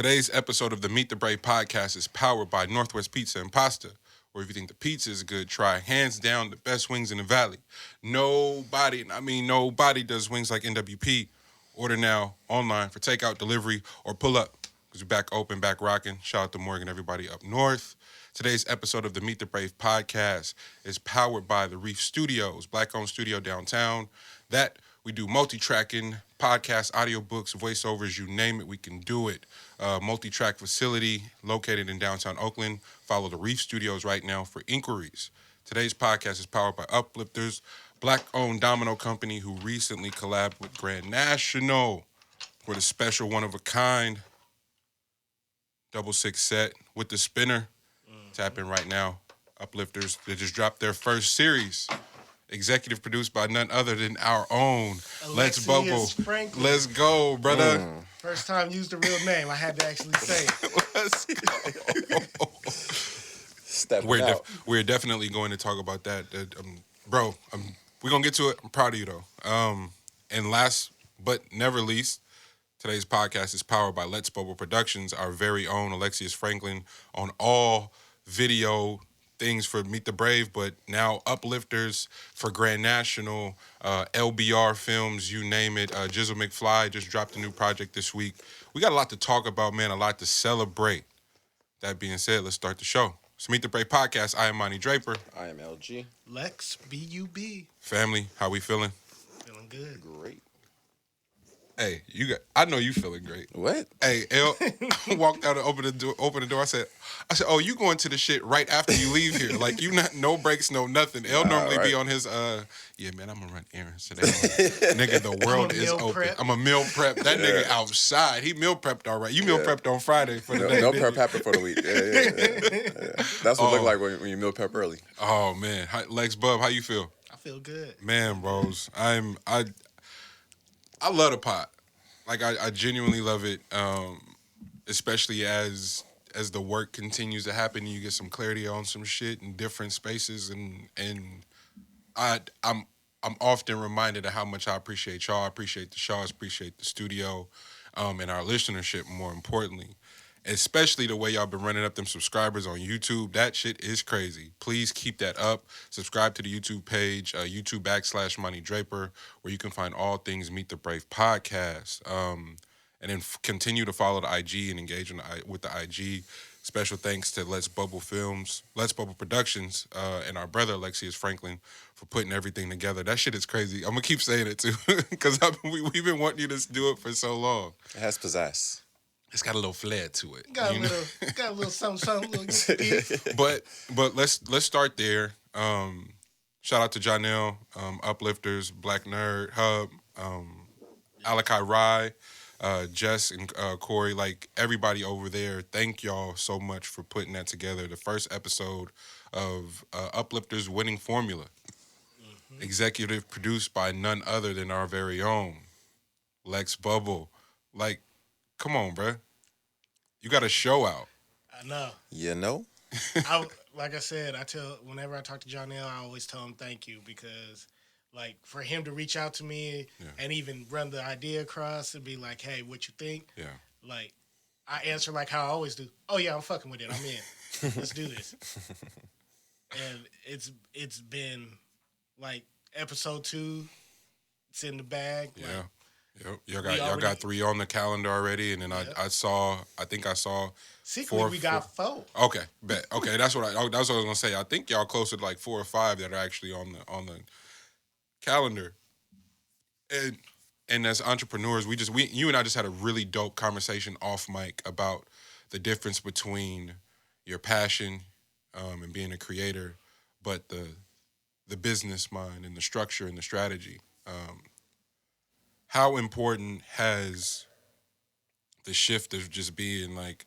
Today's episode of the Meet the Brave podcast is powered by Northwest Pizza and Pasta, where if you think the pizza is good, try hands down the best wings in the valley. Nobody does wings like NWP. Order now online for takeout, delivery, or pull up, because we're back open, back rocking. Shout out to Morgan, everybody up north. Today's episode of the Meet the Brave podcast is powered by the Reef Studios, Black-owned studio downtown. That we do multi-tracking, podcasts, audiobooks, voiceovers, you name it, we can do it. Multi-track facility located in downtown Oakland. Follow the Reef Studios right now for inquiries. Today's podcast is powered by Uplifters, Black-owned domino company who recently collabed with Grand National for the special one-of-a-kind double six set with the spinner. Tap in right now. Uplifters, they just dropped their first series. Executive produced by none other than our own Let's Bubble. Franklin. Let's go, brother. First time used the real name. I had to actually say it. We're definitely going to talk about that. Bro, we're going to get to it. I'm proud of you, though. And last but never least, today's podcast is powered by Let's Bubble Productions, our very own Alexius Franklin on all video things for Meet the Brave, but now Uplifters for Grand National, LBR Films, you name it. Gizzle McFly just dropped a new project this week. We got a lot to talk about, man, a lot to celebrate. That being said, let's start the show. It's Meet the Brave podcast. I am Monty Draper. I am LG. Lex, B-U-B. Family, how we feeling? Feeling good. Great. Hey, I know you feeling great. What? Hey, L walked out and opened the door. I said, oh, you going to the shit right after you leave here. Like, you not, no breaks, no nothing. L normally be on his, yeah, man, I'm going to run errands today. Nigga, the world is open. Prep. I'm a meal prep. That nigga outside. He meal prepped all right. You meal prepped on Friday for the day. Meal prep happened for the week. Yeah. That's what it look like when you meal prep early. Oh, man. Lex Bub, how you feel? I feel good. Man, bros, I love the pot. Like, I genuinely love it, especially as the work continues to happen and you get some clarity on some shit in different spaces. And I'm often reminded of how much I appreciate y'all. I appreciate the Shaws, appreciate the studio, and our listenership, more importantly. Especially the way y'all been running up them subscribers on YouTube. That shit is crazy. Please keep that up. Subscribe to the YouTube page, YouTube.com/Monty Draper, where you can find all things Meet the Brave podcast. And then continue to follow the IG and engage with the IG. Special thanks to Let's Bubble Films, Let's Bubble Productions, and our brother Alexius Franklin for putting everything together. That shit is crazy. I'm going to keep saying it too, because we've been wanting you to do it for so long. It has pizzazz. It's got a little flair to it. Got a little something, little But let's start there. Shout out to Janelle, Uplifters, Black Nerd Hub, Alakai Rai, Jess and Corey, like everybody over there. Thank y'all so much for putting that together. The first episode of Uplifters Winning Formula. Mm-hmm. Executive produced by none other than our very own Lex Bubble. Like, come on, bruh. You got a show out. I know. You know? Like I said, whenever I talk to Jonelle, I always tell him thank you, because, like, for him to reach out to me and even run the idea across and be like, hey, what you think? Yeah. Like, I answer like how I always do. Oh, yeah, I'm fucking with it. I'm in. Let's do this. And it's been, like, episode 2. It's in the bag. Yeah. Like, yep. Y'all got 3 on the calendar already, and then I saw secretly 4. We got 4. Okay, bet. Okay, that's what I was gonna say. I think y'all closer to like 4 or 5 that are actually on the calendar. And as entrepreneurs, you and I just had a really dope conversation off mic about the difference between your passion and being a creator, but the business mind and the structure and the strategy. How important has the shift of just being like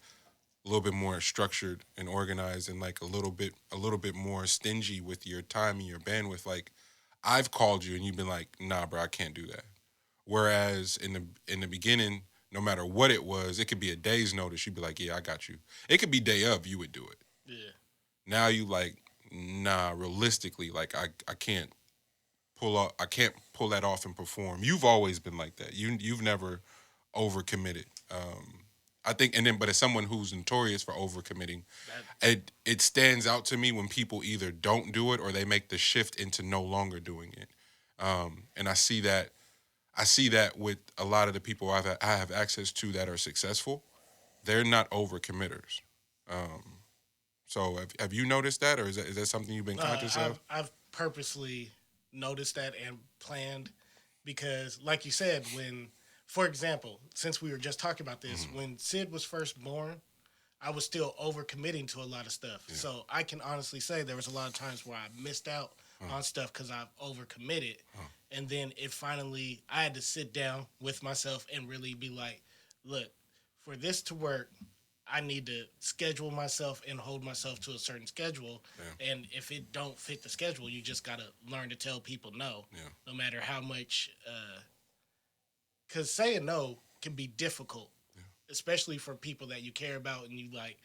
a little bit more structured and organized and like a little bit more stingy with your time and your bandwidth? Like, I've called you and you've been like, nah, bro, I can't do that. Whereas in the beginning, no matter what it was, it could be a day's notice. You'd be like, yeah, I got you. It could be day of, you would do it. Yeah. Now you like, nah, realistically, like I can't pull that off and perform. You've always been like that. You've never overcommitted. I think, but as someone who's notorious for overcommitting, it stands out to me when people either don't do it or they make the shift into no longer doing it. And I see that with a lot of the people I have access to that are successful. They're not overcommitters. So have you noticed that, or is that something you've been conscious of? I've purposely noticed that and planned because, like you said, for example, since we were just talking about this, when Sid was first born, I was still overcommitting to a lot of stuff. Yeah. So I can honestly say there was a lot of times where I missed out on stuff because I've overcommitted. And then I had to sit down with myself and really be like, look, for this to work, I need to schedule myself and hold myself to a certain schedule. Yeah. And if it don't fit the schedule, you just got to learn to tell people no, no matter how much, because saying no can be difficult, especially for people that you care about and you like.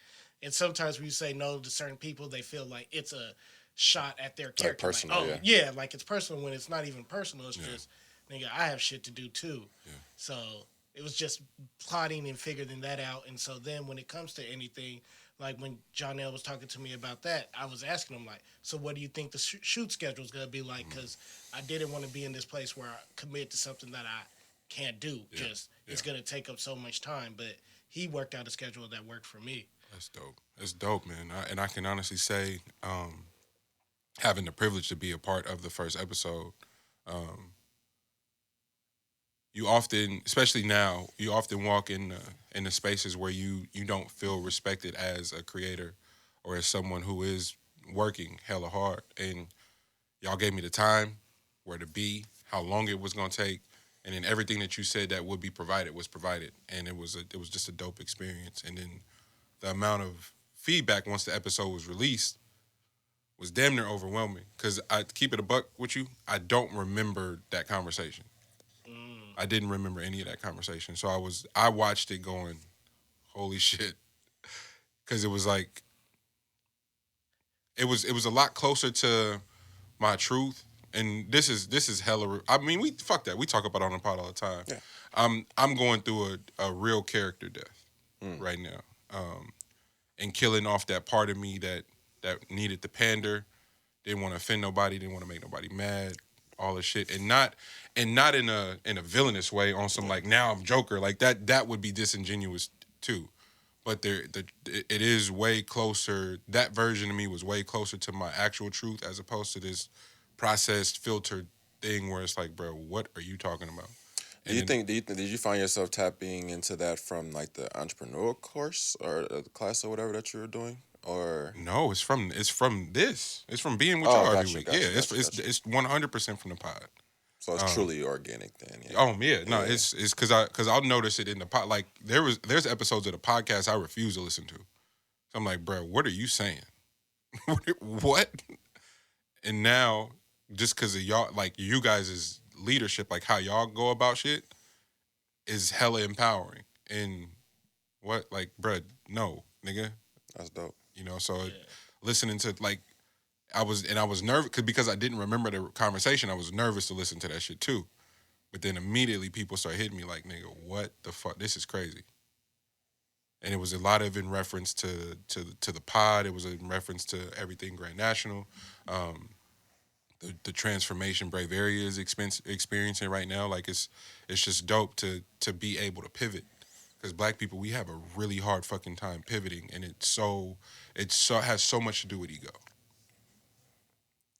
And sometimes when you say no to certain people, they feel like it's a shot at their character. Like personal, like, like it's personal when it's not even personal. It's just, nigga, I have shit to do too. Yeah. So it was just plotting and figuring that out. And so then when it comes to anything, like when Jonelle was talking to me about that, I was asking him, like, so what do you think the shoot schedule is going to be like? Because I didn't want to be in this place where I commit to something that I can't do. It's going to take up so much time. But he worked out a schedule that worked for me. That's dope. That's dope, man. And I can honestly say, having the privilege to be a part of the first episode, you often, especially now, you often walk in the spaces where you don't feel respected as a creator or as someone who is working hella hard. And y'all gave me the time, where to be, how long it was going to take, and then everything that you said that would be provided was provided. And it was just a dope experience. And then the amount of feedback once the episode was released was damn near overwhelming. Because I keep it a buck with you, I don't remember that conversation. I didn't remember any of that conversation. So I watched it going, holy shit. Because it was like, it was a lot closer to my truth. And this is hella, I mean, fuck that. We talk about it on the pod all the time. Yeah. I'm going through a real character death right now. And killing off that part of me that needed to pander, didn't want to offend nobody, didn't want to make nobody mad, all this shit, and not in a villainous way on some like now I'm Joker, like that would be disingenuous too. But it is way closer. That version of me was way closer to my actual truth as opposed to this processed, filtered thing where it's like, bro, what are you talking about? Did you find yourself tapping into that from like the entrepreneur course or the class or whatever that you were doing? Or no, it's from this. It's from being with y'all every week. It's 100% from the pod. So it's truly organic then. Yeah. Oh yeah, no, it's because I'll notice it in the pod. Like there's episodes of the podcast I refuse to listen to. So I'm like, bro, what are you saying? What? And now, just because of y'all, like you guys' leadership, like how y'all go about shit, is hella empowering. And what, like, bro, no, nigga, that's dope. You know, so listening to like. I was nervous because I didn't remember the conversation. I was nervous to listen to that shit too. But then immediately people start hitting me like, nigga, what the fuck? This is crazy. And it was a lot of in reference to the pod. It was in reference to everything Grand National. The transformation Brave Area is experiencing right now. Like it's just dope to be able to pivot. Because Black people, we have a really hard fucking time pivoting, and it has so much to do with ego.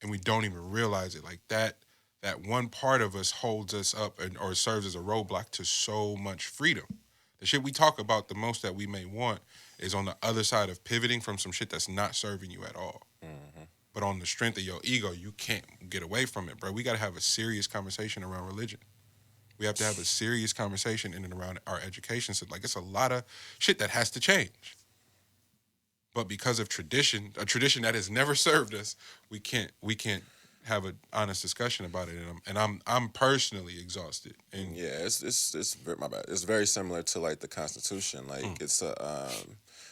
And we don't even realize it. Like that one part of us holds us up or serves as a roadblock to so much freedom. The shit we talk about the most that we may want is on the other side of pivoting from some shit that's not serving you at all. Mm-hmm. But on the strength of your ego, you can't get away from it, bro. We got to have a serious conversation around religion. We have to have a serious conversation in and around our education. So, like, it's a lot of shit that has to change. But because of tradition, a tradition that has never served us, we can't have an honest discussion about it. And I'm personally exhausted. And yeah, it's my bad. It's very similar to like the Constitution. Like it's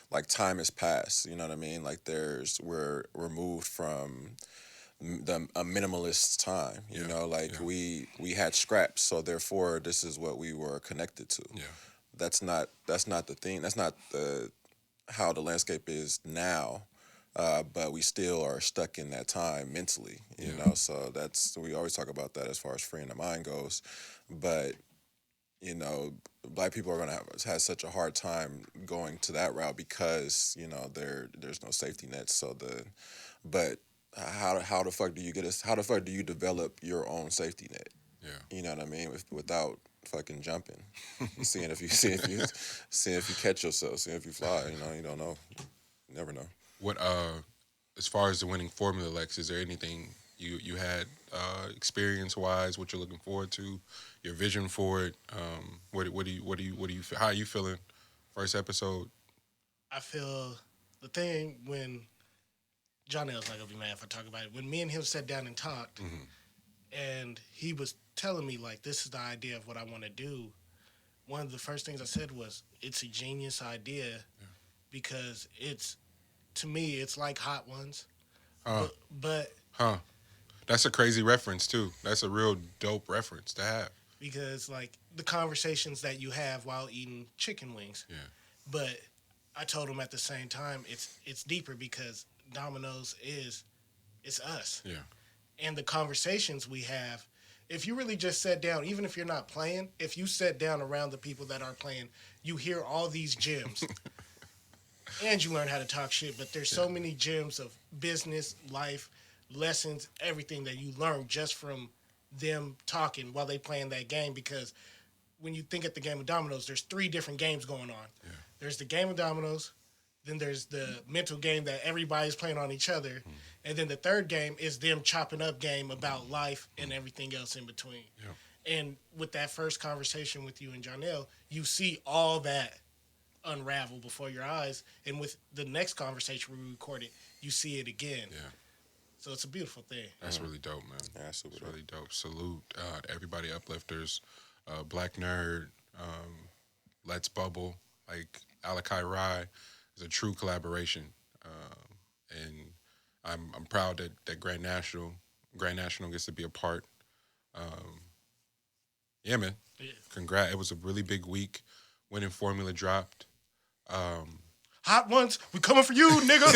like time has passed. You know what I mean? Like we're removed from a minimalist time. You know, like we had scraps, so therefore this is what we were connected to. Yeah. that's not the thing. That's not the how the landscape is now. But we still are stuck in that time mentally, you know. So we always talk about that as far as freeing the mind goes. But you know, Black people are gonna have such a hard time going to that route because you know there's no safety nets. But how the fuck do you get us? How the fuck do you develop your own safety net? Yeah, you know what I mean, without fucking jumping, seeing if you catch yourself, seeing if you fly. You know, you don't know, you never know. What as far as the winning formula, Lex, is there anything you had experience wise? What you're looking forward to? Your vision for it? What do you how are you feeling? First episode. I feel the thing when John L's not gonna be mad if I talk about it. When me and him sat down and talked, and he was telling me like, this is the idea of what I want to do. One of the first things I said was, it's a genius idea because to me, it's like Hot Ones. But that's a crazy reference too. That's a real dope reference to have. Because like the conversations that you have while eating chicken wings. Yeah. But I told him at the same time, it's deeper because Domino's it's us. Yeah. And the conversations we have, if you really just sat down, even if you're not playing, if you sat down around the people that are playing, you hear all these gems. And you learn how to talk shit, but there's so many gems of business, life, lessons, everything that you learn just from them talking while they playing that game. Because when you think at the game of dominoes, there's 3 different games going on. Yeah. There's the game of dominoes, then there's the mental game that everybody's playing on each other, and then the third game is them chopping up game about life and everything else in between. Yeah. And with that first conversation with you and Jonelle, you see all that unravel before your eyes, and with the next conversation we recorded, you see it again. Yeah. So it's a beautiful thing. That's really dope, man. Yeah, that's really dope. Salute to everybody, Uplifters, Black Nerd, Let's Bubble, like Alakai Rai is a true collaboration, and I'm proud that Grand National gets to be a part. Yeah, man. Yeah. Congrats! It was a really big week. Winning formula dropped. Hot Ones, we coming for you, nigga.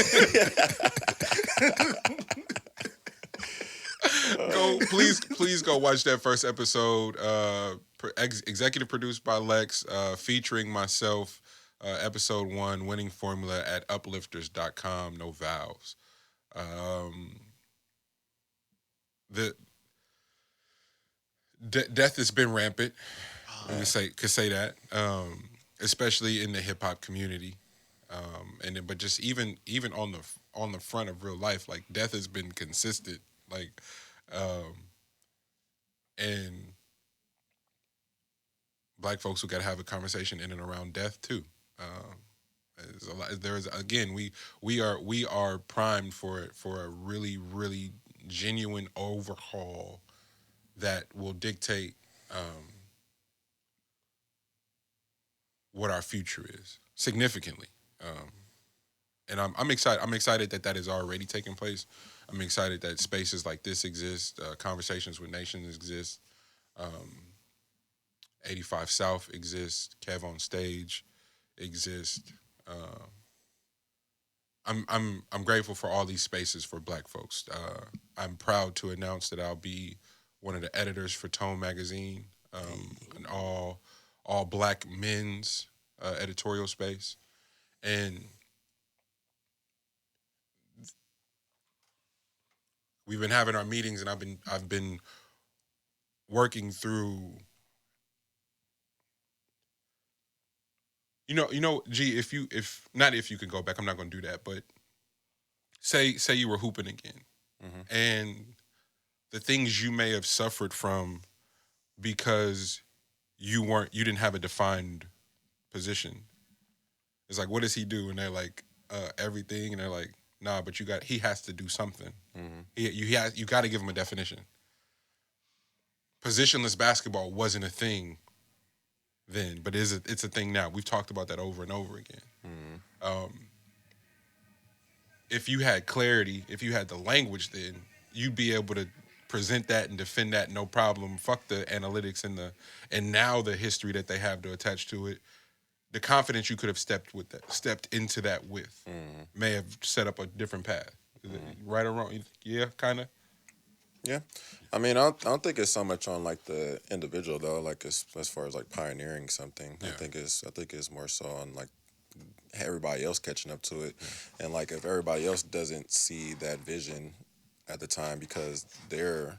Please go watch that first episode. Executive produced by Lex, featuring myself. Episode 1, Winning Formula at uplifters.com. No vowels. The death has been rampant. We could say that. Especially in the hip hop community, but just even on the front of real life, like death has been consistent, like, and Black folks who got to have a conversation in and around death too. We are primed for a really, really genuine overhaul that will dictate what our future is significantly, and I'm excited. I'm excited that is already taking place. I'm excited that spaces like this exist, conversations with nations exist, 85 South exists, Kev on Stage exists. I'm grateful for all these spaces for Black folks. I'm proud to announce that I'll be one of the editors for Tone Magazine, an all Black men's editorial space, and we've been having our meetings, and I've been working through. You know, G, if you could go back, I'm not going to do that, but say you were hooping again, and the things you may have suffered from because you didn't have a defined position. It's like, what does he do? And they're like, everything, and they're like, nah, but he has to do something. You got to give him a definition. Positionless basketball wasn't a thing then, but it's a thing now. We've talked about that over and over again. If you had clarity, if you had the language, then you'd be able to present that and defend that, no problem. Fuck the analytics and now the history that they have to attach to it. the confidence you could have stepped into that with may have set up a different path. Is it right or wrong? Yeah, kind of. Yeah, I mean, I don't think it's so much on like the individual though. Like as far as like pioneering something, I think it's more so on like everybody else catching up to it, and like if everybody else doesn't see that vision at the time because they're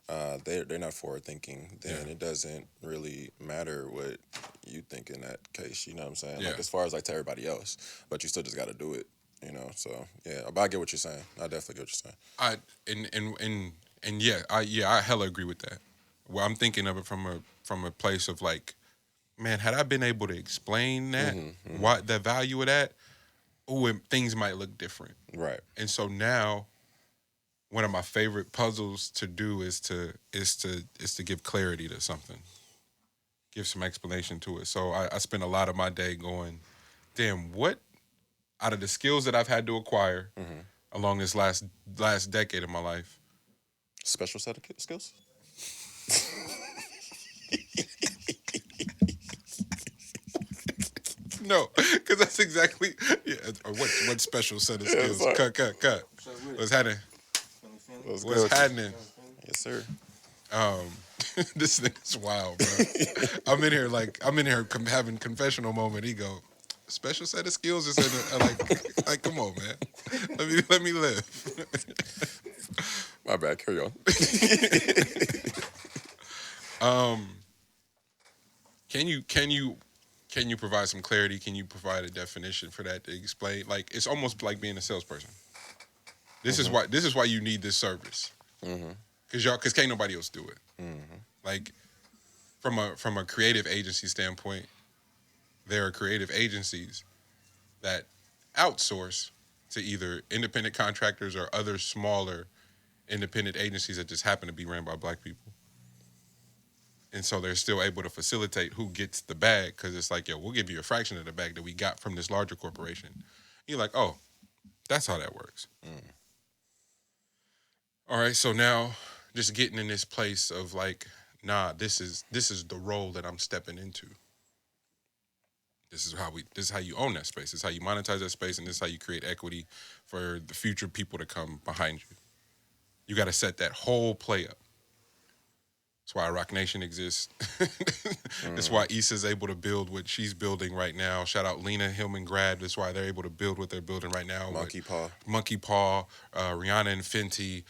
not forward thinking, then it doesn't really matter what you think in that case. You know what I'm saying? Like as far as like to everybody else, but you still just got to do it. You know, so yeah, but I get what you're saying. I definitely get what you're saying. I hella agree with that. Well, I'm thinking of it from a place of like, man, had I been able to explain that, why the value of that, things might look different. Right. And so now, one of my favorite puzzles to do is to give clarity to something, give some explanation to it. So I spend a lot of my day going, damn, what out of the skills that I've had to acquire along this last decade of my life. Special set of skills? No, because that's exactly what special set of skills. Cut. What's happening? What's happening? Yes, sir. This nigga's wild, bro. I'm in here having confessional moment. He go, special set of skills is like come on, man. Let me live. My bad. Carry on. Can you provide some clarity? Can you provide a definition for that to explain? Like it's almost like being a salesperson. This is why you need this service. Because can't nobody else do it. Like from a creative agency standpoint, there are creative agencies that outsource to either independent contractors or other smaller independent agencies that just happen to be ran by Black people. And so they're still able to facilitate who gets the bag because it's like, yo, we'll give you a fraction of the bag that we got from this larger corporation. You're like, oh, that's how that works. All right, so now just getting in this place of like, nah, this is the role that I'm stepping into. This is how you own that space. This is how you monetize that space, and this is how you create equity for the future people to come behind you. You got to set that whole play up. That's why Rock Nation exists. That's why Issa's able to build what she's building right now. Shout out Lena Hillman Grad. That's why they're able to build what they're building right now. Monkey Paw, Rihanna and Fenty,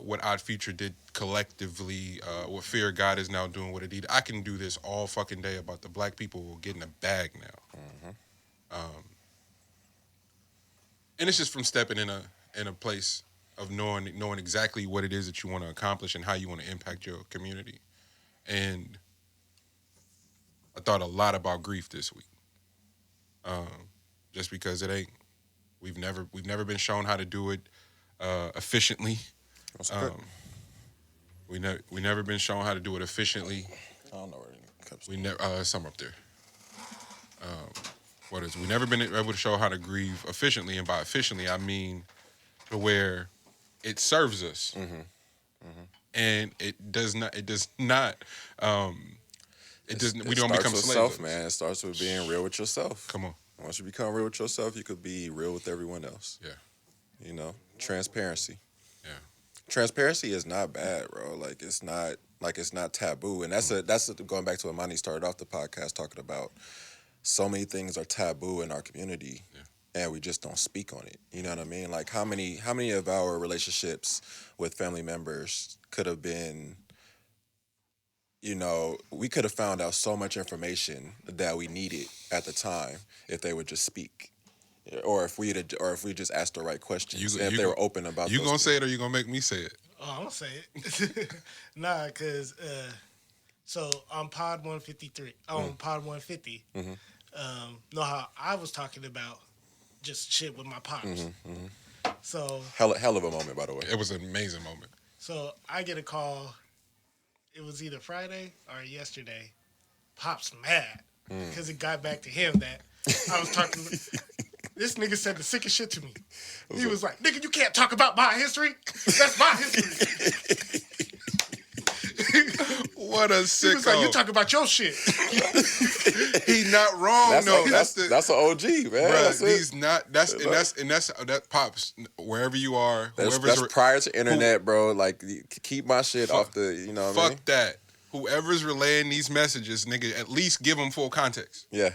what Odd Future did collectively, what Fear of God is now doing with Adidas. I can do this all fucking day about the Black people who are getting a bag now. And it's just from stepping in a place of knowing exactly what it is that you want to accomplish and how you want to impact your community. And I thought a lot about grief this week. Just because we've never been shown how to do it efficiently. We never been shown how to do it efficiently. I don't know where it comes from. We never some up there. We never been able to show how to grieve efficiently, and by efficiently I mean to where it serves us, and it does not. We don't become slaves. Self, man. It starts with being real with yourself. Come on. Once you become real with yourself, you could be real with everyone else. Yeah. You know, transparency. Yeah. Transparency is not bad, bro. Like it's not taboo, and that's going back to what Monty started off the podcast talking about. So many things are taboo in our community. Yeah. And we just don't speak on it. You know what I mean? Like how many of our relationships with family members could have been, you know, we could have found out so much information that we needed at the time if they would just speak. Or if we just asked the right questions. If they were open about you gonna say it or you gonna make me say it? Oh, I'm gonna say it. Nah, cause so on Pod 153, Pod 150, know how I was talking about just shit with my pops. So hell of a moment, by the way. It was an amazing moment. So I get a call. It was either Friday or yesterday. Pop's mad because it got back to him that I was talking. This nigga said the sickest shit to me. He was like, "Nigga, you can't talk about my history. That's my history." What a sicko. He was like, you talk about your shit. He not wrong, though. That's an OG, man. Bruh, he's not. That's that pops wherever you are. That's prior to internet, bro. Like, keep my shit off the, you know what I mean? Fuck that. Whoever's relaying these messages, nigga, at least give them full context. Yeah.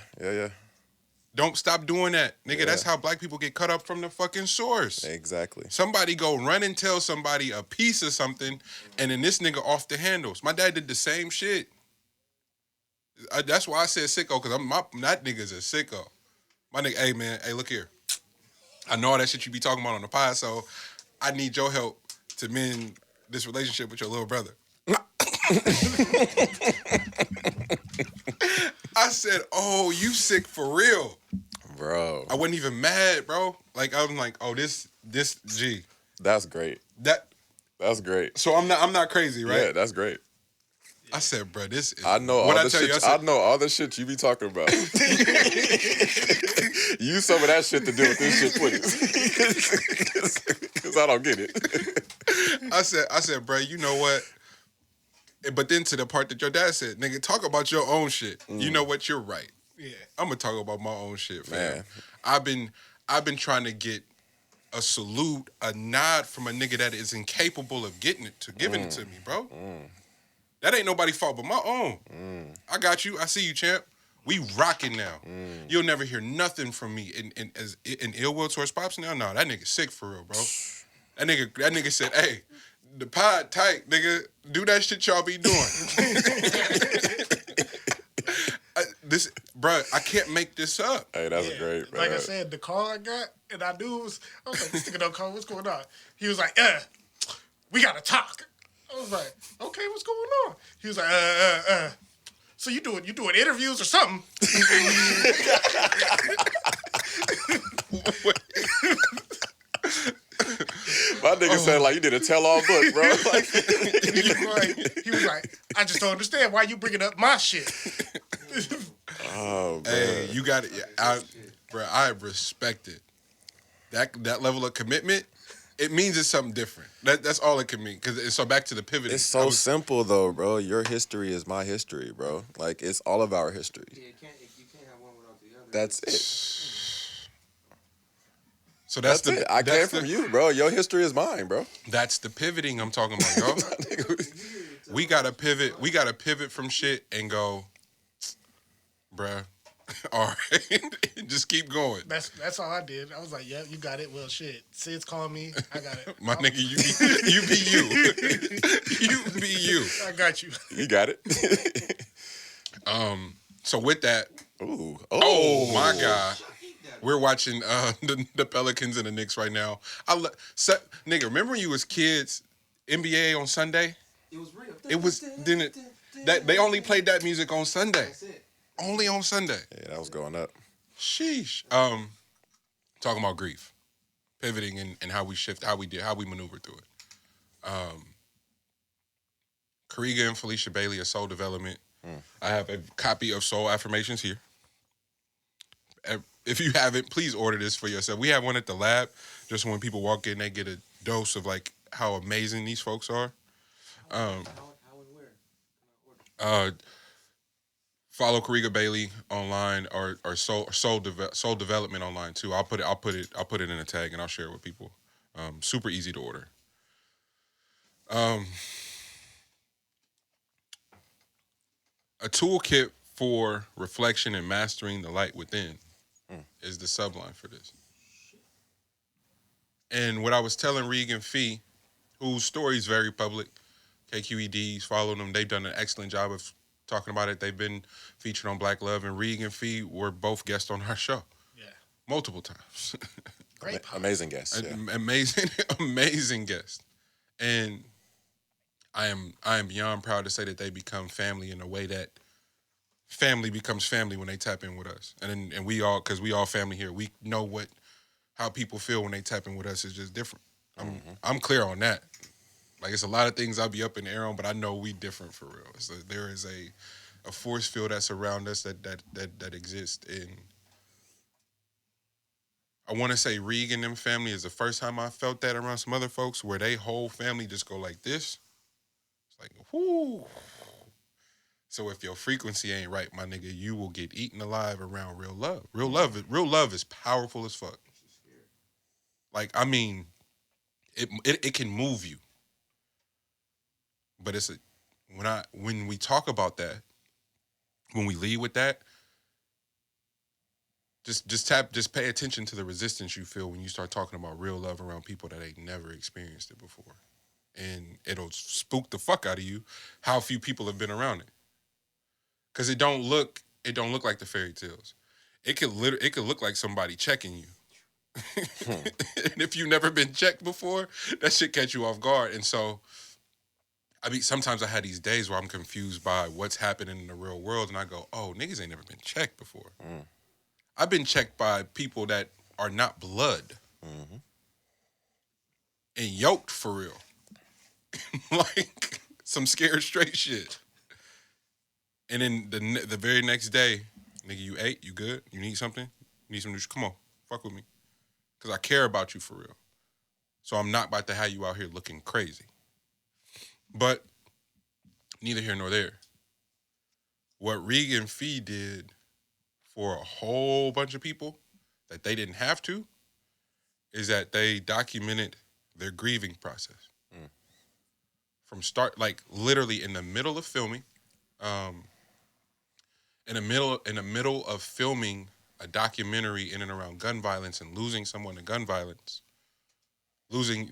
Don't stop doing that. Nigga, that's how black people get cut up from the fucking source. Exactly. Somebody go run and tell somebody a piece of something, and then this nigga off the handles. My dad did the same shit. That's why I said sicko, because that nigga's a sicko. My nigga, hey, man, hey, look here. I know all that shit you be talking about on the pod, so I need your help to mend this relationship with your little brother. I said, oh, you sick for real. Bro. I wasn't even mad, bro. Like, I was like, oh, this G. That's great. That's great. So I'm not crazy, right? Yeah, that's great. I said, bro, this is... I know all the shit. I know all the shit you be talking about. Use some of that shit to deal with this shit, please. Because I don't get it. I said, bro, you know what? But then to the part that your dad said, nigga, talk about your own shit. You know what? You're right. Yeah. I'm gonna talk about my own shit, man. I've been trying to get a salute, a nod from a nigga that is incapable of giving it to me, bro. That ain't nobody's fault but my own. I got you. I see you, champ. We rocking now. You'll never hear nothing from me in ill will towards Pops now. No, that nigga sick for real, bro. That nigga said, hey, the pod tight, nigga. Do that shit y'all be doing. Bruh, I can't make this up. Hey, that's great, man. Like I said, the call I got, and I was like, this nigga don't call, what's going on? He was like, we gotta talk. I was like, okay, what's going on? He was like, so you doing interviews or something? My nigga said like you did a tell-all book, bro. Like, he was like, I just don't understand why you bringing up my shit. Oh man, hey, you got it, bro. I respect it. That level of commitment, it means it's something different. That's all it can mean. So back to the pivot. it's so simple though, bro. Your history is my history, bro. Like it's all of our history. Yeah, you can't have one without the other. That's it. So that's it. I came from you, bro. Your history is mine, bro. That's the pivoting I'm talking about, yo. We gotta pivot. We gotta pivot from shit and go, bruh. All right, just keep going. That's all I did. I was like, yeah, you got it. Well, shit. Sid's calling me. I got it. My nigga, you be you. You be you. I got you. You got it. So with that, oh my God. We're watching the Pelicans and the Knicks right now. Nigga, remember when you was kids, NBA on Sunday? It was real. It was that they only played that music on Sunday. That's it. Only on Sunday. Yeah, that was going up. Sheesh. Talking about grief, pivoting and how we shift, how we maneuver through it. Kariga and Felicia Bailey of Soul Development. I have a copy of Soul Affirmations here. If you haven't, please order this for yourself. We have one at the lab, just when people walk in, they get a dose of like how amazing these folks are. How and where can I order? Follow Kariga Bailey online or Soul Development online too. I'll put it in a tag and I'll share it with people. Super easy to order. A toolkit for reflection and mastering the light within is the subline for this. And what I was telling Regan Fee, whose story is very public, KQEDs, follow them. They've done an excellent job of talking about it. They've been featured on Black Love, and Regan Fee were both guests on our show. Yeah. Multiple times. Great. Amazing guest. Yeah. Amazing guest. And I am beyond proud to say that they become family in a way that family becomes family when they tap in with us. And we all, because we all family here, we know how people feel when they tap in with us is just different. I'm clear on that. Like, it's a lot of things I'll be up in the air on, but I know we different for real. So there is a force field that's around us that exists. And I want to say Regan and them family is the first time I felt that around some other folks where they whole family just go like this. It's like, whoo. So if your frequency ain't right, my nigga, you will get eaten alive around real love. Real love is powerful as fuck. Like, I mean, it can move you. But when we talk about that, when we lead with that, just pay attention to the resistance you feel when you start talking about real love around people that ain't never experienced it before. And it'll spook the fuck out of you how few people have been around it. Cause it don't look like the fairy tales. It could look like somebody checking you. And if you've never been checked before, that shit catch you off guard. And so, I mean, sometimes I had these days where I'm confused by what's happening in the real world, and I go, "Oh, niggas ain't never been checked before." I've been checked by people that are not blood, and yoked for real, like some scared straight shit. And then the very next day, nigga, you ate, you good, you need something, you need some nutrition. Come on, fuck with me, cause I care about you for real. So I'm not about to have you out here looking crazy. But neither here nor there. What Regan Fee did for a whole bunch of people that they didn't have to is that they documented their grieving process. From start, like literally in the middle of filming, in the middle of filming a documentary in and around gun violence and losing someone to gun violence, losing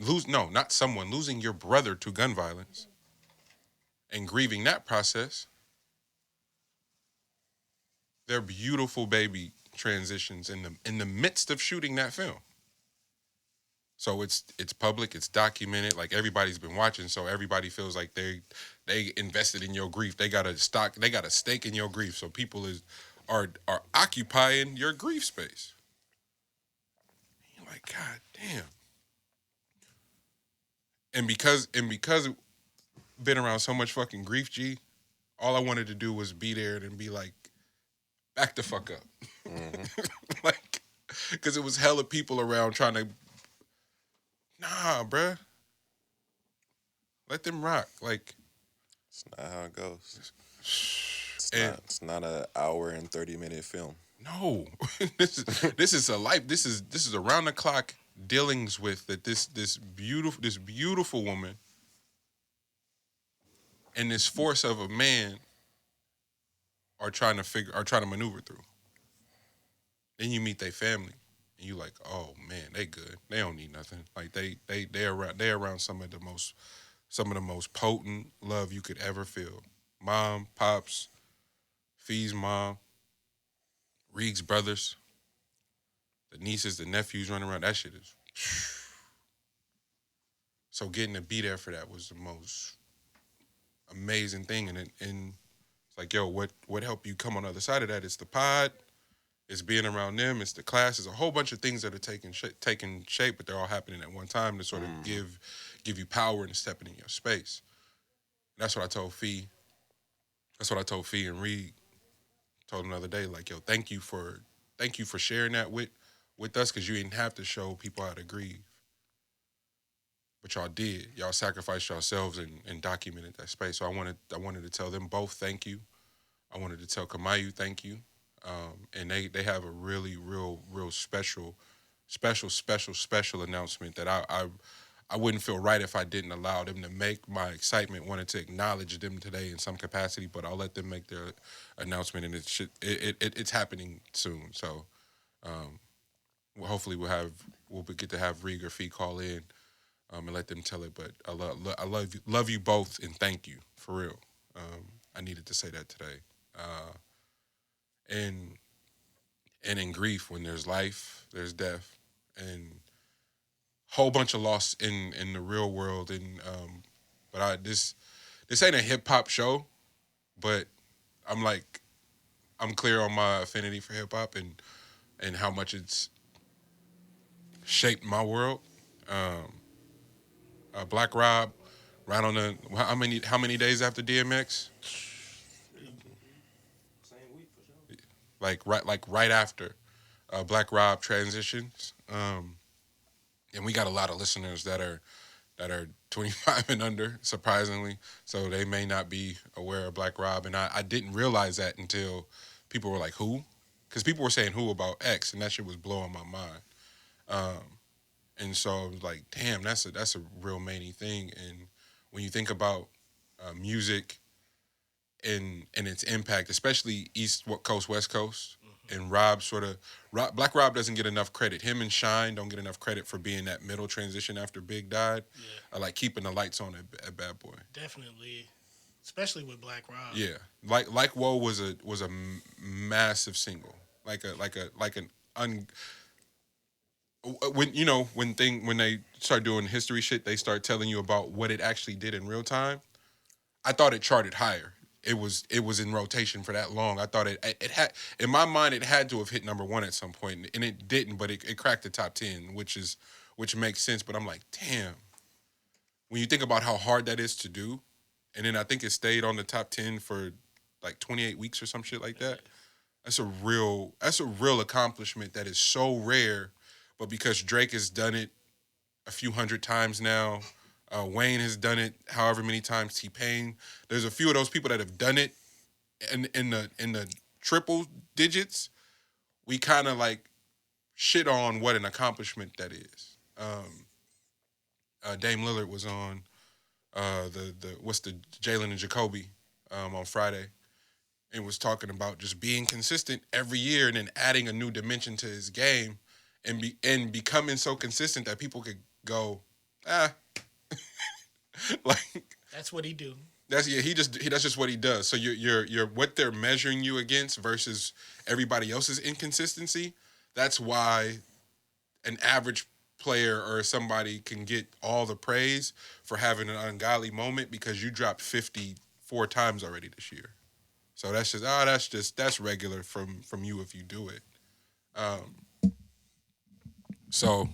your brother to gun violence, and grieving that process, their beautiful baby transitions in the midst of shooting that film. So it's public, it's documented, like everybody's been watching, so everybody feels like they invested in your grief. They got a stake in your grief. So people are occupying your grief space. You're like, God damn. And because been around so much fucking grief, G, all I wanted to do was be there and be like, back the fuck up. Like, because it was hella people around trying to, nah, bruh. Let them rock. Like, it's not how it goes. It's not an hour and 30-minute film. No. This is a life. This is around the clock dealings with that this beautiful woman and this force of a man are trying to maneuver through. Then you meet their family, and you like, oh man, they good. They don't need nothing. Like they around some of the most potent love you could ever feel. Mom, pops, Fee's mom, Reeg's brothers, the nieces, the nephews running around. That shit is. So getting to be there for that was the most amazing thing, and it's like, yo, what helped you come on the other side of that? It's the pod, it's being around them, it's the class, it's a whole bunch of things that are taking shape, but they're all happening at one time to sort of give you power and stepping in your space. That's what I told Fee. That's what I told Fee and Reed. Told him the other day, like, yo, thank you for sharing that with us, because you didn't have to show people how to grieve. But y'all did. Y'all sacrificed yourselves and documented that space. So I wanted to tell them both thank you. I wanted to tell Kamayu thank you. And they have a really real special announcement that I wouldn't feel right if I didn't allow them to make. My excitement wanted to acknowledge them today in some capacity, but I'll let them make their announcement, and it's happening soon. So hopefully we'll get to have Reeg or Fee call in and let them tell it. But I love you both, and thank you for real. I needed to say that today. And in grief, when there's life, there's death, and whole bunch of loss in the real world. And but this ain't a hip hop show, but I'm clear on my affinity for hip hop and how much it's shaped my world. Black Rob, right on the how many days after DMX? Same week for sure. Like right after Black Rob transitions. And we got a lot of listeners that are that are 25 and under, surprisingly. So they may not be aware of Black Rob. And I didn't realize that until people were like, who? Because people were saying who about X, and that shit was blowing my mind. And so I was like, damn, that's a real many thing. And when you think about music and its impact, especially East Coast, West Coast, and Black Rob doesn't get enough credit. Him and Shine don't get enough credit for being that middle transition after Big died. Yeah. Like keeping the lights on at Bad Boy. Definitely, especially with Black Rob. Yeah, like Whoa was a massive single. When they start doing history shit, they start telling you about what it actually did in real time. I thought it charted higher. It was in rotation for that long. I thought it had, in my mind, it had to have hit number 1 at some point, and it didn't. But it cracked the top 10, which makes sense. But I'm like, damn. When you think about how hard that is to do, and then I think it stayed on the top 10 for like 28 weeks or some shit like that. That's a real accomplishment that is so rare. But because Drake has done it a few hundred times now. Wayne has done it however many times. T-Pain. There's a few of those people that have done it in the triple digits. We kind of like shit on what an accomplishment that is. Dame Lillard was on the Jalen and Jacoby on Friday, and was talking about just being consistent every year and then adding a new dimension to his game and becoming so consistent that people could go, like that's what he do. That's just what he does. So you're what they're measuring you against versus everybody else's inconsistency. That's why an average player or somebody can get all the praise for having an ungodly moment because you dropped 54 times already this year. So that's regular from you if you do it. So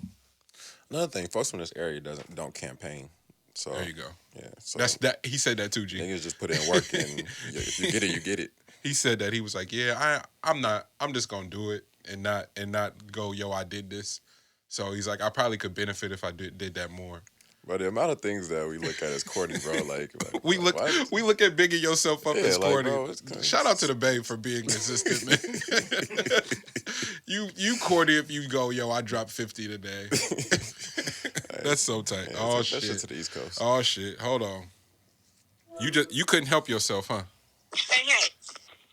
another thing, folks from this area don't campaign. So there you go. Yeah, so that's that. He said that too, G. Niggas just put in work, and if you get it, you get it. He said that. He was like, "Yeah, I'm just gonna do it and not go, yo, I did this." So he's like, "I probably could benefit if I did that more." But the amount of things that we look at as corny, bro, like we look at bigging yourself up as corny. Bro, shout out to the babe for being consistent, man. you corny if you go, yo, I dropped 50 today. That's so tight. Yeah, shit to the East Coast. Oh shit. Hold on. You couldn't help yourself, huh? Hey.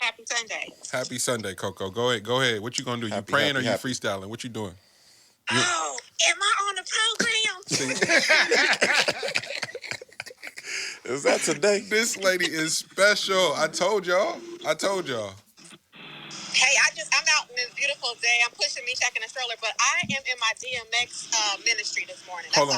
Happy Sunday. Happy Sunday, Coco. Go ahead. What you gonna do? You praying or you freestyling? What you doing? Oh, am I on the program? Is that today? This lady is special. I told y'all. Hey, I'm out in this beautiful day. I'm pushing Meshack in a stroller, but I am in my DMX ministry this morning. Hold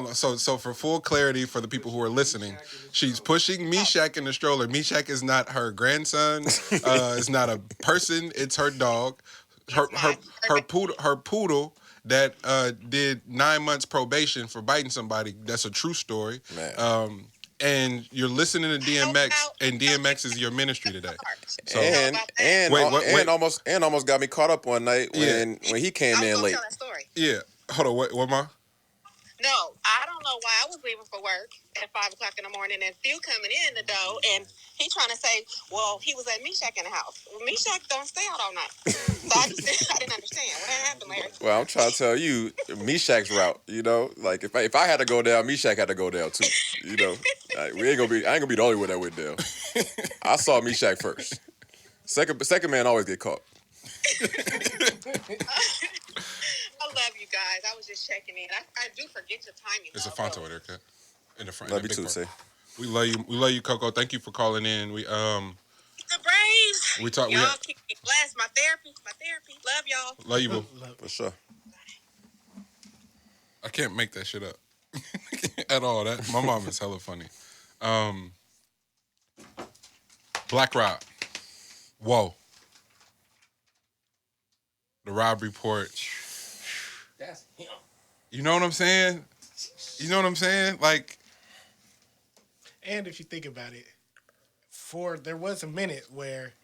on. So for full clarity for the people who are listening, she's pushing Meshack in the stroller. Meshack is not her grandson. It's not a person. It's her dog. Her poodle that did 9 months probation for biting somebody. That's a true story. Man. And you're listening to DMX, and DMX is your ministry today. So, almost got me caught up one night when he came in late. Tell that story. Yeah. Hold on. What, Ma? No, I don't know why I was leaving for work at 5 o'clock in the morning, and Phil coming in the door, and he trying to say, well, he was at Meshack in the house. Well, Meshack don't stay out all night. So I didn't understand. What happened, Larry? Well, I'm trying to tell you, Meshack's route, like if I had to go down, Meshack had to go down too, Like, I ain't gonna be the only one that went down. I saw Meshack first. Second man always get caught. I love you guys. I was just checking in. I do forget your timing. It's a Fonto there, cut. In the front. Love you too, Say. We love you, Coco. Thank you for calling in. We the Braves. We talk. Y'all keep me blessed. My therapy. Love y'all. Love you, boo. For sure. I can't make that shit up at all. That my mom is hella funny. Black Rob. Whoa. The Rob Report. That's him. You know what I'm saying? Like, and if you think about it, there was a minute where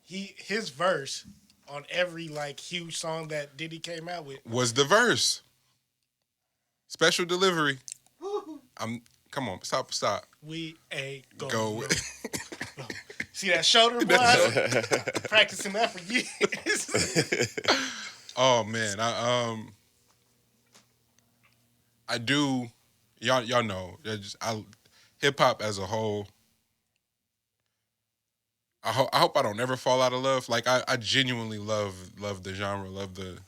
his verse on every huge song that Diddy came out with was the verse. Special delivery. Come on, stop. We ain't Go. No. See that shoulder, boy? Practicing that for years. Oh man, I do. Y'all know. Hip hop as a whole. I hope I don't ever fall out of love. Like I genuinely love the genre, love the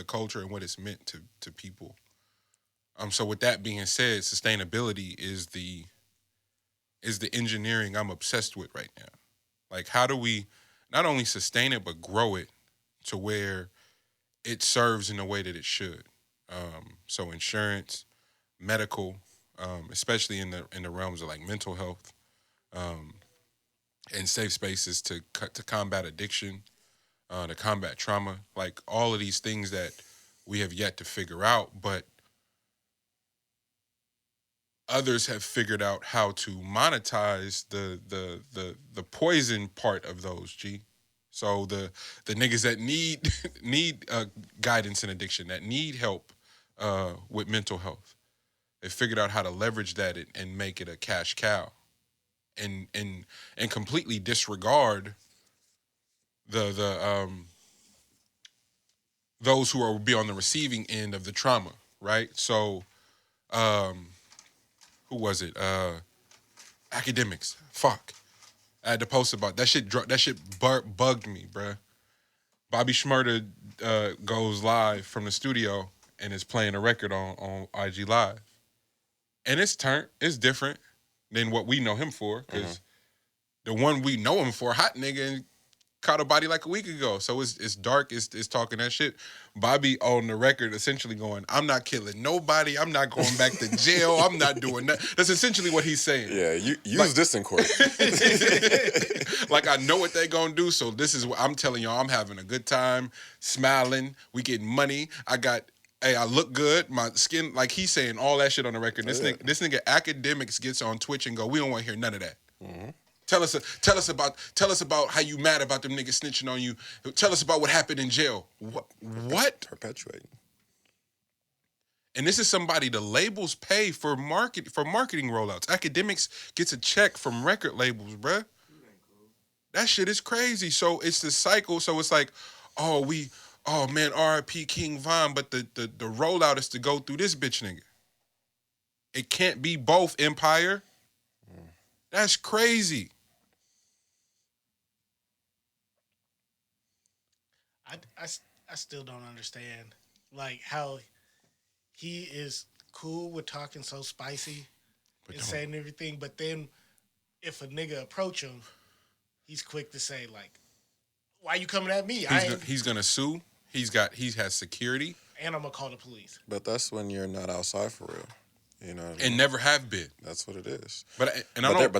culture and what it's meant to people. So with that being said, sustainability is the engineering I'm obsessed with right now. Like, how do we not only sustain it but grow it to where it serves in the way that it should? So insurance, medical, especially in the realms of like mental health, and safe spaces to combat addiction, to combat trauma, like all of these things that we have yet to figure out, but others have figured out how to monetize the poison part of those, G. So the niggas that need guidance in addiction, that need help with mental health, they figured out how to leverage that and make it a cash cow, and completely disregard the those who will be on the receiving end of the trauma, right? So, who was it? Academics. Fuck. I had to post about that shit. That shit bugged me, bruh. Bobby Shmurda goes live from the studio and is playing a record on IG Live, and it's different than what we know him for, because the one we know him for, hot nigga, and caught a body like a week ago. So it's dark, it's talking that shit. Bobby on the record essentially going, I'm not killing nobody, I'm not going back to jail, I'm not doing that. That's essentially what he's saying. Yeah, you use this in court. Like, I know what they gonna do, so this is what I'm telling y'all. I'm having a good time, smiling, we getting money, I look good, my skin, like he's saying all that shit on the record. This nigga Academics gets on Twitch and go, we don't want to hear none of that. Mm-hmm. Tell us about how you mad about them niggas snitching on you. Tell us about what happened in jail. What? Perpetuating. And this is somebody the labels pay for marketing rollouts. Academics gets a check from record labels, bruh. That shit is crazy. So it's the cycle. So it's like, oh man, R.I.P. King Von, but the rollout is to go through this bitch nigga. It can't be both, Empire. That's crazy. I still don't understand, like, how he is cool with talking so spicy and saying everything, but then if a nigga approach him, he's quick to say, like, why you coming at me? He's gonna sue. He has security. And I'm gonna call the police. But that's when you're not outside for real. You know what I mean? And never have been. That's what it is. But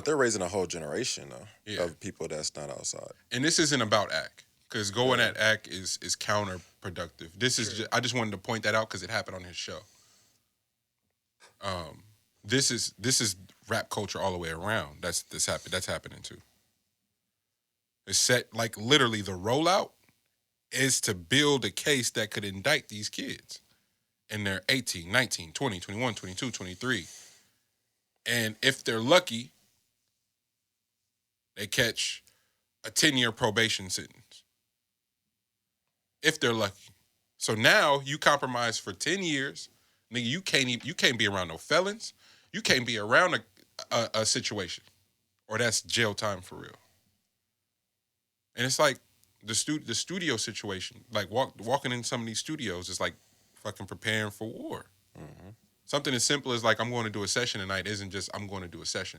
they're raising a whole generation though of people that's not outside. And this isn't about ACK, because going at ACK is counterproductive. This is I just wanted to point that out because it happened on his show. This is rap culture all the way around. That's happening too. It's set, like, literally the rollout is to build a case that could indict these kids. And they're 18, 19, 20, 21, 22, 23. And if they're lucky, they catch a 10-year probation sentence. If they're lucky. So now you compromise for 10 years. Nigga, you can't be around no felons. You can't be around a situation. Or that's jail time for real. And it's like the studio situation. Like walking in some of these studios is like fucking preparing for war. Mm-hmm. Something as simple as, like, I'm going to do a session tonight isn't just I'm going to do a session.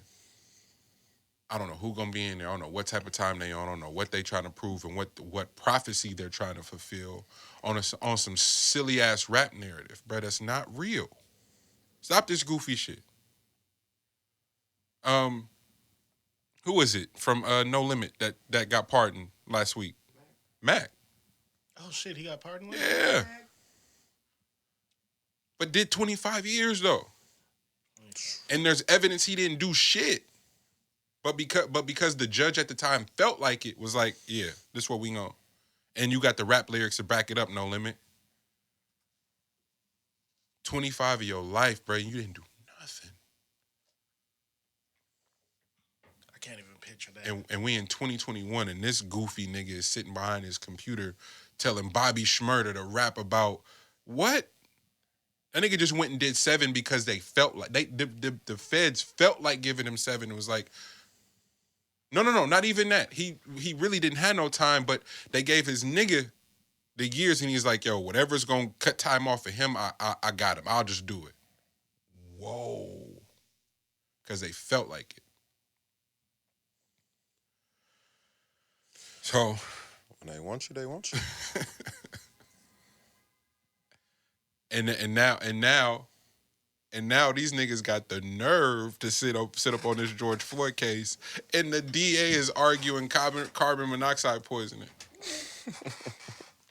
I don't know who's going to be in there. I don't know what type of time they on. I don't know what they trying to prove and what prophecy they're trying to fulfill on some silly ass rap narrative, bro. That's not real. Stop this goofy shit. Who is it from No Limit that got pardoned last week? Mac. Oh shit, he got pardoned? Yeah. But did 25 years though. And there's evidence he didn't do shit. But because the judge at the time felt like it was like, yeah, this is what we know. And you got the rap lyrics to back it up, No Limit. 25 of your life, bro, you didn't do nothing. picture that. And we in 2021, and this goofy nigga is sitting behind his computer telling Bobby Shmurda to rap about what? That nigga just went and did 7 because they felt like the feds felt like giving him 7. It was like, no, not even that. He really didn't have no time, but they gave his nigga the years, and he's like, yo, whatever's gonna cut time off of him, I got him. I'll just do it. Whoa. Because they felt like it. So when they want you, they want you. And now these niggas got the nerve to sit up on this George Floyd case, and the DA is arguing carbon monoxide poisoning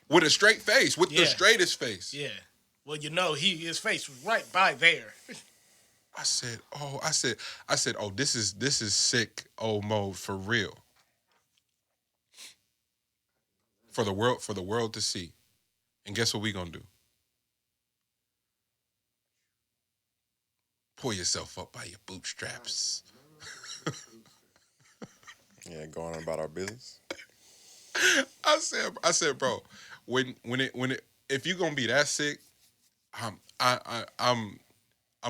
with a straight face, with the straightest face. Yeah. Well, his face was right by there. I said, oh, this is sick old mode for real. For the world to see. And guess what we gonna do? Pull yourself up by your bootstraps. Yeah, going on about our business. I said, bro, when it if you gonna be that sick, I'm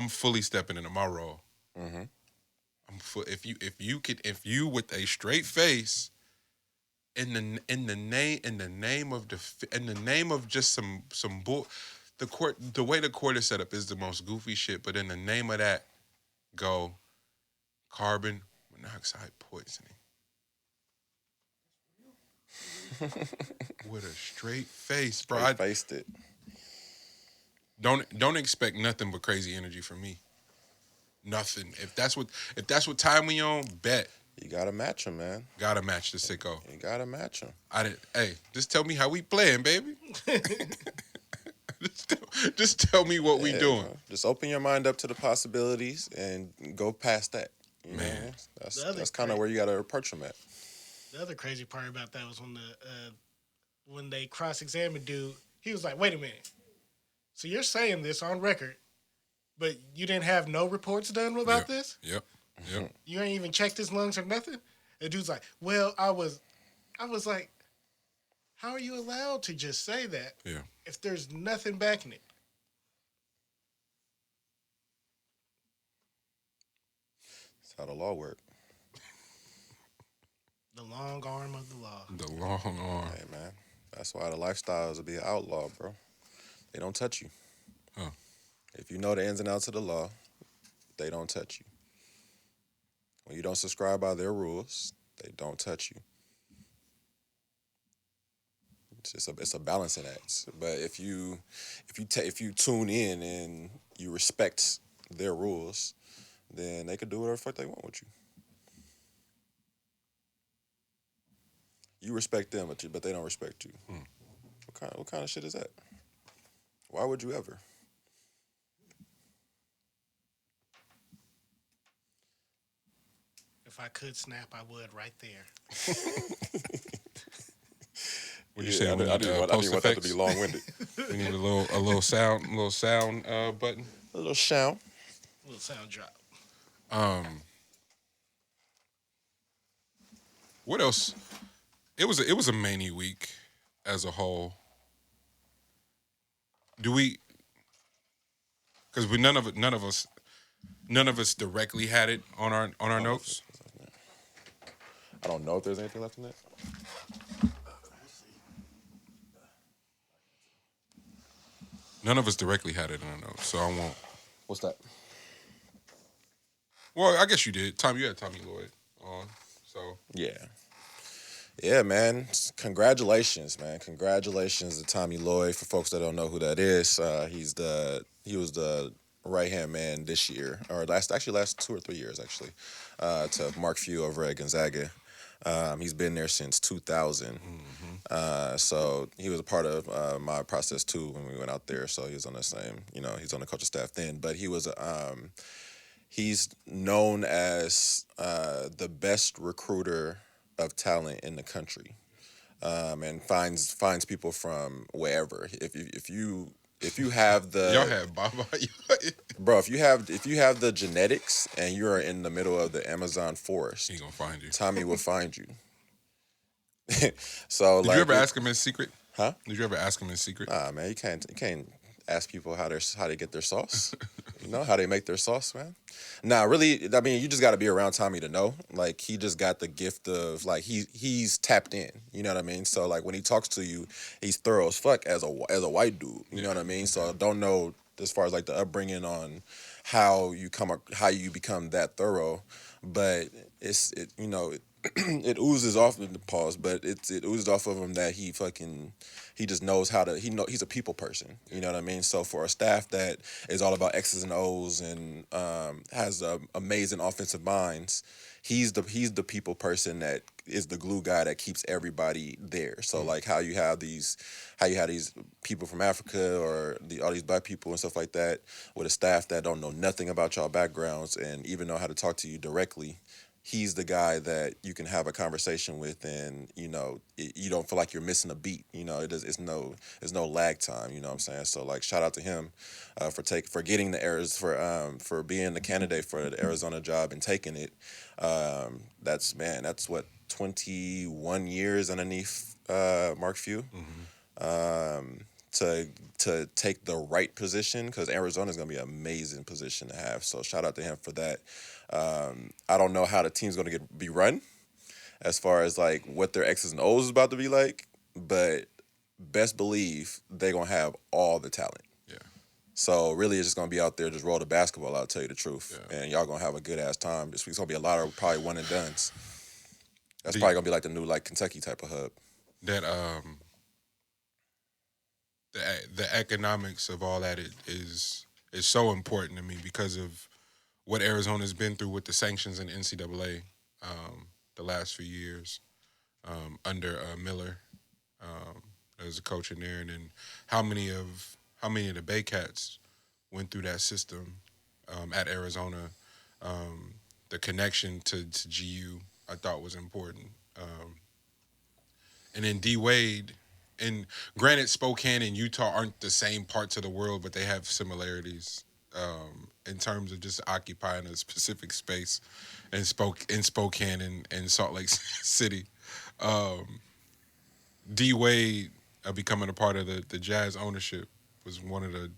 fully stepping into my role. Mm-hmm. If you with a straight face, in the name of just some bull. The way the court is set up is the most goofy shit, but in the name of that, go carbon monoxide poisoning. With a straight face, bro. Faced it. Don't expect nothing but crazy energy from me. Nothing. If that's what time we on, bet. You gotta match him, man. Gotta match the sicko. You gotta match him. Hey, just tell me how we playing, baby. Just tell me what we doing. Bro. Just open your mind up to the possibilities and go past that. You know? That's kind of where you gotta approach him at. The other crazy part about that was when they cross-examined dude, he was like, "Wait a minute. So you're saying this on record, but you didn't have no reports done about this? Yep. You ain't even checked his lungs or nothing?" The dude's like, "Well, I was like, how are you allowed to just say that if there's nothing backing it?" That's how the law works. The long arm of the law. The long arm. Hey, man. That's why the lifestyles will be an outlaw, bro. They don't touch you. Huh. If you know the ins and outs of the law, they don't touch you. When you don't subscribe by their rules, they don't touch you. It's a balancing act. But if you tune in and you respect their rules, then they could do whatever the fuck they want with you. You respect them, but they don't respect you. What kind of shit is that? Why would you ever? If I could snap, I would right there. Would you say I didn't want that to be long-winded. We need a little sound button. A little sound. A little sound drop. What else? It was a many week as a whole. Do we? Because none of us directly had it on our notes. I don't know if there's anything left in that. None of us directly had it in our notes, so I won't. What's that? Well, I guess you did. You had Tommy Lloyd on, so yeah, man. Congratulations, man. Congratulations to Tommy Lloyd. For folks that don't know who that is, he was the right-hand man this year, or last 2 or 3 years, actually, to Mark Few over at Gonzaga. He's been there since 2000. So he was a part of my process, too, when we went out there. So he was on the same, he's on the coaching staff then. But he was, he's known as the best recruiter of talent in the country, and finds people from wherever. If you if you have the Y'all had Baba. bro, if you have the genetics and you are in the middle of the Amazon forest, He gonna find you. Tommy will find you. So Did you ever ask him in secret? Huh? Did you ever ask him in secret? Nah, man, you can't ask people how they get their sauce. You know how they make their sauce, man. Nah, really, I mean, you just got to be around Tommy to know. Like, he just got the gift of, like, he's tapped in. You know what I mean? So, like, when he talks to you, he's thorough as fuck as a white dude. You know what I mean? So I don't know as far as like the upbringing on how you become that thorough, but it oozes off in the pause, but it oozes off of him that he just knows how to. He's a people person. You know what I mean? So for a staff that is all about X's and O's and has amazing offensive minds, he's the people person that is the glue guy that keeps everybody there. So like how you have these people from Africa or all these black people and stuff like that with a staff that don't know nothing about y'all backgrounds and even know how to talk to you directly. He's the guy that you can have a conversation with, and you don't feel like you're missing a beat. It's no lag time. You know what I'm saying? So like, shout out to him for getting the errors for being the candidate for the Arizona job and taking it. That's what 21 years underneath Mark Few. Mm-hmm. To take the right position, because Arizona is going to be an amazing position to have. So shout out to him for that. I don't know how the team's going to be run as far as like what their X's and O's is about to be like, but best believe they're going to have all the talent. Yeah. So really it's just going to be out there, just roll the basketball, I'll tell you the truth. Yeah. And y'all going to have a good ass time. This week's going to be a lot of probably one and dones. That's probably going to be like the new like Kentucky type of hub. That the economics of all that is so important to me because of what Arizona's been through with the sanctions in NCAA the last few years under Miller as a coach in there, and then how many of the Bay Cats went through that system at Arizona. The connection to GU I thought was important, and then D Wade. And granted, Spokane and Utah aren't the same parts of the world, but they have similarities in terms of just occupying a specific space in Spokane and Salt Lake City. D Wade becoming a part of the Jazz ownership was one of the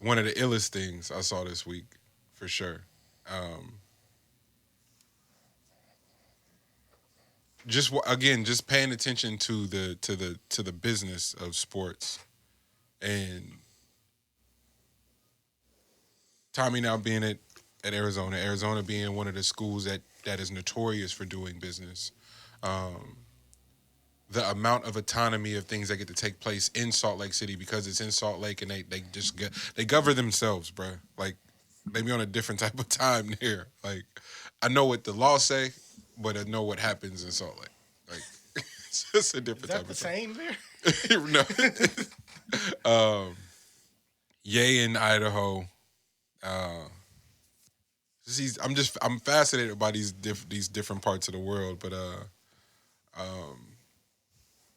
illest things I saw this week, for sure. Just paying attention to the business of sports, and Tommy now being at Arizona being one of the schools that is notorious for doing business. The amount of autonomy of things that get to take place in Salt Lake City because it's in Salt Lake, and they govern themselves, bro. Like they be on a different type of time there. Like I know what the law say, but I know what happens in Salt Lake. Like, it's just a different type of same there? No. Ye in Idaho. I'm fascinated by these different parts of the world. But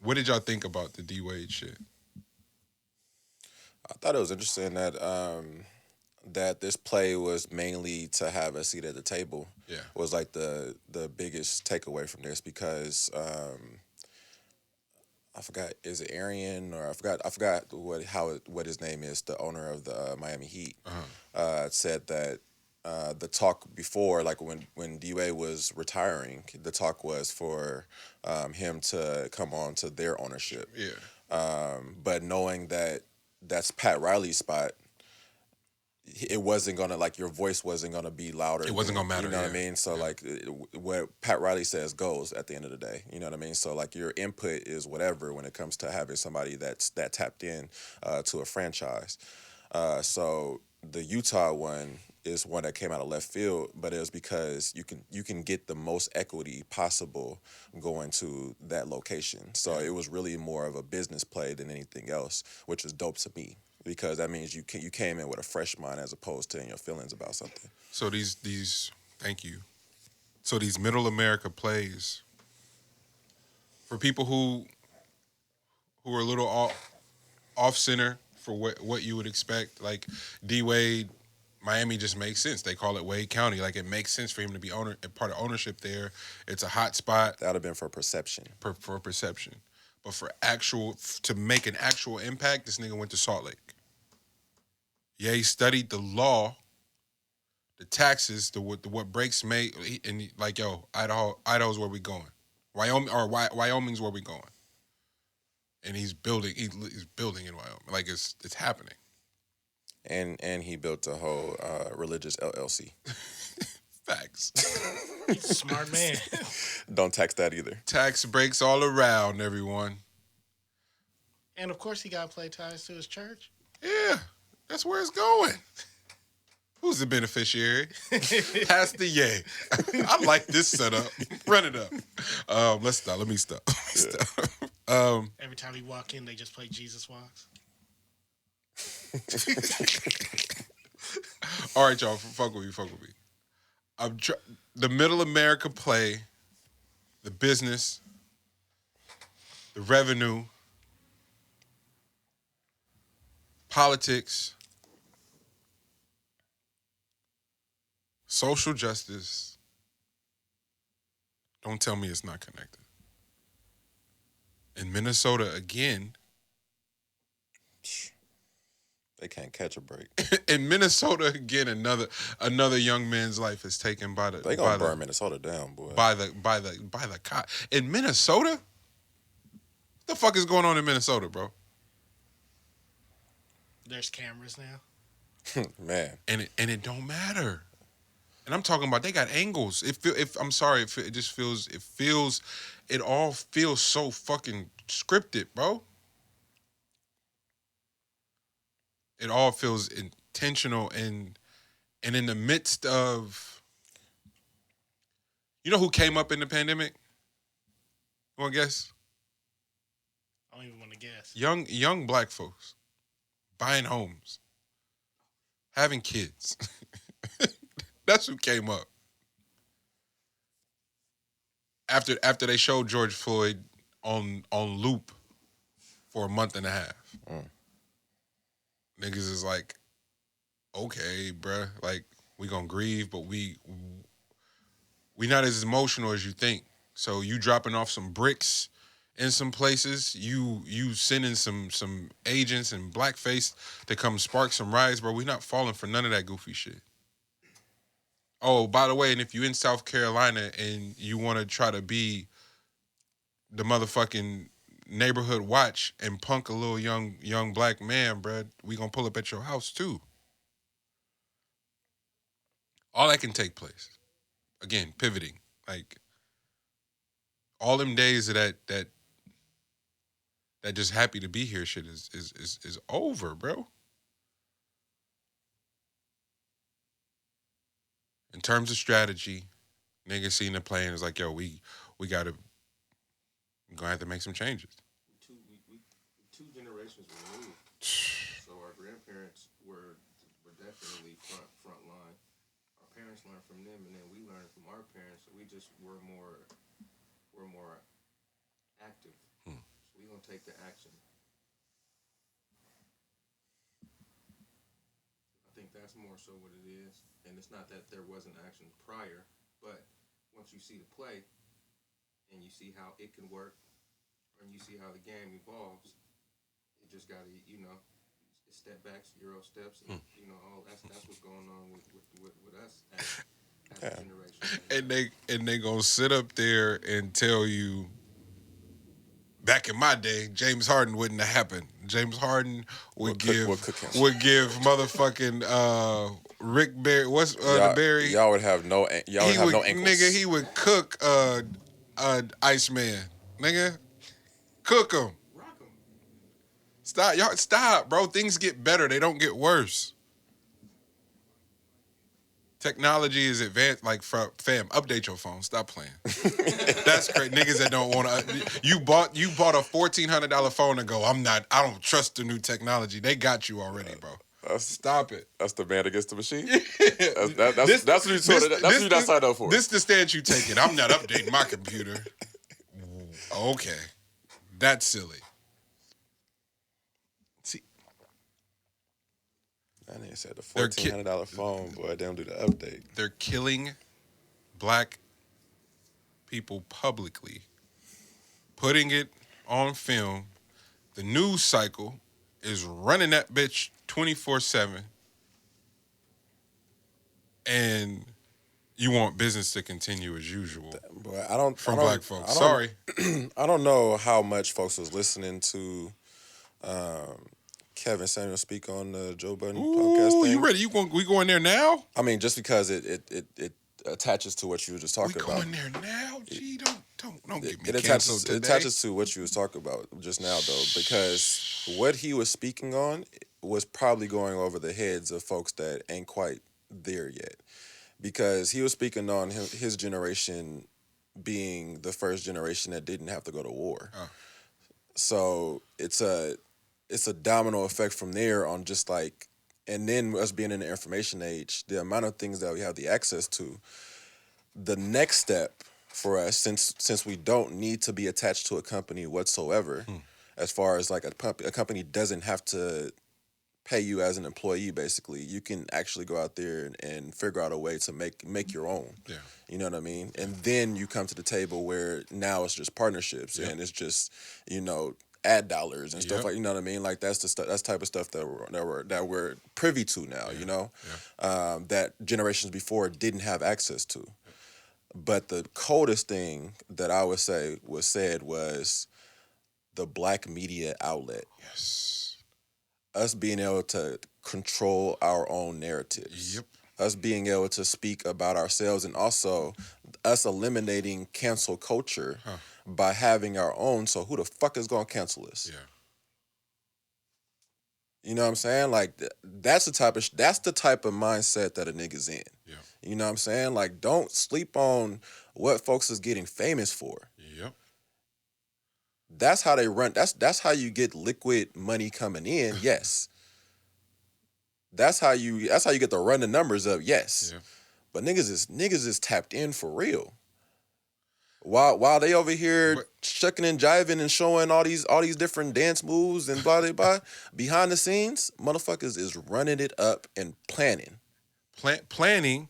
what did y'all think about the D Wade shit? I thought it was interesting that that this play was mainly to have a seat at the table. Yeah, was like the biggest takeaway from this because I forgot, is it Arian or I forgot what his name is, the owner of the Miami Heat, said that the talk before, like when D-Wade was retiring, the talk was for him to come on to their ownership. Yeah, but knowing that that's Pat Riley's spot, it wasn't gonna, like, your voice wasn't gonna be louder. It wasn't gonna matter. You know what I mean? So like what Pat Riley says goes at the end of the day. You know what I mean? So like your input is whatever when it comes to having somebody that's tapped in to a franchise. So the Utah one is one that came out of left field, but it was because you can get the most equity possible going to that location. So it was really more of a business play than anything else, which is dope to me. Because that means you came in with a fresh mind as opposed to in your feelings about something. So thank you. So these Middle America plays, for people who are a little off center, for what you would expect. Like D-Wade, Miami just makes sense. They call it Wade County. Like, it makes sense for him to be part of ownership there. It's a hot spot. That would have been for perception. For perception. But to make an actual impact, this nigga went to Salt Lake. Yeah, he studied the law, the taxes, what breaks made, and like, yo, Idaho's where we going. Wyoming's where we going. And he's building in Wyoming. Like, it's happening. And he built a whole religious LLC. Facts. He's a smart man. Don't tax that either. Tax breaks all around, everyone. And of course, he got play ties to his church. Yeah, that's where it's going. Who's the beneficiary? Pastor Ye. I like this setup. Run it up. Let's stop. Let me stop. Every time he walk in, they just play Jesus Walks. All right, y'all. Fuck with me. The Middle America play, the business, the revenue, politics, social justice. Don't tell me it's not connected. In Minnesota, again, they can't catch a break. In Minnesota, again, another young man's life is taken by the. They gonna burn Minnesota down, boy. By the cop in Minnesota. What the fuck is going on in Minnesota, bro? There's cameras now. Man, and it don't matter. And I'm talking about they got angles. I'm sorry, it all feels so fucking scripted, bro. It all feels intentional and in the midst of, you know who came up in the pandemic? You want to guess? I don't even want to guess. Young black folks buying homes, having kids. That's who came up. After they showed George Floyd on loop for a month and a half. Niggas is like, okay, bruh, like, we gonna grieve, but we not as emotional as you think. So you dropping off some bricks in some places, you sending some agents and blackface to come spark some riots, bro. We not falling for none of that goofy shit. Oh, by the way, and if you in South Carolina and you want to try to be the motherfucking neighborhood watch and punk a little young black man, bruh, we gonna pull up at your house too. All that can take place. Again, pivoting. Like, all them days of that just happy to be here shit is over, bro. In terms of strategy, niggas seen the plan is like, yo, we're gonna have to make some changes. Two generations removed. So our grandparents were definitely front line. Our parents learned from them, and then we learned from our parents. So we just were more active. So we gonna take the action. I think that's more so what it is. And it's not that there wasn't action prior, but once you see the play and you see how it can work, and you see how the game evolves, you just gotta, step backs, Euro steps, and all that's what's going on with us as a generation. And they gonna sit up there and tell you, back in my day, James Harden wouldn't have happened. James Harden would give motherfucking Rick Barry. What's the Barry? Y'all would have no ankles. Nigga, he would cook Iceman. Nigga, cook him. Rock him. Stop, bro. Things get better. They don't get worse. Technology is advanced. Like, fam, update your phone. Stop playing. That's great. Niggas that don't want to. You bought a $1,400 phone and go, I don't trust the new technology. They got you already, bro. Stop it. That's the man against the machine. That's what you signed up for. This the stance you taking. I'm not updating my computer. Okay, that's silly. See, That nigga said the $1,400 phone, boy. They don't do the update. They're killing black people publicly, putting it on film. The news cycle is running that bitch 24/7, and you want business to continue as usual. Boy, black folks. Sorry. I don't know how much folks was listening to Kevin Samuel speak on the Joe Budden podcast thing. You ready? We going there now? I mean, just because it attaches to what you were just talking about. We going there now? Gee, don't get me it canceled today. It attaches to what you was talking about just now, though, because what he was speaking on was probably going over the heads of folks that ain't quite there yet. Because he was speaking on his generation being the first generation that didn't have to go to war. Oh. So it's a domino effect from there on just like, and then us being in the information age, the amount of things that we have the access to, the next step for us, since we don't need to be attached to a company whatsoever, as far as like a company doesn't have to pay you as an employee, basically. You can actually go out there and figure out a way to make your own. Yeah. You know what I mean? And then you come to the table where now it's just partnerships and it's just, ad dollars and stuff like, you know what I mean? Like that's the type of stuff that we're privy to now, that generations before didn't have access to. But the coldest thing that I would say was said was the black media outlet. Yes. Us being able to control our own narratives. Yep. Us being able to speak about ourselves, and also us eliminating cancel culture by having our own. So who the fuck is going to cancel us? Yeah. You know what I'm saying? Like that's the type of mindset that a nigga's in. Yeah. You know what I'm saying? Like don't sleep on what folks is getting famous for. Yep. That's how they run. That's how you get liquid money coming in. Yes. That's how you get to run the numbers up. Yes. Yeah. But niggas is tapped in for real. While they over here shucking and jiving and showing all these different dance moves and blah blah blah, behind the scenes, motherfuckers is running it up and planning. Planning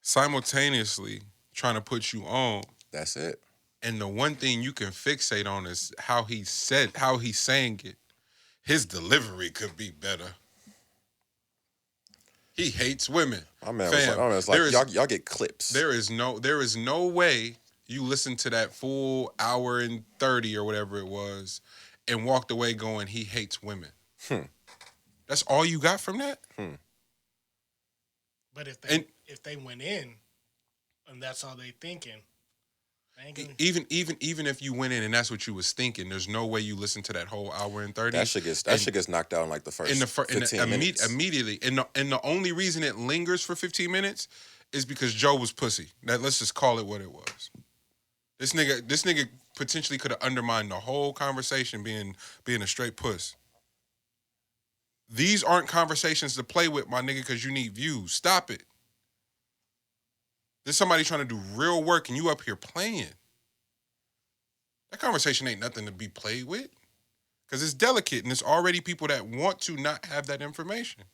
simultaneously trying to put you on. That's it. And the one thing you can fixate on is how he's saying it. His delivery could be better. He hates women. My man was like y'all get clips. There is no way you listen to that full hour and 30 or whatever it was and walked away going, he hates women. That's all you got from that? But if they went in and that's all they thinking, even if you went in and that's what you was thinking, there's no way you listen to that whole hour and 30. That shit gets knocked out in like the first 15 minutes. Immediately. And the only reason it lingers for 15 minutes is because Joe was pussy. Let's just call it what it was. This nigga potentially could have undermined the whole conversation being a straight puss. These aren't conversations to play with, my nigga, because you need views. Stop it. There's somebody trying to do real work and you up here playing. That conversation ain't nothing to be played with. Because it's delicate and there's already people that want to not have that information.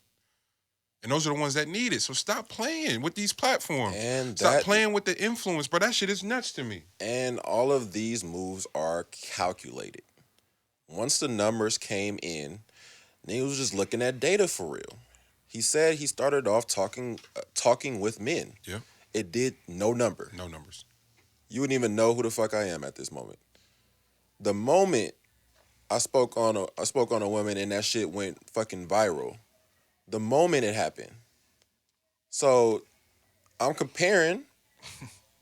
And those are the ones that need it. So stop playing with these platforms. Stop playing with the influence, bro. That shit is nuts to me. And all of these moves are calculated. Once the numbers came in, nigga was just looking at data for real. He said he started off talking with men. Yeah. It did no number. No numbers. You wouldn't even know who the fuck I am at this moment. The moment I spoke on a woman and that shit went fucking viral, the moment it happened. So I'm comparing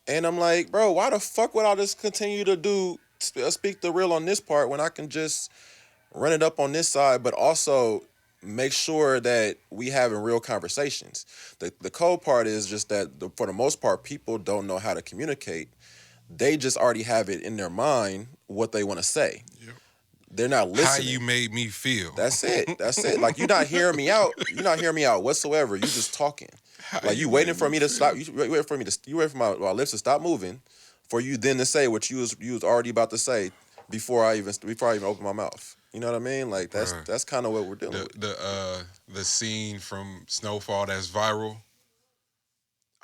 and I'm like, bro, why the fuck would I just continue to speak the real on this part when I can just run it up on this side, but also make sure that we having real conversations. The cold part is just that for the most part, people don't know how to communicate. They just already have it in their mind what they want to say. Yep. They're not listening. How you made me feel. That's it. Like you're not hearing me out. You're not hearing me out whatsoever. You just talking. Like you waiting for me to stop. You wait for my lips to stop moving, for you then to say what you was already about to say before I even open my mouth. You know what I mean? Like that's kind of what we're dealing with. The scene from Snowfall that's viral.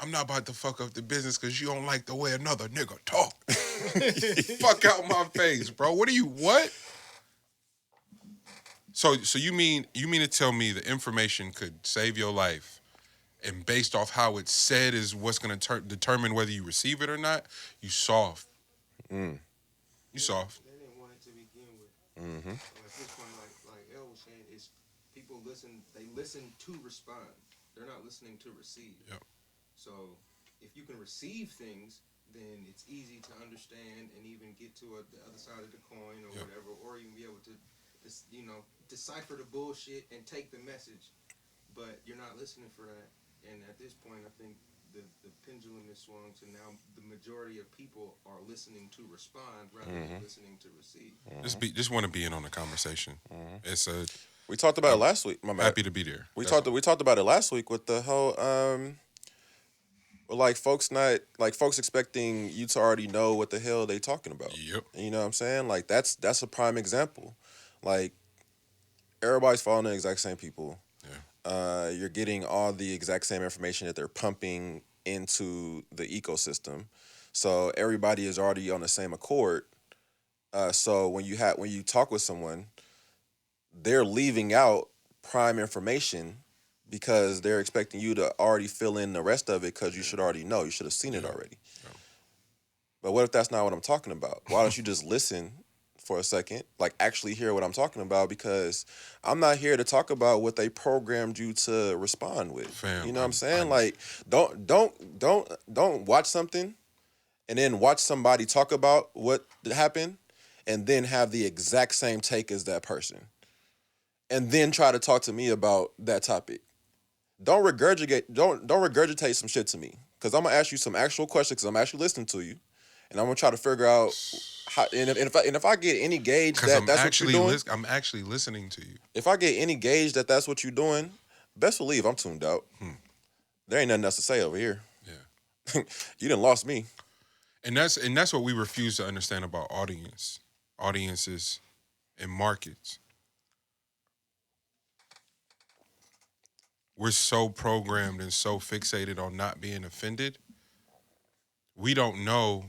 I'm not about to fuck up the business because you don't like the way another nigga talk. Fuck out my face, bro. What? So you mean to tell me the information could save your life, and based off how it's said is what's going to determine whether you receive it or not? You soft. You soft. They didn't want it to begin with. Mm-hmm. So at this point, like El was saying, is people listen. They listen to respond. They're not listening to receive. Yep. So if you can receive things, then it's easy to understand and even get to the other side of the coin or whatever, or even be able to, decipher the bullshit and take the message. But you're not listening for that. And at this point, I think the pendulum is swung to now the majority of people are listening to respond rather than listening to receive. Just want to be in on the conversation. It's we talked about it last week. My man. Happy to be there. We talked about it last week with the whole folks expecting you to already know what the hell they talking about. Yep. You know what I'm saying? Like that's a prime example. Like everybody's following the exact same people. Yeah. You're getting all the exact same information that they're pumping into the ecosystem. So everybody is already on the same accord. So when you talk with someone, they're leaving out prime information because they're expecting you to already fill in the rest of it because you should already know. You should have seen it already. Yeah. But what if that's not what I'm talking about? Why don't you just listen for a second, like actually hear what I'm talking about? Because I'm not here to talk about what they programmed you to respond with. Fam, you know what I'm saying? Like don't watch something and then watch somebody talk about what happened and then have the exact same take as that person. And then try to talk to me about that topic. Don't regurgitate some shit to me, because I'm gonna ask you some actual questions because I'm actually listening to you, and I'm gonna try to figure out how. And if I get any gauge that that's what you're doing, I'm actually listening to you. If I get any gauge that that's what you're doing, best believe I'm tuned out. There ain't nothing else to say over here. Yeah, you done lost me. And that's what we refuse to understand about audiences, and markets. We're so programmed and so fixated on not being offended. We don't know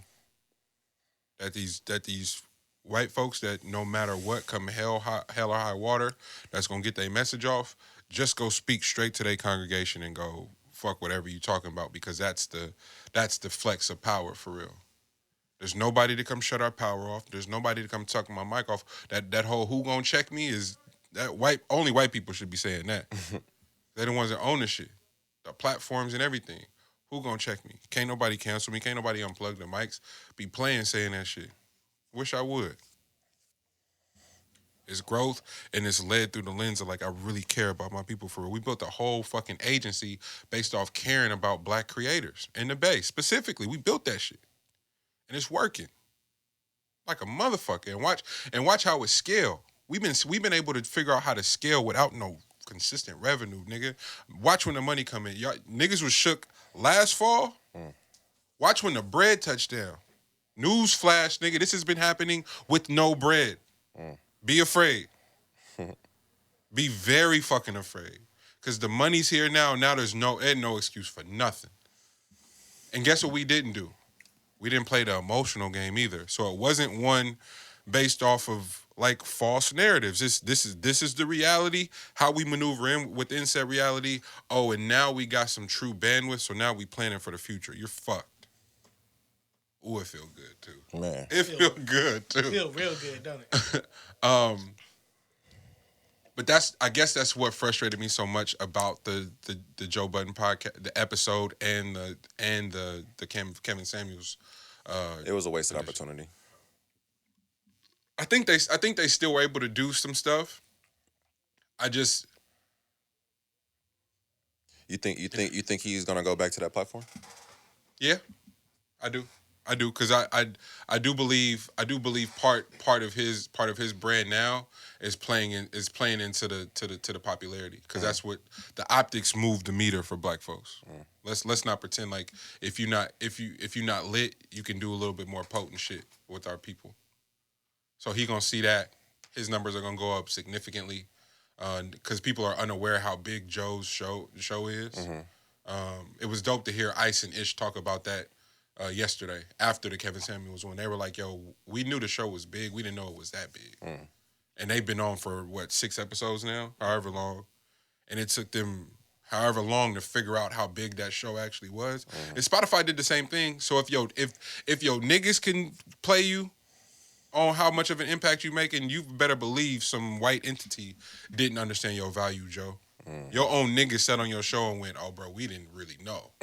that these white folks that no matter what, come hell or high water, that's gonna get their message off, just go speak straight to their congregation and go fuck whatever you talking about, because that's the flex of power for real. There's nobody to come shut our power off. There's nobody to come tuck my mic off. That whole who gonna check me is that only white people should be saying that. They're the ones that own the shit, the platforms and everything. Who gonna check me? Can't nobody cancel me. Can't nobody unplug the mics. Be playing saying that shit. Wish I would. It's growth, and it's led through the lens of like, I really care about my people for real. We built a whole fucking agency based off caring about black creators in the Bay. Specifically, we built that shit. And it's working. Like a motherfucker. And watch how it scale. We've been able to figure out how to scale without no consistent revenue, nigga. Watch when the money come in. Y'all niggas was shook last fall. Watch when the bread touched down. News flash, nigga. This has been happening with no bread. Be afraid. Be very fucking afraid. Because the money's here now. Now there's no excuse for nothing. And guess what we didn't do? We didn't play the emotional game either. So it wasn't one based off of like false narratives. This is the reality, how we maneuver in within said reality. Oh, and now we got some true bandwidth, so now we planning for the future. You're fucked. Ooh, it feel good too. Man. It feel good too. Feel real good, don't it? But I guess that's what frustrated me so much about the Joe Budden podcast, the episode and the Kevin Samuels. It was a wasted opportunity. I think they still were able to do some stuff. You think he's gonna go back to that platform? Yeah, I do, because I do believe part of his brand now is playing into the popularity, because that's what the optics move the meter for black folks. Let's not pretend like if you're not lit, you can do a little bit more potent shit with our people. So he gonna see that his numbers are gonna go up significantly because people are unaware how big Joe's show is. It was dope to hear Ice and Ish talk about that yesterday after the Kevin Samuels one. They were like, "Yo, we knew the show was big. We didn't know it was that big." And they've been on for 6 episodes now, however long, and it took them however long to figure out how big that show actually was. And Spotify did the same thing. So if your niggas can play you on how much of an impact you make, and you better believe some white entity didn't understand your value, Joe. Your own niggas sat on your show and went, "Oh, bro, we didn't really know."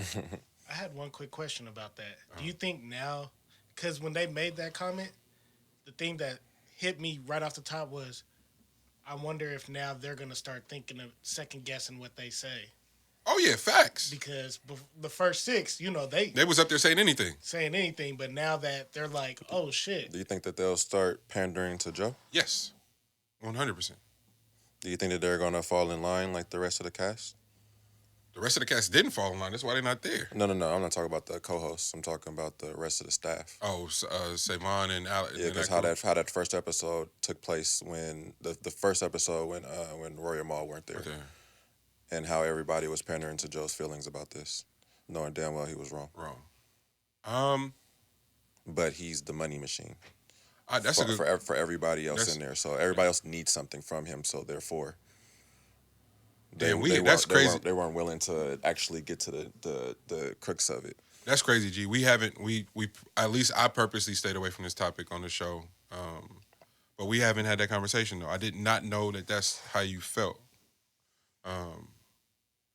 I had one quick question about that. Do you think now, because when they made that comment, the thing that hit me right off the top was, I wonder if now they're going to start thinking of second guessing what they say. Oh, yeah, facts. Because the first 6, they was up there saying anything. But now that they're like, oh, shit. Do you think that they'll start pandering to Joe? Yes, 100%. Do you think that they're going to fall in line like the rest of the cast? The rest of the cast didn't fall in line. That's why they're not there. No. I'm not talking about the co-hosts. I'm talking about the rest of the staff. Oh, Savon and Alex. Yeah, because how that first episode took place when the first episode when Roy and Mal weren't there. Okay. And how everybody was pandering to Joe's feelings about this, knowing damn well he was wrong. But he's the money machine. That's for everybody else in there. So everybody else needs something from him. So therefore, that's crazy. They weren't willing to actually get to the crux of it. That's crazy, G. We haven't. We at least I purposely stayed away from this topic on the show. But we haven't had that conversation though. I did not know that that's how you felt.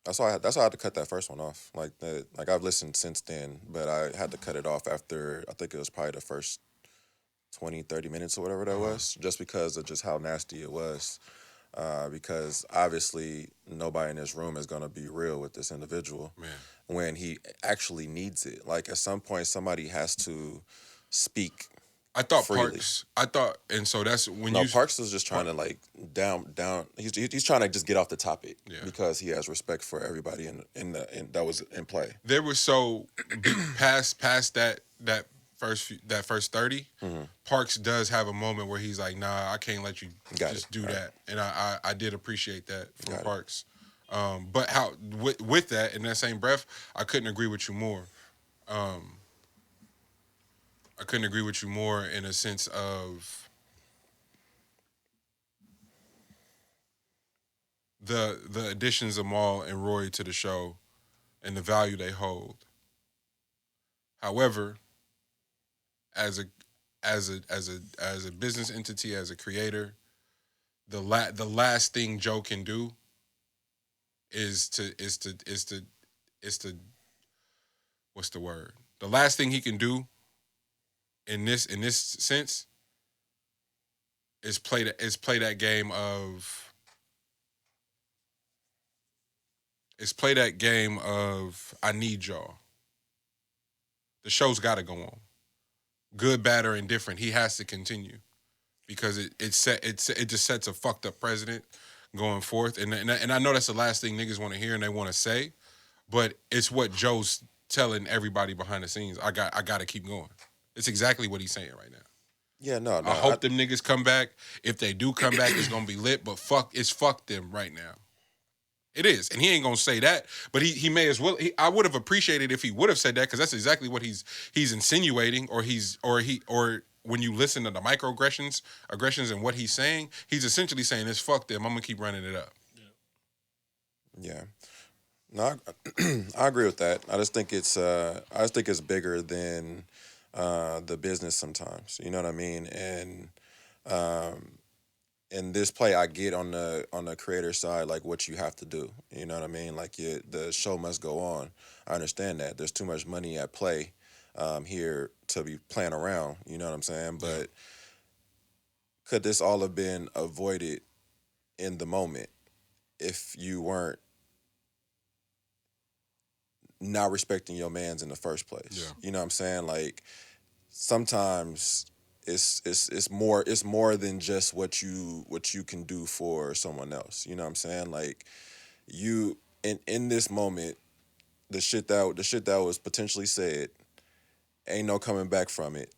That's why I had to cut that first one off. Like I've listened since then, but I had to cut it off after I think it was probably the first 20, 30 minutes or whatever that was, just because of just how nasty it was. Because obviously nobody in this room is going to be real with this individual when he actually needs it. Like at some point, somebody has to speak. I thought freely. And so that's when Parks is just trying to like down. He's trying to just get off the topic because he has respect for everybody in that was in play. There was past that first 30. Parks does have a moment where he's like, "Nah, I can't let you do that," and I did appreciate that from Parks. But how with that in that same breath, I couldn't agree with you more. I couldn't agree with you more in a sense of the additions of Mal and Roy to the show and the value they hold. However, as a business entity, as a creator, the last thing Joe can do is to what's the word? The last thing he can do in this sense is play that game of I need y'all. The show's got to go on. Good, bad, or indifferent, he has to continue because it just sets a fucked up precedent going forth. And I know that's the last thing niggas want to hear and they want to say, but it's what Joe's telling everybody behind the scenes. I got to keep going. It's exactly what he's saying right now. Yeah, no. I hope them niggas come back. If they do come back, it's gonna be lit. But fuck them right now. It is, and he ain't gonna say that. But he may as well. I would have appreciated if he would have said that because that's exactly what he's insinuating, or when you listen to the microaggressions and what he's saying, he's essentially saying this. Fuck them. I'm gonna keep running it up. Yeah. No, I agree with that. I just think it's bigger than the business sometimes. You know what I mean? And in this play, I get on the creator side, like what you have to do. You know what I mean? Like the show must go on. I understand that. There's too much money at play here to be playing around. You know what I'm saying? But could this all have been avoided in the moment if you weren't not respecting your mans in the first place? Yeah. You know what I'm saying? Like sometimes it's more than just what you can do for someone else. You know what I'm saying? Like you in this moment, the shit that was potentially said, ain't no coming back from it.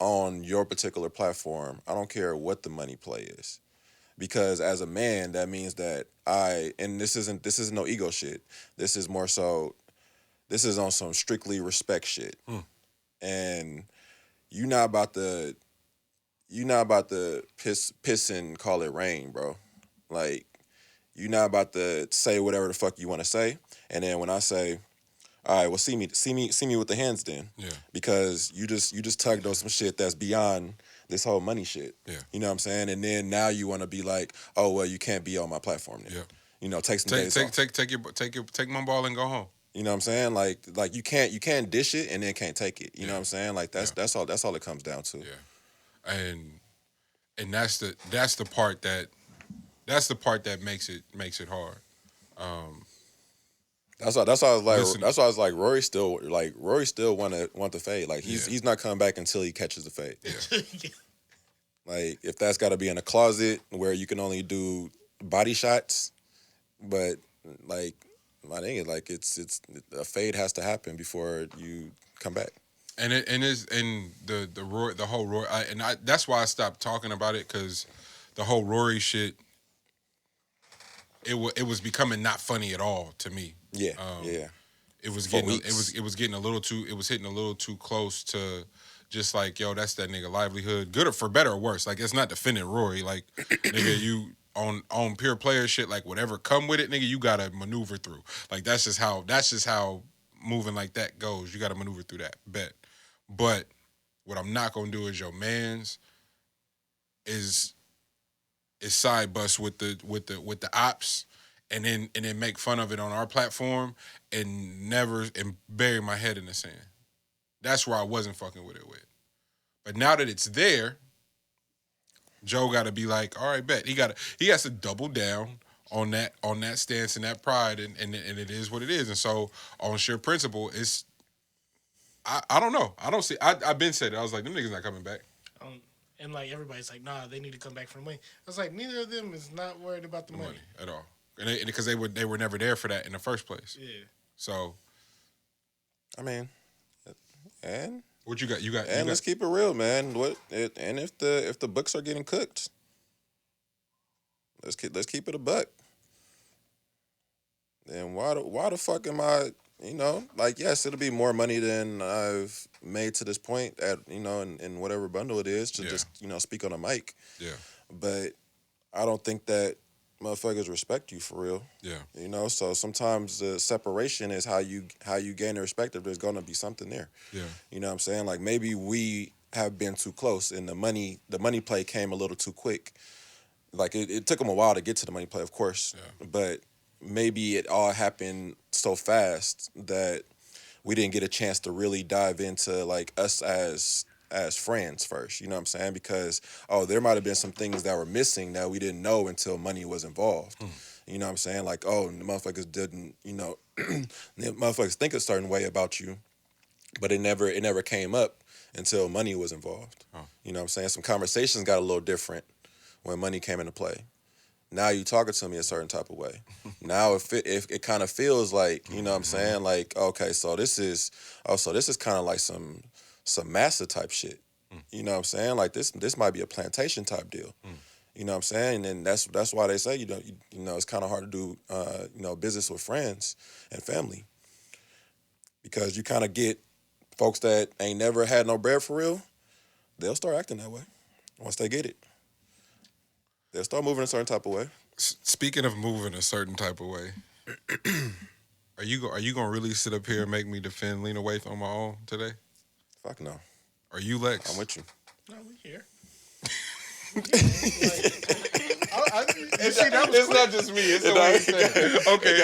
on your particular platform, I don't care what the money play is. Because as a man, that means that and this isn't no ego shit. This is more so, this is on some strictly respect shit. And you're not about to piss and call it rain, bro. Like, you're not about to say whatever the fuck you want to say. And then when I say, all right, well, see me with the hands then. Yeah. Because you just tugged on some shit that's beyond this whole money shit. Yeah. You know what I'm saying? And then now you want to be like, oh, well, you can't be on my platform then. Yeah. You know, take some days off. Take my ball and go home. You know what I'm saying? Like you can't dish it and then can't take it. You know what I'm saying? Like that's all it comes down to. Yeah. And that's the part that makes it hard. That's why I was like Rory still want the fade. Like he's not coming back until he catches the fade. Yeah. Like if that's got to be in a closet where you can only do body shots, but like my thing is like it's a fade has to happen before you come back. And the whole Rory that's why I stopped talking about it, because the whole Rory shit, it was becoming not funny at all to me. Yeah. It was hitting a little too close to just like, yo, that's that nigga livelihood, good or for better or worse. Like, it's not defending Rory. Like, nigga, you on pure player shit, like whatever come with it, nigga, you gotta maneuver through. Like that's just how moving like that goes. You gotta maneuver through that. Bet. But what I'm not gonna do is your man's is side bust with the ops and then make fun of it on our platform and bury my head in the sand. That's where I wasn't fucking with it with. But now that it's there, Joe got to be like, all right, bet. He has to double down on that stance and that pride, and it is what it is. And so on sheer principle, it's I don't know. I don't see. I've been said it. I was like, them niggas not coming back. And like everybody's like, nah, they need to come back for the money. I was like, neither of them is not worried about the money at all, and because they were never there for that in the first place. Yeah. So, I mean, and what you got? Let's keep it real, man. And if the books are getting cooked, let's keep it a buck. Then why the fuck am I? You know, like, yes, it'll be more money than I've made to this point at, you know, in whatever bundle it is to just, you know, speak on a mic. Yeah. But I don't think that motherfuckers respect you for real. Yeah. You know, so sometimes the separation is how you gain the respect if there's going to be something there. Yeah. You know what I'm saying? Like, maybe we have been too close and the money play came a little too quick. Like, it took them a while to get to the money play, of course. Yeah. But maybe it all happened so fast that we didn't get a chance to really dive into like us as friends first, you know what I'm saying? Because there might have been some things that were missing that we didn't know until money was involved. You know what I'm saying? Like, the motherfuckers didn't, you know, the motherfuckers think a certain way about you, but it never came up until money was involved. You know what I'm saying? Some conversations got a little different when money came into play. Now you talking to me a certain type of way. Now if it kind of feels like, you know what I'm saying, like, okay, so this is kind of like some massa type shit. You know what I'm saying? Like this might be a plantation type deal. You know what I'm saying? And that's why they say you know it's kind of hard to do you know, business with friends and family, because you kind of get folks that ain't never had no bread for real. They'll start acting that way once they get it. They'll start moving a certain type of way. Speaking of moving a certain type of way, are you gonna really sit up here and make me defend Lena Waithe on my own today? Fuck no. Are you, Lex? I'm with you. No, we here. It's not just me. It's the way he said. Okay.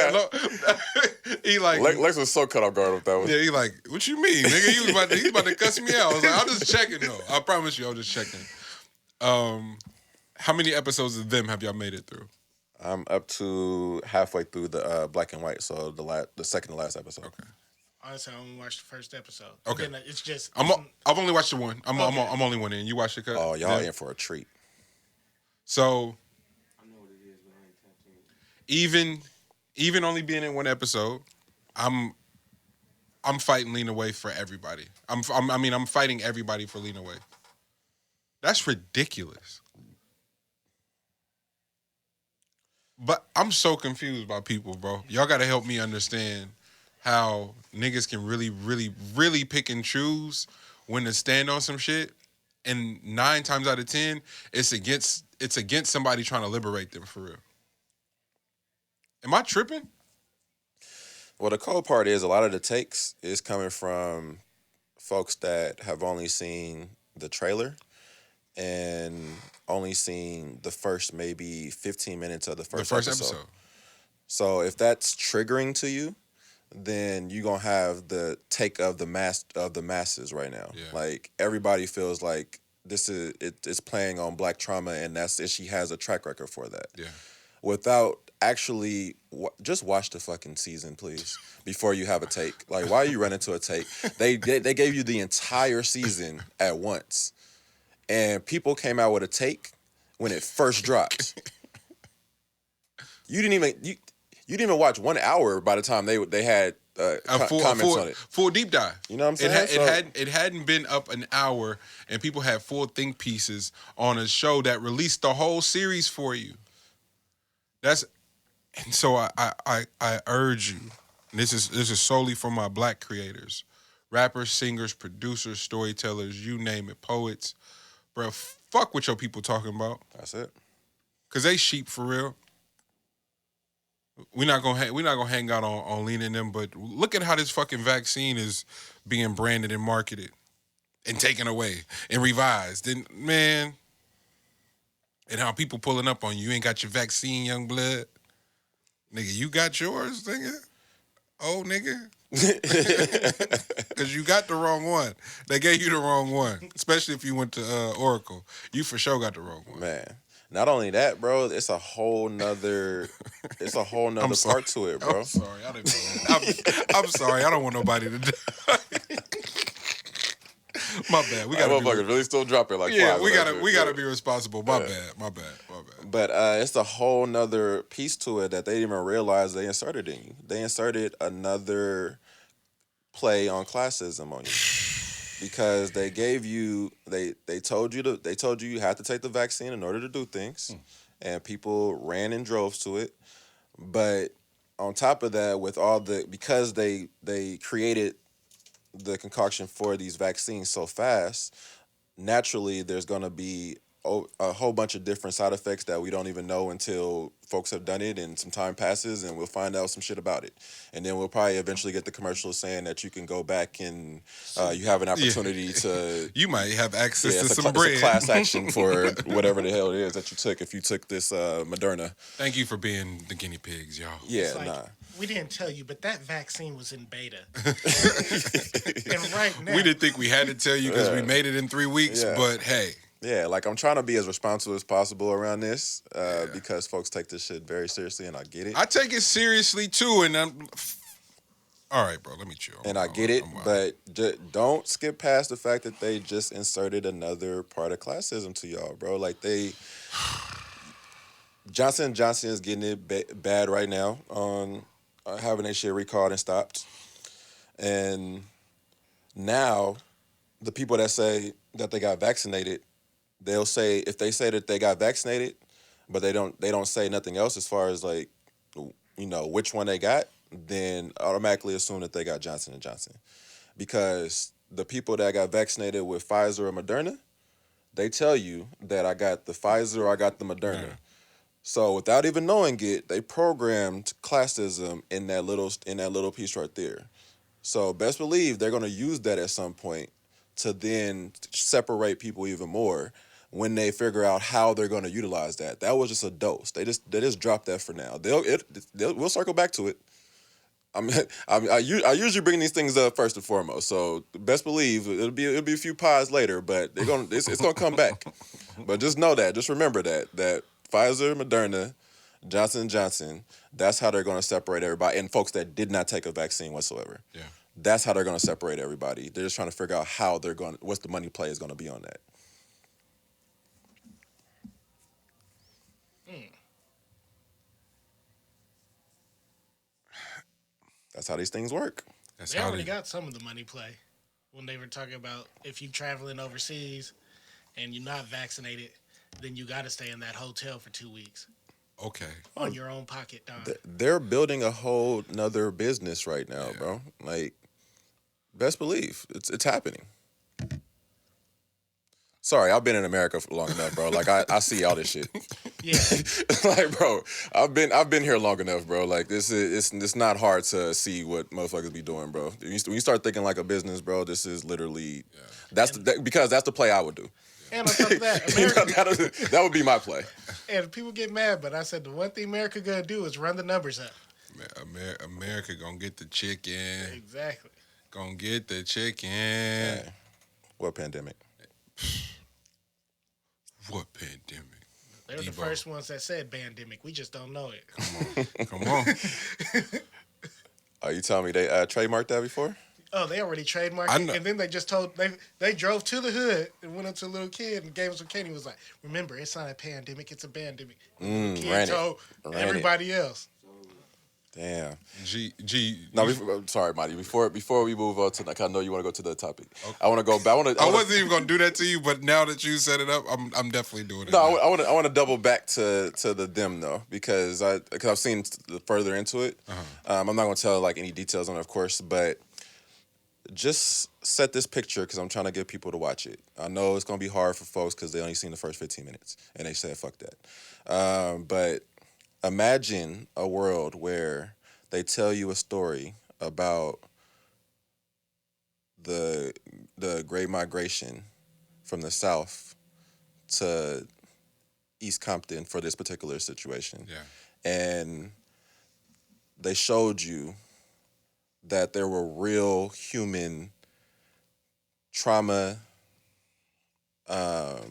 He like Lex was so cut off guard with that one. Yeah, he like, what you mean, nigga? He's about to cuss me out. I was like, I'm just checking though. I promise you, I'm just checking. How many episodes of them have y'all made it through? I'm up to halfway through the black and white, so the second to last episode. Okay. Honestly, I only watched the first episode. Okay. Then it's just I've only watched the one. I'm only one in. You watched it, cut? Oh, y'all in for a treat. So I know what it is, but I ain't tapped in. Even only being in one episode, I'm fighting Lena Waithe for everybody. I'm fighting everybody for Lena Waithe. That's ridiculous. But I'm so confused by people, bro. Y'all got to help me understand how niggas can really, really, really pick and choose when to stand on some shit. And 9 times out of 10, it's against somebody trying to liberate them for real. Am I tripping? Well, the cold part is a lot of the takes is coming from folks that have only seen the trailer and only seen the first maybe 15 minutes of the first episode. So if that's triggering to you, then you're going to have the take of the masses right now. Yeah. Like, everybody feels like it's playing on black trauma, and she has a track record for that. Yeah. Without actually, just watch the fucking season, please, before you have a take. Like, why are you running to a take? They gave you the entire season at once, and people came out with a take when it first dropped. You didn't even watch 1 hour by the time they had comments on it. Full deep dive. You know what I'm saying? It hadn't been up an hour, and people had full think pieces on a show that released the whole series for you. And so I urge you. And this is solely for my black creators, rappers, singers, producers, storytellers, you name it, poets, bro. Fuck what your people talking about. That's it. Cause they sheep for real. We're not gonna hang out on Lena and them, but look at how this fucking vaccine is being branded and marketed and taken away and revised. And man, and how people pulling up on you. You ain't got your vaccine, young blood. Nigga, you got yours, nigga? Oh, nigga. Because you got the wrong one. They gave you the wrong one, especially if you went to Oracle. You for sure got the wrong one. Man. Not only that, bro, it's a whole nother part to it, bro. I'm sorry. I'm sorry. I don't want nobody to die. My bad. We got motherfuckers really still drop it like yeah. We gotta be responsible. My bad. But it's a whole nother piece to it that they didn't even realize they inserted in you. They inserted another play on classism on you because they gave you they told you you had to take the vaccine in order to do things, and people ran in droves to it. But on top of that, because they created the concoction for these vaccines so fast, naturally there's going to be a whole bunch of different side effects that we don't even know until folks have done it and some time passes and we'll find out some shit about it. And then we'll probably eventually get the commercials saying that you can go back and you have an opportunity to... You might have access to some bread. It's a class action for whatever the hell it is that you took if you took this Moderna. Thank you for being the guinea pigs, y'all. Yeah, we didn't tell you, but that vaccine was in beta. And right now... We didn't think we had to tell you because we made it in 3 weeks, but hey... Yeah, like I'm trying to be as responsible as possible around this because folks take this shit very seriously, and I get it. I take it seriously too, and I'm all right, bro. Let me chill. And I get it, but don't skip past the fact that they just inserted another part of classism to y'all, bro. Like Johnson & Johnson is getting it bad right now on having their shit recalled and stopped, and now the people that say that they got vaccinated. They'll say if they say that they got vaccinated, but they don't say nothing else as far as like, you know, which one they got, then automatically assume that they got Johnson & Johnson, because the people that got vaccinated with Pfizer or Moderna, they tell you that I got the Pfizer or I got the Moderna. Yeah. So without even knowing it, they programmed classism in that little piece right there. So best believe they're gonna use that at some point to then separate people even more when they figure out how they're going to utilize that. That was just a dose. They just dropped that for now. We'll circle back to it. I usually bring these things up first and foremost. So best believe it'll be a few pods later, but it's gonna come back. But just know that, just remember that Pfizer, Moderna, Johnson & Johnson, that's how they're going to separate everybody, and folks that did not take a vaccine whatsoever. Yeah. That's how they're going to separate everybody. They're just trying to figure out what's the money play is going to be on that. That's how these things work. They already got some of the money play when they were talking about if you're traveling overseas and you're not vaccinated, then you got to stay in that hotel for 2 weeks. Okay. On your own pocket dime. They're building a whole nother business right now, bro. Like, best believe it's happening. Sorry, I've been in America for long enough, bro. Like I see all this shit. Yeah. Like, bro, I've been here long enough, bro. Like, it's not hard to see what motherfuckers be doing, bro. When you start thinking like a business, bro, this is literally because that's the play I would do. And on top of that, America, that would be my play. And people get mad, but I said the one thing America gonna do is run the numbers up. America gonna get the chicken. Exactly. Gonna get the chicken. Yeah. What pandemic? What pandemic? They were the first ones that said pandemic. We just don't know Come it. on. Are you telling me they trademarked that before? Oh, they already trademarked it, and then they just told they drove to the hood and went up to a little kid and gave him some candy. Was like, remember, it's not a pandemic, it's a pandemic. Kid told everybody else. Damn. No, sorry, Marty. Before we move on to, like, I know you want to go to the topic. Okay. I want to go back. I wasn't even gonna do that to you, but now that you set it up, I'm definitely doing it. No, I want to double back to the them though, because I've seen further into it. I'm not gonna tell like any details on it, of course, but just set this picture because I'm trying to get people to watch it. I know it's gonna be hard for folks because they only seen the first 15 minutes and they said fuck that. But imagine a world where they tell you a story about the Great Migration from the South to East Compton for this particular situation. Yeah. And they showed you that there were real human trauma, and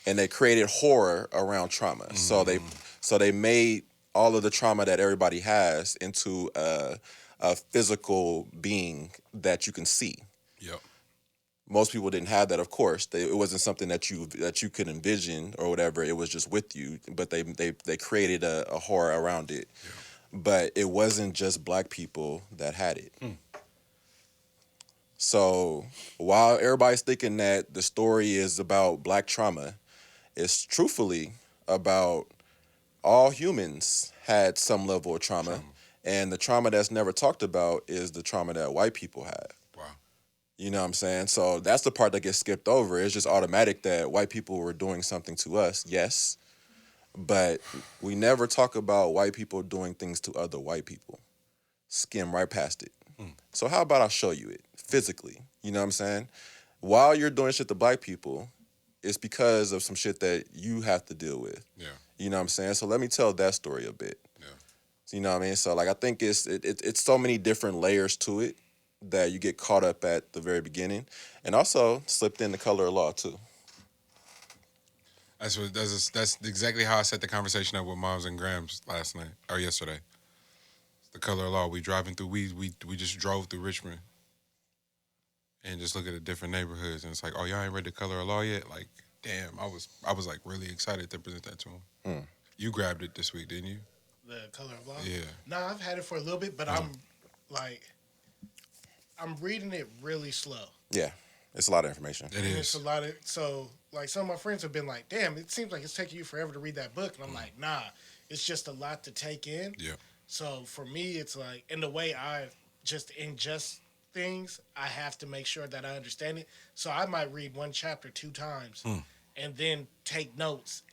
they created horror around trauma. Mm. So they made all of the trauma that everybody has into a physical being that you can see. Yep. Most people didn't have that, of course. It wasn't something that you could envision or whatever. It was just with you. But they created a horror around it. Yeah. But it wasn't just black people that had it. Mm. So while everybody's thinking that the story is about black trauma, it's truthfully about all humans had some level of trauma. And the trauma that's never talked about is the trauma that white people had. Wow. You know what I'm saying? So that's the part that gets skipped over. It's just automatic that white people were doing something to us, yes. But we never talk about white people doing things to other white people. Skim right past it. Mm. So how about I show you it physically? You know what I'm saying? While you're doing shit to black people, it's because of some shit that you have to deal with. Yeah. You know what I'm saying? So let me tell that story a bit. Yeah. So, you know what I mean? So like I think it's so many different layers to it that you get caught up at the very beginning, and also slipped in the color of law too. That's exactly how I set the conversation up with Moms and Grams last night or yesterday. The color of law. We driving through. We just drove through Richmond, and just look at the different neighborhoods, and it's like, oh, y'all ain't read the color of law yet? Like, damn, I was like really excited to present that to him. Mm. You grabbed it this week, didn't you? The color of law. Yeah. No, I've had it for a little bit, but I'm reading it really slow. Yeah. It's a lot of information. It is. It's a lot of, so, like, some of my friends have been like, damn, it seems like it's taking you forever to read that book. And I'm like, nah, it's just a lot to take in. Yeah. So, for me, it's like, in the way I just ingest things, I have to make sure that I understand it. So, I might read one chapter 2 times and then take notes.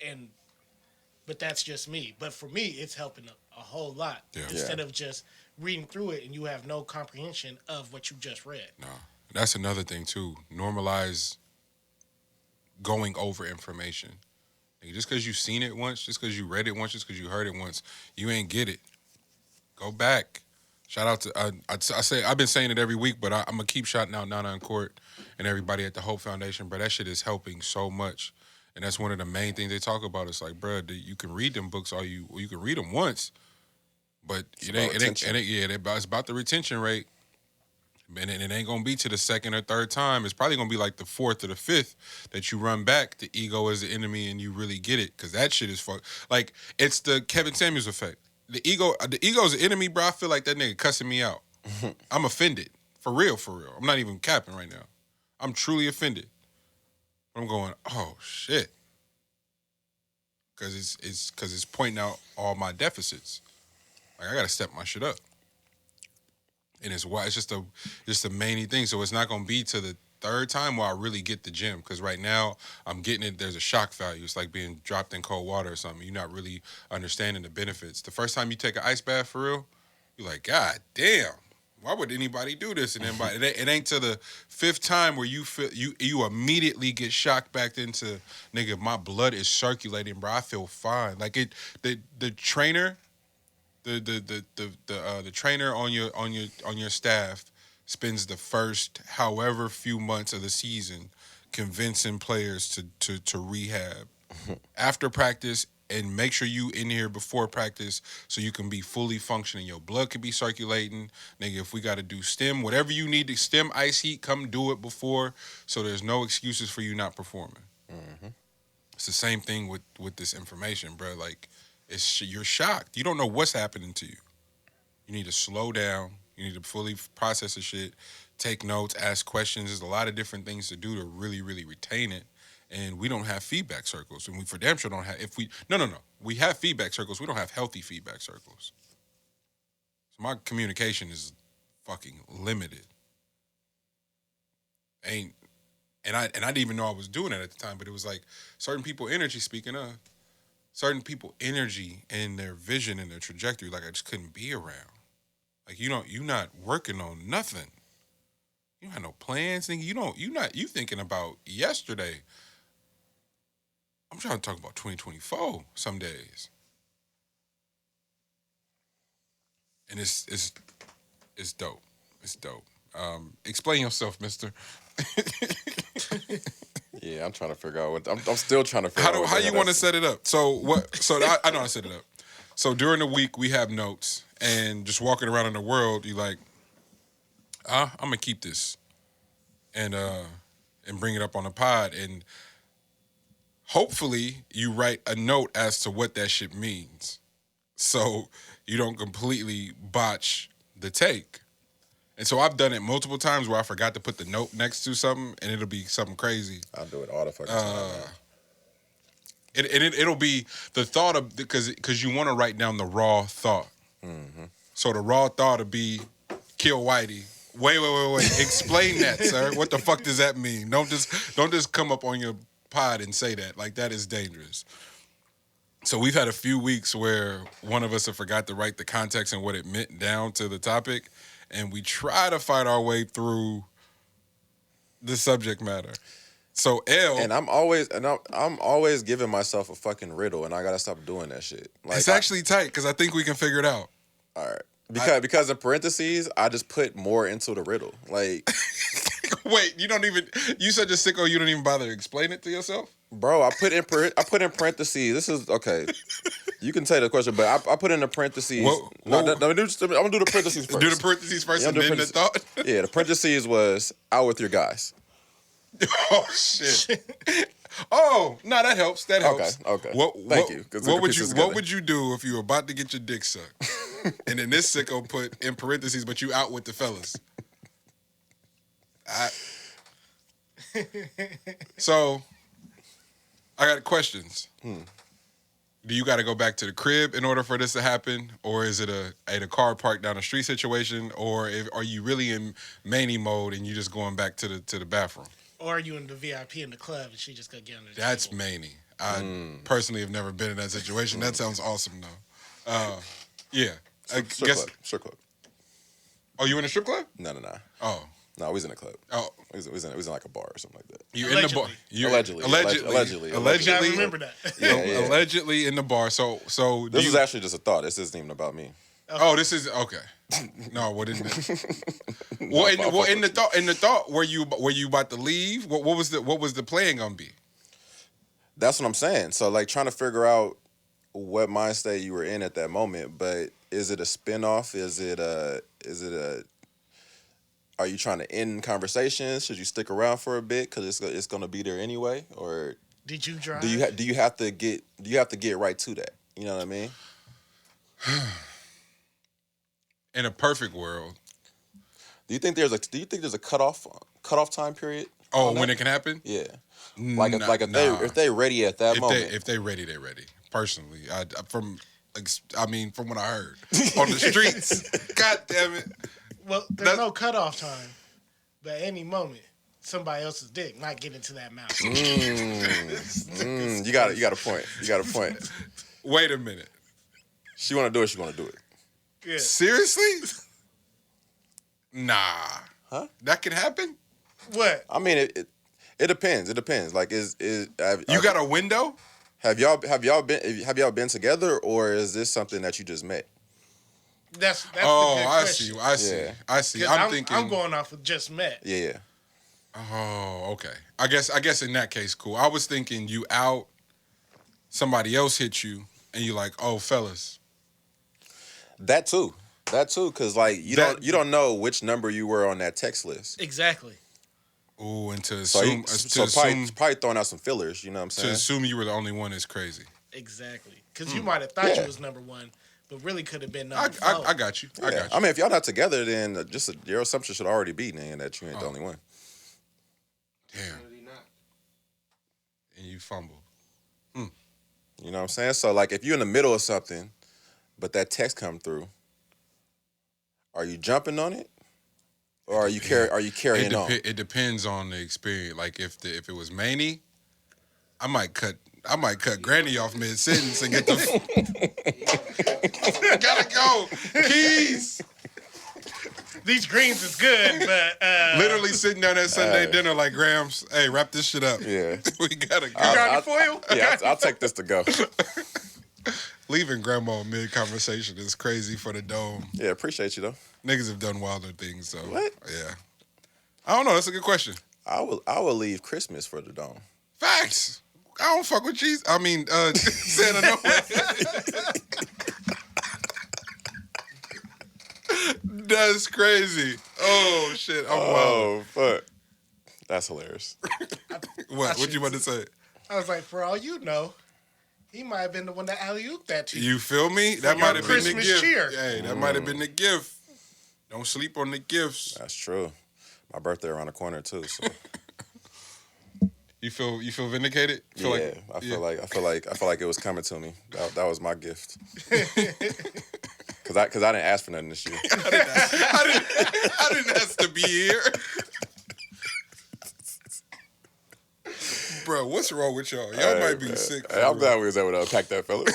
But that's just me. But for me, it's helping a whole lot. Yeah. Instead of just reading through it and you have no comprehension of what you just read. No. That's another thing, too. Normalize going over information. Like, just because you've seen it once, just because you read it once, just because you heard it once, you ain't get it. Go back. Shout out to, I've been saying it every week, but I'm going to keep shouting out Nana in Court and everybody at the Hope Foundation, bro. That shit is helping so much. And that's one of the main things they talk about. It's like, bro, you can read them books you can read them once, but it's about the retention rate. And it ain't going to be to the second or third time. It's probably going to be like the fourth or the fifth that you run back the ego as the enemy and you really get it. Because that shit is like, it's the Kevin Samuels effect. The ego's the enemy, bro. I feel like that nigga cussing me out. I'm offended. For real. I'm not even capping right now. I'm truly offended. I'm going, oh shit, because it's pointing out all my deficits. Like I gotta step my shit up, and it's just a main thing. So it's not gonna be to the third time where I really get the gym, because right now I'm getting it. There's a shock value. It's like being dropped in cold water or something. You're not really understanding the benefits. The first time you take an ice bath for real, you're like, God damn. Why would anybody do this? And then it ain't to the fifth time where you feel you immediately get shocked back into, nigga, my blood is circulating, bro. I feel fine. Like the trainer, the trainer on your staff spends the first however few months of the season convincing players to rehab after practice. And make sure you in here before practice so you can be fully functioning. Your blood can be circulating. Nigga, if we got to do stem, whatever you need to stem ice heat, come do it before, so there's no excuses for you not performing. Mm-hmm. It's the same thing with this information, bro. Like, you're shocked. You don't know what's happening to you. You need to slow down. You need to fully process the shit, take notes, ask questions. There's a lot of different things to do to really, really retain it. And we don't have feedback circles. And we for damn sure don't have, we have feedback circles. We don't have healthy feedback circles. So my communication is fucking limited. And I didn't even know I was doing it at the time, but it was like certain people energy, speaking of, certain people energy and their vision and their trajectory, like I just couldn't be around. Like you're not working on nothing. You don't have no plans, nigga. You thinking about yesterday. I'm trying to talk about 2024 some days. And it's dope. It's dope. Explain yourself, mister. Yeah, I'm trying to figure out what I'm still trying to figure out how you want to set it up. So I know I set it up. So during the week we have notes, and just walking around in the world, you like, I'm gonna keep this and bring it up on the pod, and hopefully you write a note as to what that shit means, so you don't completely botch the take. And so I've done it multiple times where I forgot to put the note next to something, and it'll be something crazy. I'll do it all the fucking time. It'll be the thought of, because you want to write down the raw thought. Mm-hmm. So the raw thought would be kill Whitey. Wait. Explain that, sir. What the fuck does that mean? Don't just come up on your pod and say that. Like, that is dangerous. So we've had a few weeks where one of us have forgot to write the context and what it meant down to the topic, and we try to fight our way through the subject matter. So I'm always giving myself a fucking riddle, and I gotta stop doing that shit. Like, it's actually tight because I think we can figure it out. All right. Because in parentheses, I just put more into the riddle. Like, wait, you such a sicko, you don't even bother to explain it to yourself? Bro, I put in parentheses. This is okay. You can take the question, but I put in the parentheses. I'm gonna do the parentheses first. Do the parentheses first, and then the thought. Yeah, the parentheses was out with your guys. Oh shit. Oh, no, that helps. That helps. Okay. Thank you. What would you do if you were about to get your dick sucked, and then this sicko put in parentheses, but you out with the fellas? So, I got questions. Do you got to go back to the crib in order for this to happen, or is it a car parked down the street situation, or are you really in Manny mode and you just going back to the bathroom? Or are you in the VIP in the club and she just got get under the That's table? Manny. I personally have never been in that situation. That sounds awesome, though. Yeah. Strip club. Oh, you in a strip club? No. Oh. No, we was in a club. Oh. We was in like a bar or something like that. You in the bar? Allegedly. I remember that. Yeah. Allegedly in the bar. So this is actually just a thought. This isn't even about me. Oh, this is okay. No, what isn't it? In the thought, were you about to leave? What was the plan gonna be? That's what I'm saying. So like trying to figure out what mind state you were in at that moment. But is it a spinoff? Is it a are you trying to end conversations? Should you stick around for a bit because it's going to be there anyway? Or did you drive? Do you have to get right to that? You know what I mean? In a perfect world, do you think there's a cutoff time period Oh, when it can happen? Yeah. If they ready at that moment. If they ready, they ready. Personally, from what I heard on the streets. God damn it. Well, there's no cutoff time, but at any moment, somebody else's dick might get into that mouth. You got a point. You got a point. Wait a minute. She want to do it. She want to do it. Yeah. Seriously? Nah. Huh? That can happen? What? I mean, it depends. It depends. Like, you got a window? Have y'all been together, or is this something that you just met? That's the good question. I see. I'm thinking I'm going off of just met. Yeah. Oh, okay. I guess in that case, cool. I was thinking you out, somebody else hit you, and you like, oh, fellas. That too, because like you don't know which number you were on that text list. Exactly. Ooh, and to So assume probably throwing out some fillers. You know what I'm saying? to assume you were the only one is crazy. Exactly. Because you might have thought you was number one, but really could have been number four. I got you. I got you. I mean, if y'all not together, then your assumption should already be then that you ain't the only one. Damn. And you fumble. You know what I'm saying? So like, if you're in the middle of something, but that text come through, are you jumping on it, or are you carrying on? It depends on the experience. Like if it was Manny, I might cut Granny off mid sentence and get the gotta go keys. These greens is good, but literally sitting down at Sunday dinner like Grams. Hey, wrap this shit up. Yeah, we gotta go. You got any foil? Yeah, I'll take this to go. Leaving grandma mid conversation is crazy for the dome. Yeah, appreciate you though. Niggas have done wilder things, so what? Yeah. I don't know. That's a good question. I will leave Christmas for the dome. Facts. I don't fuck with cheese. I mean, Santa no way. That's crazy. Oh shit. I'm wild. Oh fuck. That's hilarious. What you about to say? I was like, for all you know, he might have been the one that alley-ooped that to you. You feel me? That might have been the gift. Cheer. Hey, that might have been the gift. Don't sleep on the gifts. That's true. My birthday around the corner too. So. You feel vindicated? I feel like it was coming to me. That was my gift. Cause I didn't ask for nothing this year. I didn't ask to be here. Bro, what's wrong with y'all? Y'all might be sick. Hey, I'm glad we was able to unpack that, fellas.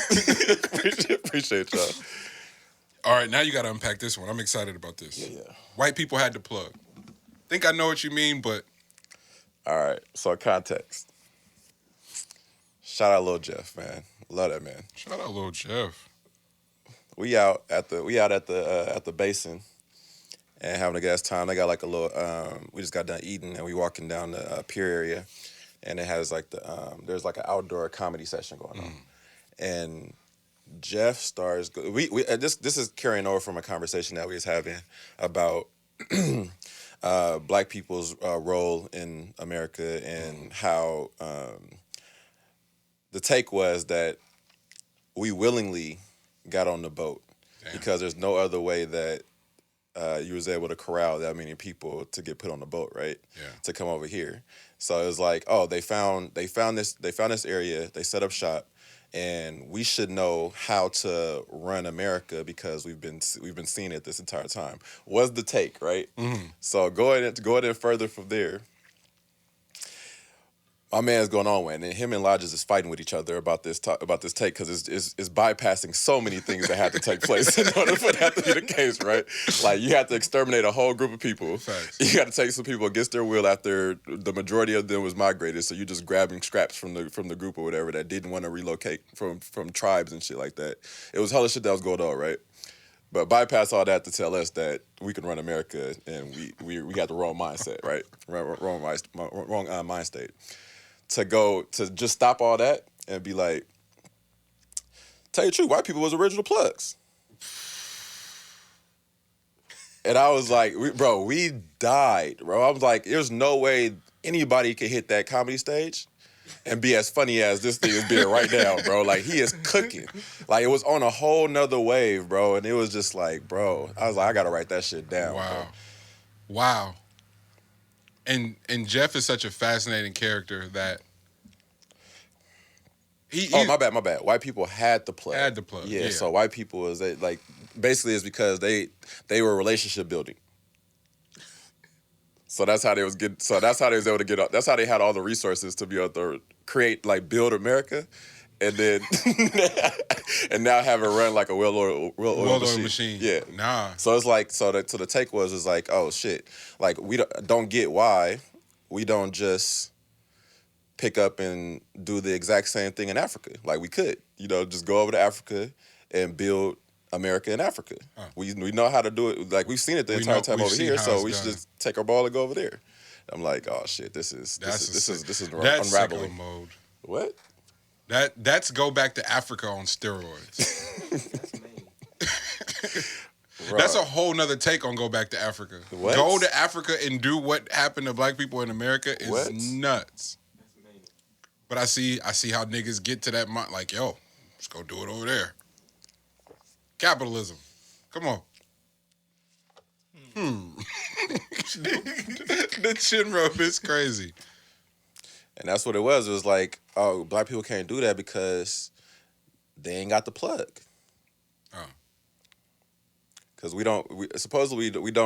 Appreciate y'all. All right, now you got to unpack this one. I'm excited about this. Yeah. White people had to plug. Think I know what you mean, but... All right, so context. Shout out Lil Jeff, man. Love that man. Shout out Lil Jeff. We out at the basin and having a gas time. They got like a little. We just got done eating and we walking down the pier area, and it has like there's like an outdoor comedy session going on, and Jeff starts. This is carrying over from a conversation that we was having about Black people's role in America and how the take was that we willingly got on the boat. Damn. Because there's no other way that you was able to corral that many people to get put on the boat, right? Yeah. To come over here. So it was like, oh, they found this area, they set up shop, and we should know how to run America because we've been seeing it this entire time. Was the take, right? Mm-hmm. So going in further from there. My man's going on with, and him and Lodges is fighting with each other about this take because it's bypassing so many things that had to take place in order for that to be the case, right? Like you have to exterminate a whole group of people. Facts. You got to take some people against their will after the majority of them was migrated. So you're just grabbing scraps from the group or whatever that didn't want to relocate from tribes and shit like that. It was hella shit that was going on, right? But bypass all that to tell us that we can run America and we got the wrong mindset, right? Wrong mind state. To just stop all that and be like, tell you the truth, white people was original plugs. And I was like, we died, bro. I was like, there's no way anybody could hit that comedy stage and be as funny as this thing is being right now, bro. Like, he is cooking. Like, it was on a whole nother wave, bro. And it was just like, bro, I was like, I got to write that shit down. Wow. Bro. Wow. And Jeff is such a fascinating character that my bad. White people had the plug. Yeah, so white people is like basically is because they were relationship building. So that's how they was able to get up. That's how they had all the resources to be able to create, like, build America, and then and now have it run like a well-oiled machine. Yeah, nah. So it's like the take was like, oh shit, like we don't get why we don't just pick up and do the exact same thing in Africa. Like we could, just go over to Africa and build America in Africa. We know how to do it. Like, we've seen it the entire time over here, so we should just take our ball and go over there. I'm like, oh shit, this is unraveling. Mode. What? That's go back to Africa on steroids. That's a whole nother take on go back to Africa. What? Go to Africa and do what happened to black people in America is nuts. But I see how niggas get to that like, yo, let's go do it over there. Capitalism. Come on. The chin rub is crazy. And that's what it was. It was like, oh, black people can't do that because they ain't got the plug. Oh. Because we don't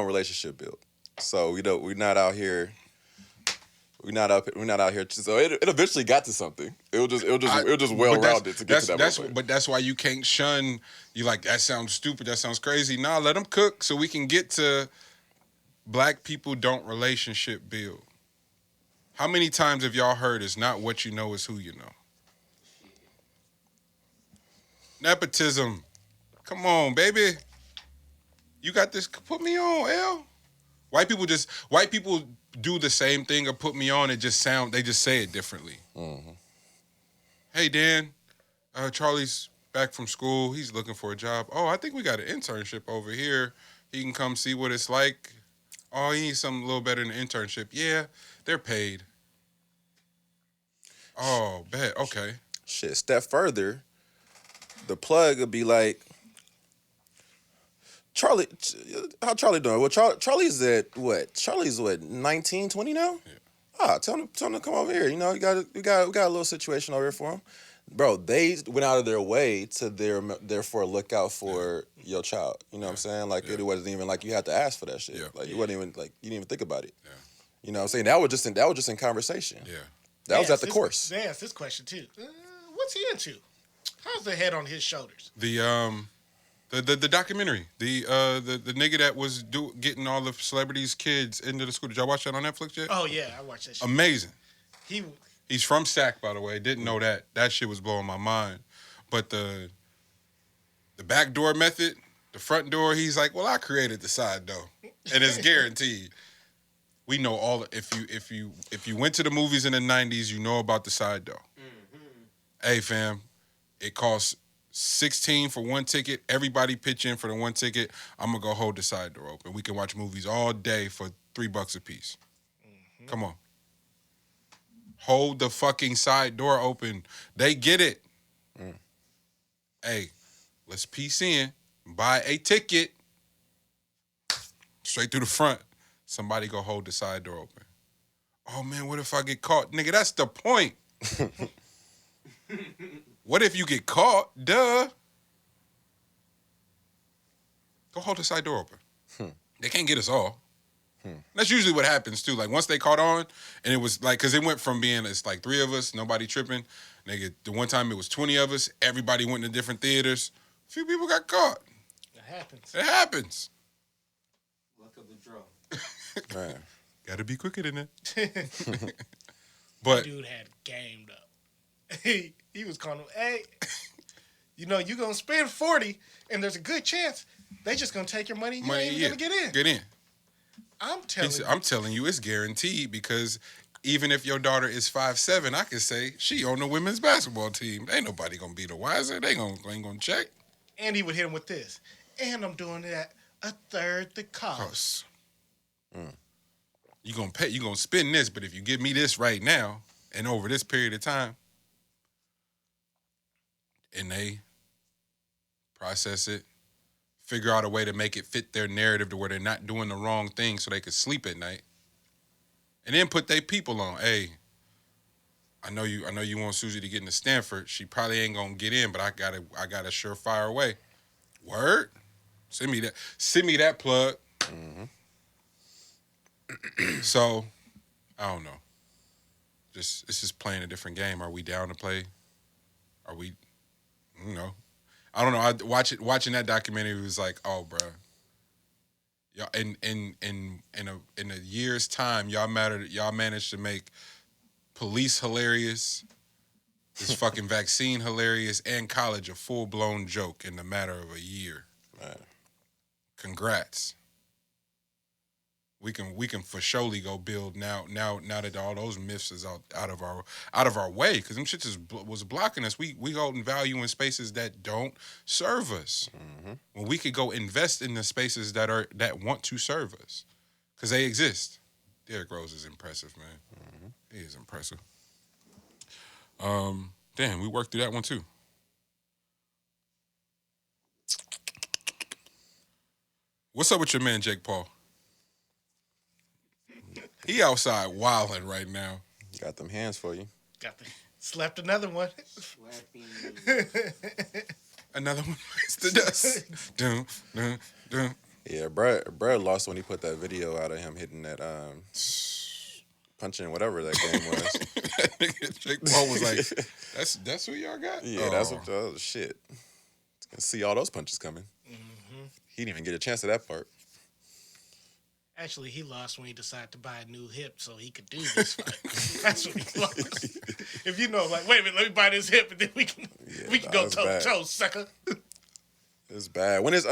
relationship build. So we're not out here. We're not out here. So it eventually got to something. It was just well rounded to get to that point. But that's why you can't shun. You like, that sounds stupid. That sounds crazy. Nah, let them cook so we can get to. Black people don't relationship build. How many times have y'all heard it's not what you know, it's who you know? Nepotism. Come on, baby. You got this. Put me on, L. White people do the same thing or put me on. They just say it differently. Mm-hmm. Hey, Dan, Charlie's back from school. He's looking for a job. Oh, I think we got an internship over here. He can come see what it's like. Oh, he needs something a little better than an internship. Yeah, they're paid. Oh, bet. Okay. Shit, step further, the plug would be like, Charlie, how Charlie doing? Well, Charlie's at what? Charlie's what, 19, 20 now? Yeah. Tell him to come over here. We got a little situation over here for him. Bro, they went out of their way to therefore look out for your child. You know what I'm saying? Like, it wasn't even like you had to ask for that shit. Yeah. Like, you wasn't even like, you didn't even think about it. Yeah. You know what I'm saying? That was just in conversation. Yeah. That was at the course. They asked this question too. What's he into? How's the head on his shoulders? The documentary, the nigga that was getting all the celebrities' kids into the school. Did y'all watch that on Netflix yet? Oh yeah, I watched that shit. Amazing. He's from SAC, by the way. Didn't know that. That shit was blowing my mind. But the back door method, the front door, he's like, well, I created the side door, and it's guaranteed. We know all. If you went to the movies in the 90s, you know about the side door. Mm-hmm. Hey fam, it costs $16 for one ticket. Everybody pitch in for the one ticket. I'm gonna go hold the side door open. We can watch movies all day for $3 a piece. Mm-hmm. Come on. Hold the fucking side door open. They get it. Mm. Hey, let's piece in. Buy a ticket. Straight through the front. Somebody go hold the side door open. Oh, man, what if I get caught? Nigga, that's the point. What if you get caught? Duh. Go hold the side door open. They can't get us all. That's usually what happens, too. Like, once they caught on, and it was like, because it went from being, it's like 3 of us, nobody tripping. Nigga, the one time it was 20 of us, everybody went to different theaters. A few people got caught. It happens. Luck of the draw. Man. Gotta be quicker than that. But dude had gamed up. He was calling him, hey, you gonna spend 40, and there's a good chance they just gonna take your money and you ain't even gonna get in. Get in. I'm telling you, it's guaranteed, because even if your daughter is 5'7", I can say she on the women's basketball team. Ain't nobody gonna be the wiser. They ain't gonna check. And he would hit him with this. And I'm doing that a third the cost. You gonna pay? You gonna spend this? But if you give me this right now and over this period of time, and they process it, figure out a way to make it fit their narrative to where they're not doing the wrong thing so they could sleep at night and then put their people on. Hey, I know you want Susie to get into Stanford. She probably ain't gonna get in, but I got a surefire way. Word? Send me that plug. Mm-hmm. So, I don't know. It's just playing a different game. Are we down to play? Are we? I don't know. Watching that documentary, it was like, oh, bro. Y'all, in a year's time, y'all managed to make police hilarious, this fucking vaccine hilarious, and college a full blown joke in the matter of a year. Man. Congrats. We can for surely go build now that all those myths is out of our way, because them shits was blocking us. We holding value in spaces that don't serve us. Mm-hmm. When we could go invest in the spaces that want to serve us, because they exist. Derrick Rose is impressive, man. Mm-hmm. He is impressive. Damn, we worked through that one too. What's up with your man Jake Paul? He outside wilding right now. Got them hands for you. Slept another one. Another one bites the dust. Dun, dun, dun. Yeah, Brad lost when he put that video out of him hitting that punching whatever that game was. That nigga Jake Paul was like, that's what y'all got? Yeah, that's what shit. Can see all those punches coming. Mm-hmm. He didn't even get a chance at that part. Actually, he lost when he decided to buy a new hip so he could do this fight. That's what he lost. If you know, like, wait a minute, let me buy this hip and then we can go toe to toe, sucker. It's bad. When is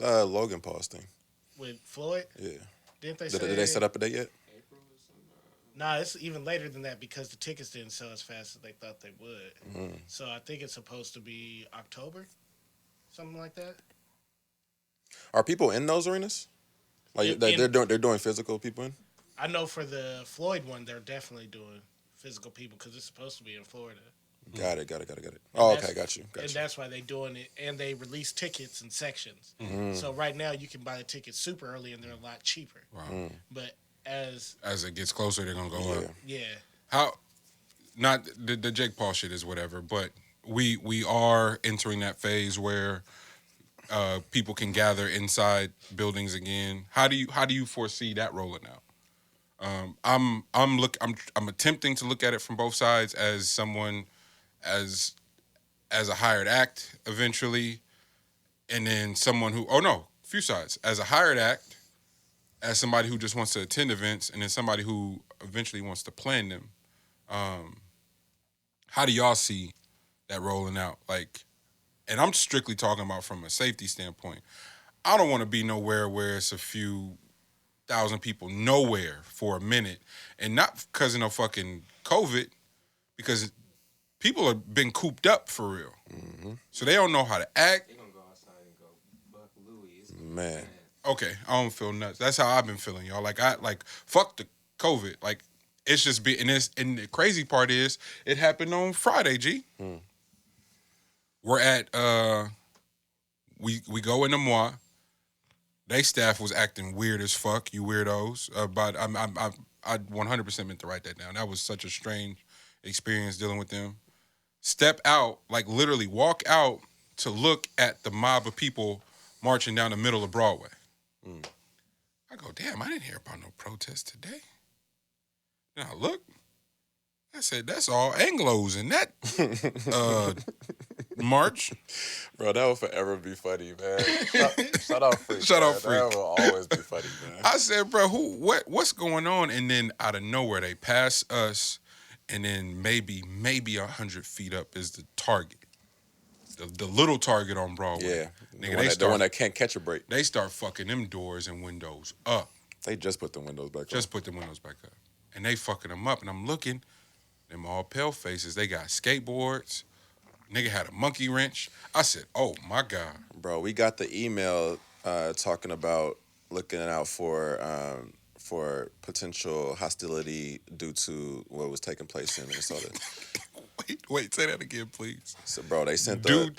Logan Paul's thing? With Floyd? Yeah. Did they set up a date yet? Nah, it's even later than that because the tickets didn't sell as fast as they thought they would. Mm. So I think it's supposed to be October, something like that. Are people in those arenas? Like they're doing physical people in? I know for the Floyd one, they're definitely doing physical people because it's supposed to be in Florida. Got it. Oh, okay, got you. And that's why they're doing it. And they release tickets in sections. Mm-hmm. So right now you can buy the tickets super early and they're a lot cheaper. Wow. Mm. But as it gets closer, they're gonna go up. Yeah. How? Not the Jake Paul shit is whatever, but we are entering that phase where people can gather inside buildings again. How do you foresee that rolling out? I'm attempting to look at it from both sides as someone as a hired act eventually, and then someone who few sides as a hired act, as somebody who just wants to attend events, and then somebody who eventually wants to plan them. How do y'all see that rolling out? Like, and I'm strictly talking about from a safety standpoint. I don't want to be nowhere where it's a few thousand people nowhere for a minute, and not because of no fucking COVID, because people have been cooped up for real. Mm-hmm. So they don't know how to act. They gonna go outside and go buck Louie. Man. Okay, I don't feel nuts. That's how I've been feeling, y'all. Like fuck the COVID. Like it's just and the crazy part is it happened on Friday, G. Mm. We're at we go into Moi. They staff was acting weird as fuck, you weirdos. But I 100% meant to write that down. That was such a strange experience dealing with them. Step out, like literally walk out to look at the mob of people marching down the middle of Broadway. Mm. I go, damn, I didn't hear about no protest today. Then I look, I said, that's all Anglos in that march. Bro, that will forever be funny, man. Shout out Freak. Shout out Freak. That will always be funny, man. I said, bro, what's going on? And then out of nowhere, they pass us, and then maybe 100 feet up is the target. The little target on Broadway. Yeah. Nigga, the one that can't catch a break. They start fucking them doors and windows up. They just put the windows back up. And they fucking them up. And I'm looking, them all pale faces. They got skateboards. Nigga had a monkey wrench. I said, oh, my God. Bro, we got the email talking about looking out for potential hostility due to what was taking place in Minnesota. Wait, say that again, please. So, bro, they sent the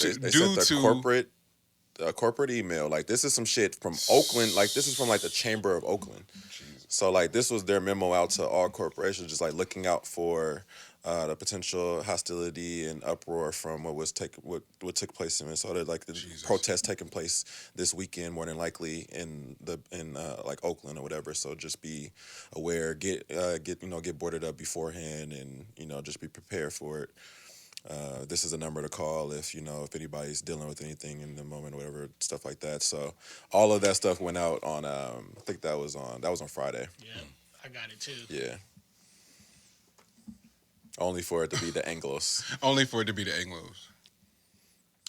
corporate email. Like, this is some shit from Oakland. Like, this is from, like, the Chamber of Oakland. Jesus. So like this was their memo out to all corporations, just like looking out for the potential hostility and uproar from what took place in Minnesota, like the protests taking place this weekend, more than likely in like Oakland or whatever. So just be aware, get boarded up beforehand, and just be prepared for it. This is a number to call if anybody's dealing with anything in the moment, or whatever, stuff like that. So all of that stuff went out on I think that was on Friday. Yeah, I got it too. Yeah. Only for it to be the Anglos. Only for it to be the Anglos.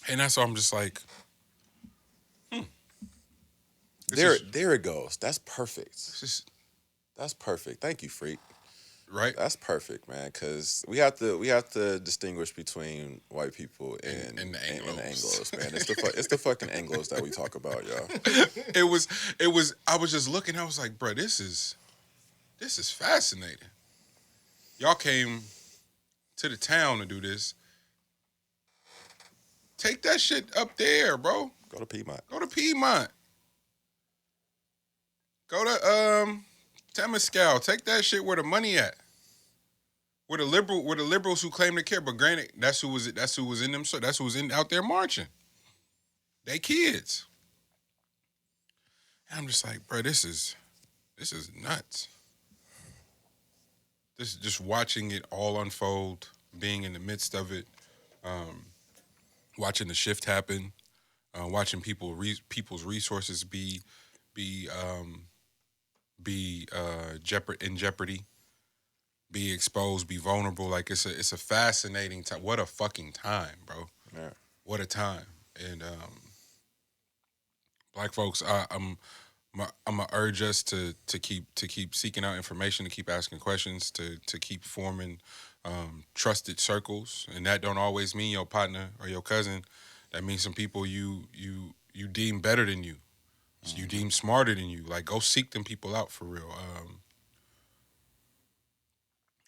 And that's why I'm just like, There it goes. That's perfect. That's perfect. Thank you, Freak. Right? That's perfect, man. Because we have to distinguish between white people and the Anglos, man. It's the fucking Anglos that we talk about, y'all. It was. I was just looking. I was like, bro, this is fascinating. Y'all came to the town to do this. Take that shit up there, bro. Go to Piedmont. Go to Temescal. Take that shit where the money at. Where the liberals who claim to care. But granted, that's who was in them. So that's who was out there marching. They kids. And I'm just like, bro, this is nuts. This is just watching it all unfold, being in the midst of it, watching the shift happen, watching people's resources be in jeopardy, be exposed, be vulnerable. Like it's a fascinating time. What a fucking time, bro. Yeah. What a time. And black folks, I'm gonna urge us to keep seeking out information, to keep asking questions, to keep forming trusted circles. And that don't always mean your partner or your cousin. That means some people you deem better than you. So you deem smarter than you. Like, go seek them people out for real.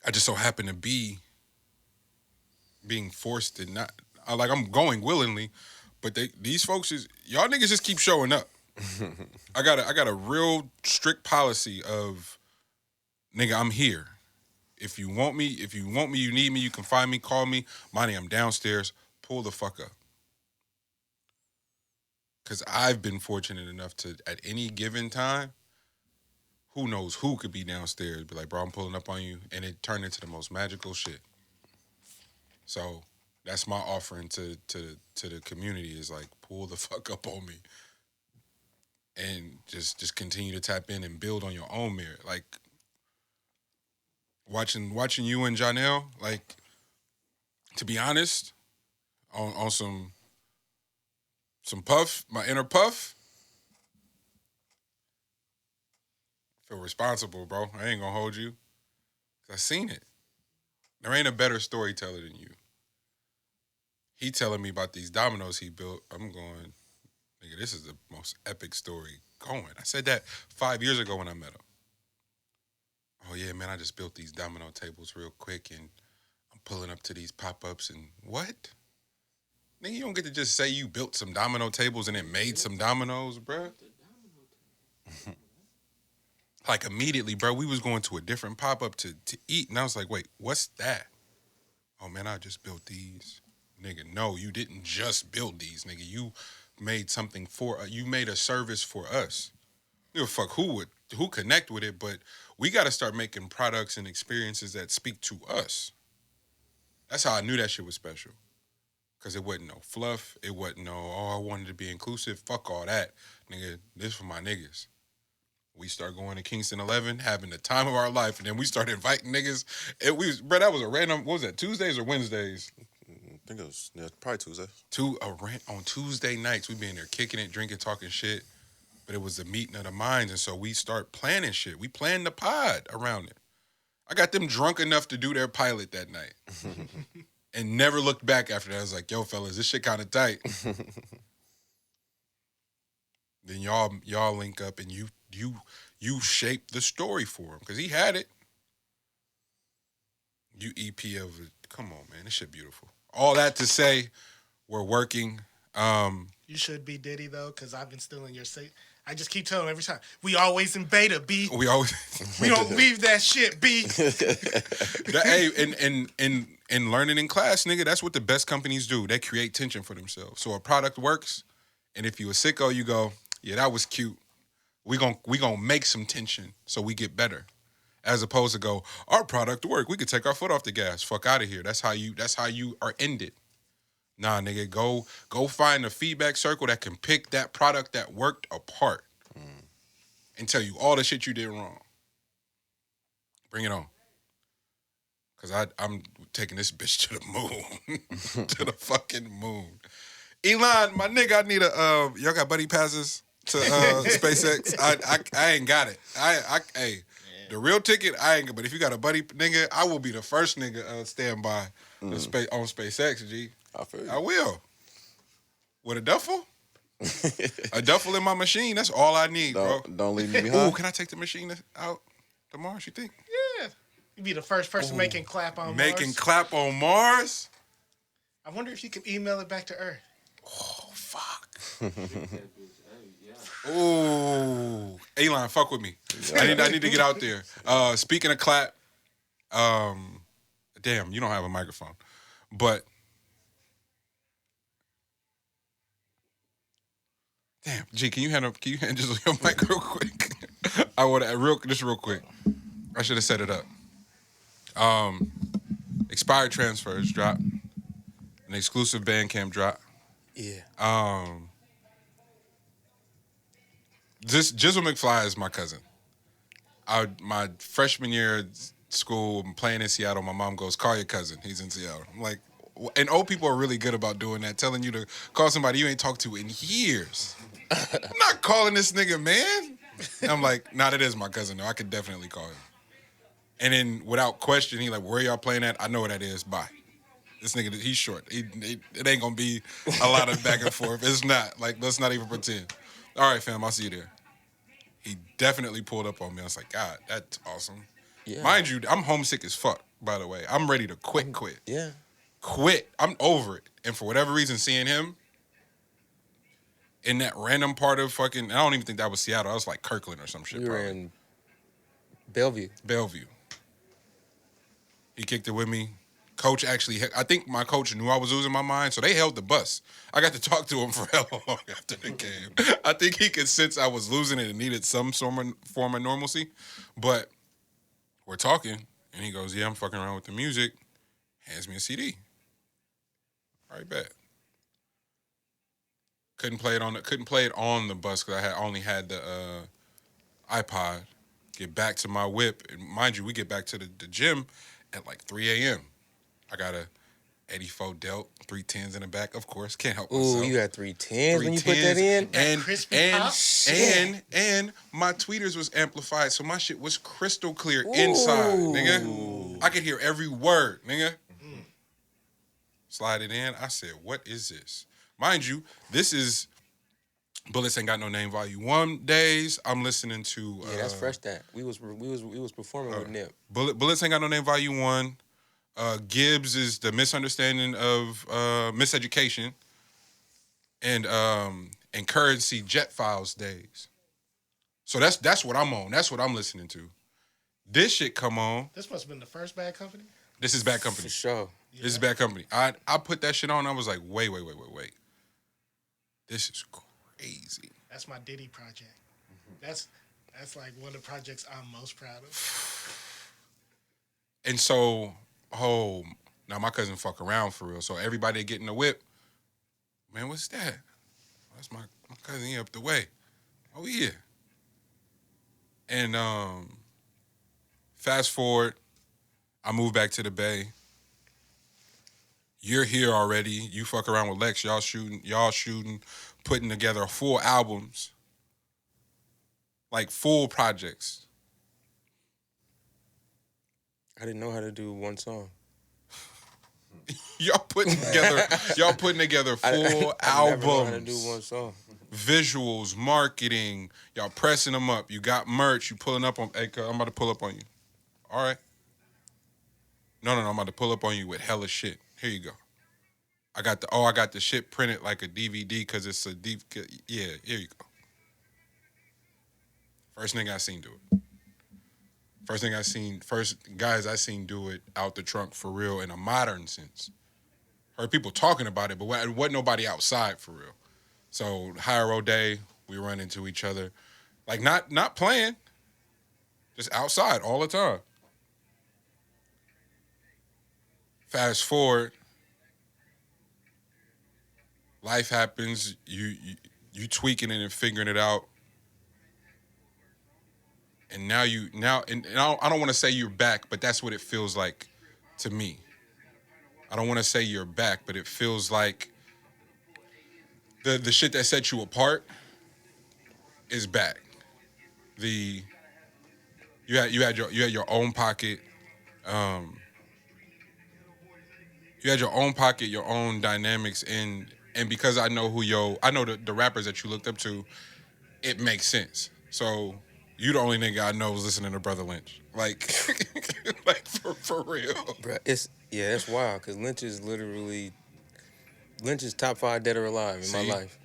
I just so happen to be being forced to not, like, I'm going willingly, but these folks y'all niggas just keep showing up. I got a real strict policy of, nigga, I'm here. If you want me, you need me, you can find me, call me. Monty, I'm downstairs. Pull the fuck up. Because I've been fortunate enough to, at any given time, who knows who could be downstairs, be like, bro, I'm pulling up on you. And it turned into the most magical shit. So that's my offering to the community, is like, pull the fuck up on me. And just continue to tap in and build on your own merit. Like, watching you and Janelle, like, to be honest, on some puff, my inner puff, feel responsible, bro. I ain't gonna hold you. 'Cause I seen it. There ain't a better storyteller than you. He telling me about these dominoes he built. I'm going, nigga, this is the most epic story going. I said that 5 years ago when I met him. Oh, yeah, man, I just built these domino tables real quick, and I'm pulling up to these pop-ups, and what? Nigga, you don't get to just say you built some domino tables and it made some dominoes, bruh. Like, immediately, bro, we was going to a different pop-up to eat, and I was like, wait, what's that? Oh, man, I just built these. Nigga, no, you didn't just build these, nigga. You made something you made a service for us. You know, fuck who connect with it, but we got to start making products and experiences that speak to us. That's how I knew that shit was special. Because it wasn't no fluff. It wasn't no, I wanted to be inclusive. Fuck all that. Nigga, this for my niggas. We start going to Kingston 11, having the time of our life, and then we started inviting niggas. Bro, that was a random, what was that, Tuesdays or Wednesdays? I think it was, probably Tuesday. On Tuesday nights, we be in there kicking it, drinking, talking shit. But it was the meeting of the minds, and so we start planning shit. We planned the pod around it. I got them drunk enough to do their pilot that night. And never looked back after that. I was like, yo, fellas, this shit kind of tight. Then y'all link up, and you shape the story for him. Because he had it. You EP of it. Come on, man. This shit beautiful. All that to say, we're working. You should be Diddy, though, because I've been stealing your I just keep telling them every time. We always in beta, B. We always We don't leave that shit, B. Hey, and learning in class, nigga, that's what the best companies do. They create tension for themselves. So a product works, and if you a sicko, you go, yeah, that was cute. We gonna make some tension so we get better. As opposed to go, our product worked. We could take our foot off the gas. Fuck out of here. That's how you are ended. Nah, nigga, go find a feedback circle that can pick that product that worked apart and tell you all the shit you did wrong. Bring it on. Because I'm taking this bitch to the moon. To the fucking moon. Elon, my nigga, I need y'all got buddy passes to SpaceX? I ain't got it. Hey, the real ticket, I ain't got, but if you got a buddy nigga, I will be the first nigga stand by on SpaceX, G. I will. With a duffel? A duffel in my machine, that's all I need, bro. Don't leave me behind. Ooh, can I take the machine out to Mars, you think? Yeah. You'd be the first person making clap on Mars. Making clap on Mars? I wonder if you could email it back to Earth. Oh, fuck. Ooh. Elon, fuck with me. I need to get out there. Speaking of clap, damn, you don't have a microphone. But damn, G, can you hand just your mic real quick? I want to real quick. I should have set it up. Expired transfers drop. An exclusive Bandcamp drop. Yeah. This Gizzle McFly is my cousin. My freshman year at school, I'm playing in Seattle. My mom goes, call your cousin. He's in Seattle. I'm like, and old people are really good about doing that, telling you to call somebody you ain't talked to in years. I'm not calling this nigga, man. And I'm like, nah, that is my cousin, though. I could definitely call him. And then without question, he like, where y'all playing at? I know where that is. Bye. This nigga, he's short. It ain't gonna be a lot of back and forth. It's not. Like, let's not even pretend. All right, fam, I'll see you there. He definitely pulled up on me. I was like, God, that's awesome. Yeah. Mind you, I'm homesick as fuck, by the way. I'm ready to quit. Yeah. Quit. I'm over it. And for whatever reason, seeing him in that random part of fucking, I don't even think that was Seattle. I was like Kirkland or some shit. You were in Bellevue. He kicked it with me. Coach actually, I think my coach knew I was losing my mind, so they held the bus. I got to talk to him for hella long after the game. I think he could sense I was losing it and needed some form of normalcy. But we're talking, and he goes, yeah, I'm fucking around with the music. Hands me a CD. All right, bet. Couldn't play it on the bus because I only had the iPod. Get back to my whip. And mind you, we get back to the gym at like 3 a.m. I got a 84 Delt, 310s in the back, of course. Can't help myself. Ooh, you got 310s when you put that in? And my tweeters was amplified, so my shit was crystal clear inside, nigga. I could hear every word, nigga. Slide it in. I said, what is this? Mind you, this is Bullets Ain't Got No Name Volume 1 days. I'm listening to... yeah, that's fresh that. We was performing with Nip. Bullets Ain't Got No Name Volume 1. Gibbs is The Misunderstanding of Miseducation. And Currency Jet Files days. So that's what I'm on. That's what I'm listening to. This shit come on. This must have been the first Bad Company? This is Bad Company. For sure. Yeah. This is Bad Company. I put that shit on. I was like, wait. This is crazy. That's my Diddy project. That's like one of the projects I'm most proud of. And so, now my cousin fuck around for real. So everybody getting the whip. Man, what's that? That's my cousin. He up the way. Oh yeah. And fast forward, I moved back to the Bay. You're here already. You fuck around with Lex. Y'all shooting, putting together full albums. Like full projects. I didn't know how to do one song. Y'all putting together full albums. I never know how to do one song. Visuals, marketing. Y'all pressing them up. You got merch. You pulling up on. Hey, I'm about to pull up on you. All right. No. I'm about to pull up on you with hella shit. Here you go. I got the shit printed like a DVD because it's a deep. Yeah, here you go. First nigga I seen do it. First guys I seen do it out the trunk for real in a modern sense. Heard people talking about it, but wasn't nobody outside for real. So high road day, we run into each other, like not playing, just outside all the time. Fast forward, life happens. You tweaking it and figuring it out, and now I don't want to say you're back, but that's what it feels like to me. I don't want to say you're back, but it feels like the shit that set you apart is back. You had your own pocket. You had your own pocket, your own dynamics, and because I know the rappers that you looked up to, it makes sense. So you the only nigga I know is listening to Brother Lynch, like for real. Bruh, it's wild because Lynch is top 5 dead or alive in my life.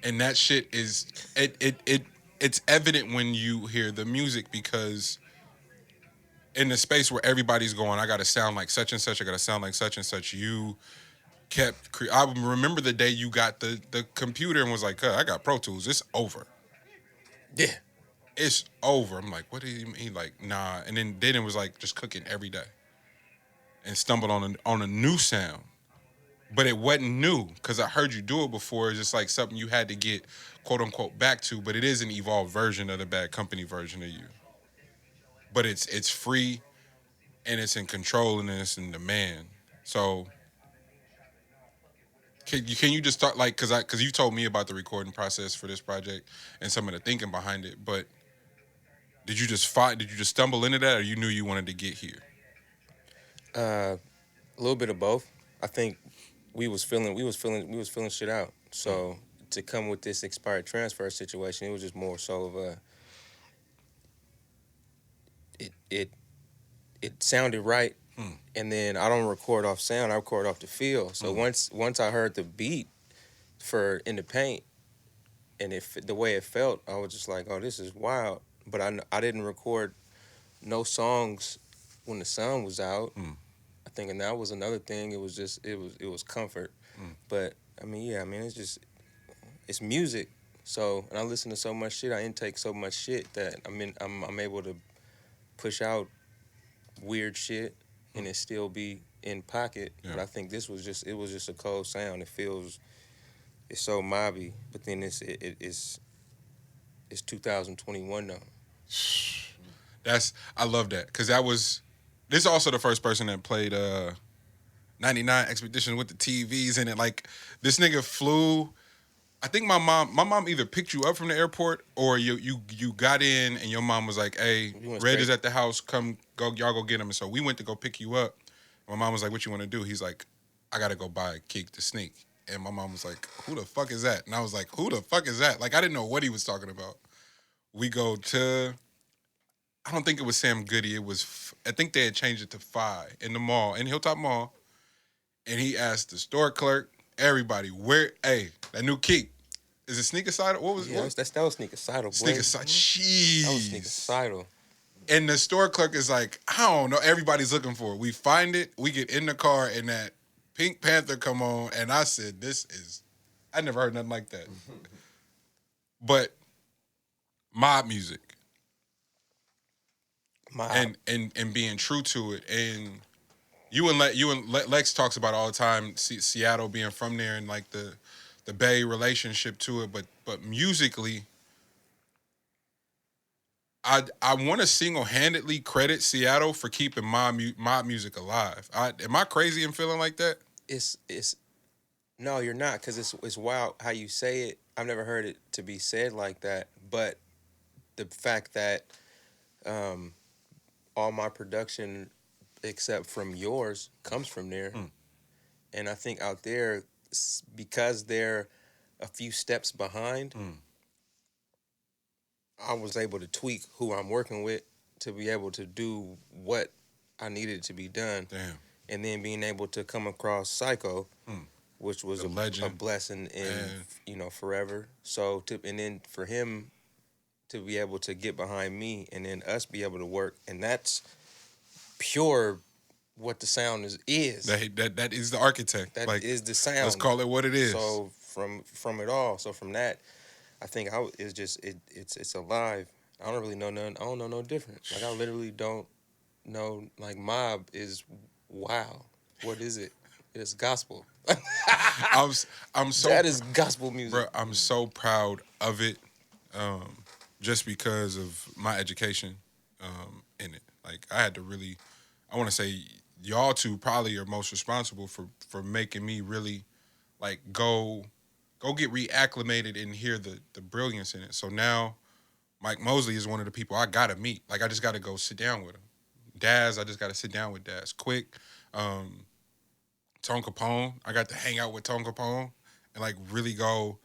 And that shit is it's evident when you hear the music, because in the space where everybody's going, I gotta sound like such and such, I gotta sound like such and such. You kept. I remember the day you got the computer and was like, I got Pro Tools. It's over. Yeah. It's over. I'm like, what do you mean? Like, nah. And then it was like just cooking every day, and stumbled on a new sound, but it wasn't new because I heard you do it before. It's just like something you had to get quote unquote back to, but it is an evolved version of the Bad Company version of you. But it's free, and it's in control, and it's in demand. So can you just start, like, because you told me about the recording process for this project and some of the thinking behind it, but did you just stumble into that, or you knew you wanted to get here? A little bit of both. I think we was feeling shit out. So to come with this expired transfer situation, it was just more so of a it sounded right, and then I don't record off sound, I record off the feel. So once I heard the beat for In the Paint, and the way it felt, I was just like, oh, this is wild. But I didn't record no songs when the sun was out. I think, and that was another thing. It was just it was comfort. But I mean, it's music. So, and I listen to so much shit, I intake so much shit that I'm able to push out weird shit and it still be in pocket. Yeah. But I think this was just a cold sound. It's so mobby, but then it's 2021 though. I love that, because this is also the first person that played 99 Expedition with the TVs in it. Like, this nigga flew. I think my mom either picked you up from the airport, or you got in and your mom was like, hey, Red is at the house, y'all go get him. And so we went to go pick you up. My mom was like, what you want to do? He's like, I got to go buy a Keek to sneak. And my mom was like, who the fuck is that? And I was like, who the fuck is that? Like, I didn't know what he was talking about. We go to, I don't think it was Sam Goody. I think they had changed it to Phi in the mall, in Hilltop Mall. And he asked the store clerk, everybody, that new Keek. Is it Sneakercidal? What was it? Yeah, that was Sneakercidal. Sneakercidal. Jeez. That was Sneakercidal. And the store clerk is like, I don't know. Everybody's looking for it. We find it. We get in the car, and that Pink Panther come on, and I said, I never heard nothing like that. But mob music. And being true to it. And you and Lex talks about it all the time, Seattle, being from there, and like the Bay relationship to it, but musically, I want to single-handedly credit Seattle for keeping mob music alive. Am I crazy in feeling like that? No, you're not, because it's wild how you say it. I've never heard it to be said like that, but the fact that all my production, except from yours, comes from there, and I think out there, because they're a few steps behind, I was able to tweak who I'm working with to be able to do what I needed to be done. Damn. And then being able to come across Psycho, which was a blessing in forever. So and then for him to be able to get behind me, and then us be able to work, and that's pure what the sound is. That is the architect. That is the sound. Let's call it what it is. So from it all, so from that, I think it's alive. I don't really know none. I don't know no different. Like I literally don't know. Like Mob is wow. What is it? It's gospel. I'm so that is gospel music. Bro, I'm so proud of it, just because of my education in it. Like I had to really, I want to say y'all two probably are most responsible for making me really like go get reacclimated and hear the brilliance in it. So now Mike Mosley is one of the people I gotta meet. Like I just gotta go sit down with him. Daz, I just gotta sit down with Daz. Quick. Tone Capone, I got to hang out with Tone Capone and like really go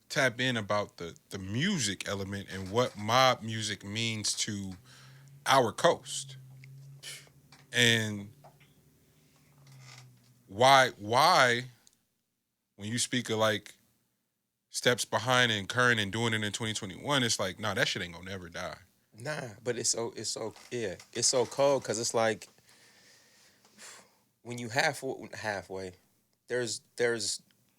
tap in about the music element and what mob music means to our coast. And why when you speak of like steps behind and current and doing it in 2021, it's like, nah, that shit ain't gonna never die. Nah, but it's so cold because it's like when you halfway, there's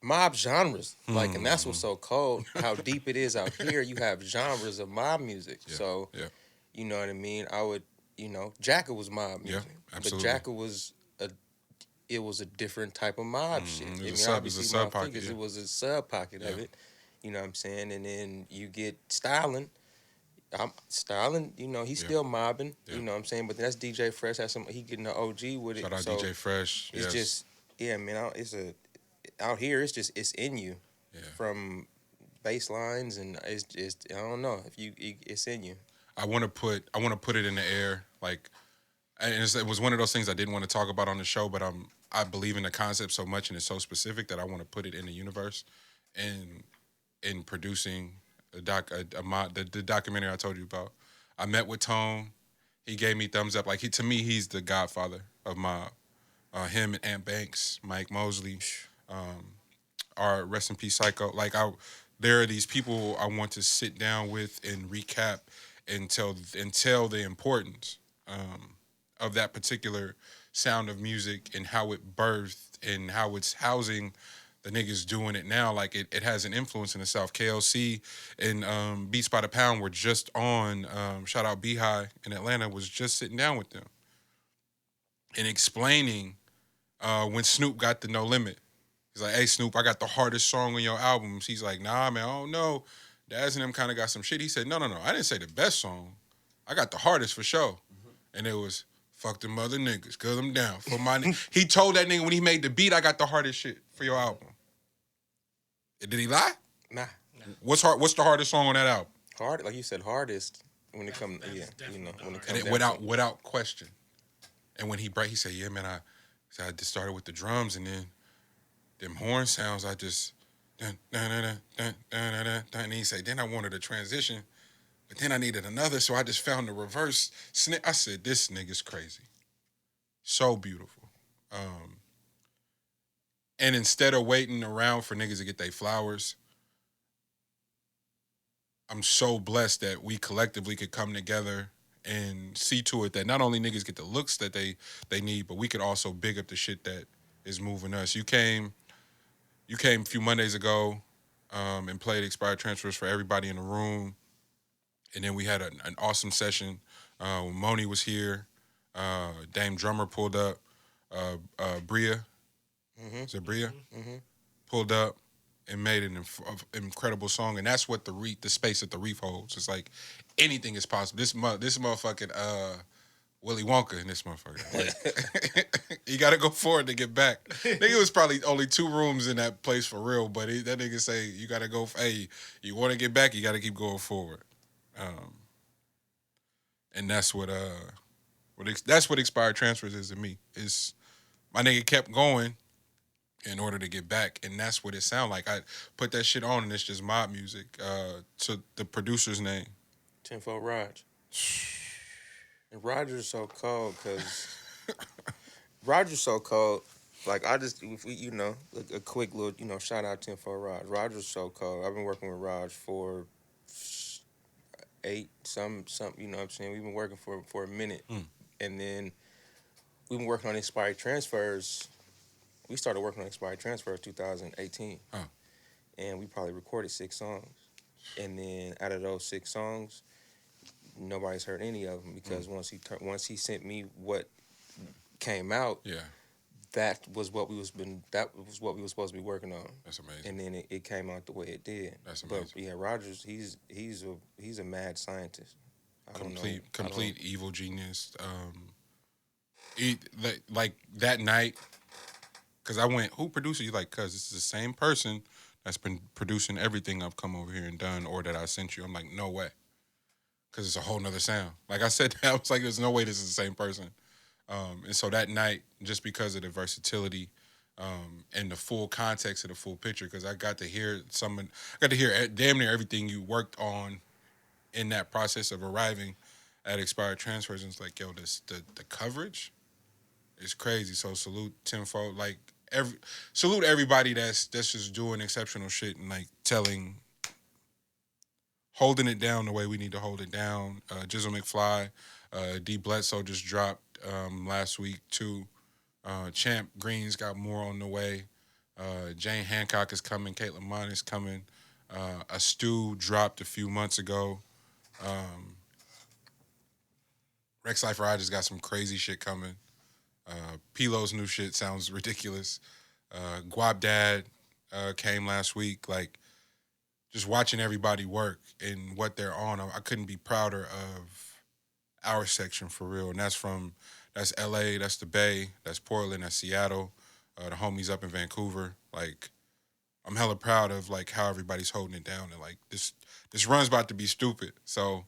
mob genres, like, and that's what's so cold. How deep it is out here. You have genres of mob music. Yeah, so, yeah. You know what I mean. I would, Jacka was mob music, absolutely. but Jacka was a different type of mob shit. It was a sub pocket. It was a sub pocket of it. You know what I'm saying? And then you get Styling. He's still mobbing. Yeah. You know what I'm saying? But that's DJ Fresh. He getting the OG with it. Shout out so DJ Fresh. It's just, man. Out here. It's in you. Yeah. From bass lines, and it's just, I don't know if it's in you. I want to put it in the air, like, and it was one of those things I didn't want to talk about on the show, but I believe in the concept so much and it's so specific that I want to put it in the universe, and in producing the documentary I told you about. I met with Tone. He gave me thumbs up. Like to me, he's the godfather of mob. Him and Ant Banks, Mike Mosley, our rest in peace Psycho. Like there are these people I want to sit down with and recap and tell the importance of that particular sound of music and how it birthed and how it's housing the niggas doing it now. Like it has an influence in the South. KLC and Beats by the Pound were just on, shout out Beehive in Atlanta, was just sitting down with them and explaining when Snoop got the No Limit. He's like, hey, Snoop, I got the hardest song on your albums. He's like, nah, man, I don't know. Daz and them kind of got some shit. He said, no, I didn't say the best song. I got the hardest for sure. Mm-hmm. And it was, fuck them other niggas, cut them down. For my He told that nigga when he made the beat, I got the hardest shit for your album. Did he lie? Nah. What's the hardest song on that album? Hard, like you said, hardest when it comes, when it comes and it without question. And when he said, yeah, man, I just started with the drums and then them horn sounds, I just dun, dun, dun, dun, dun, dun, dun, dun. And he said, then I wanted a transition, but then I needed another, so I just found the reverse snip. I said, this nigga's crazy. So beautiful. And instead of waiting around for niggas to get their flowers, I'm so blessed that we collectively could come together and see to it that not only niggas get the looks that they need, but we could also big up the shit that is moving us. You came a few Mondays ago and played Expired Transfers for everybody in the room. And then we had an awesome session. Moni was here. Dame Drummer pulled up. Bria. Mm-hmm. Is it Bria? Mm-hmm. Pulled up and made an incredible song. And that's what the space that the Reef holds. It's like anything is possible. This motherfucking Willy Wonka in this motherfucker. Like, you got to go forward to get back. Nigga, it was probably only 2 rooms in that place for real, but that nigga say, you got to go, hey, you want to get back, you got to keep going forward. And that's what Expired Transfers is to me. Is my nigga kept going in order to get back, and that's what it sound like. I put that shit on, and it's just mob music. To the producer's name, Tenfold Raj. And Roger's so cold because Roger's so cold. Like I just, a quick little, shout out Tenfold Raj. Roger's so cold. I've been working with Raj for 2008. Some, you know what I'm saying? We've been working for a minute. And then we've been working on Inspired Transfers. We started working on Inspired Transfers 2018. And we probably recorded 6 songs. And then out of those 6 songs, nobody's heard any of them because once he sent me what came out, that was what we was supposed to be working on. That's amazing. And then it came out the way it did. That's amazing. But yeah, Rogers, he's a mad scientist. Complete evil genius. Like that night, because I went, who produced it? You're like, cuz this is the same person that's been producing everything I've come over here and done or that I sent you. I'm like, no way. Because it's a whole nother sound. Like I said, I was like, there's no way this is the same person. And so that night, just because of the versatility and the full context of the full picture, because I got to hear damn near everything you worked on in that process of arriving at Expired Transfers. And it's like, yo, the coverage is crazy. So salute tenfold. Like, salute everybody that's just doing exceptional shit and like holding it down the way we need to hold it down. Gizzle McFly, D Bledsoe just dropped last week too. Champ Green's got more on the way. Jane Hancock is coming. Caitlin Mott is coming. A Stew dropped a few months ago. Rex Life Ride just got some crazy shit coming. Pilo's new shit sounds ridiculous. Guap Dad came last week. Like, just watching everybody work and what they're on, I couldn't be prouder of our section for real. And that's LA, that's the Bay, that's Portland, that's Seattle, the homies up in Vancouver. Like, I'm hella proud of like how everybody's holding it down and like this run's about to be stupid. So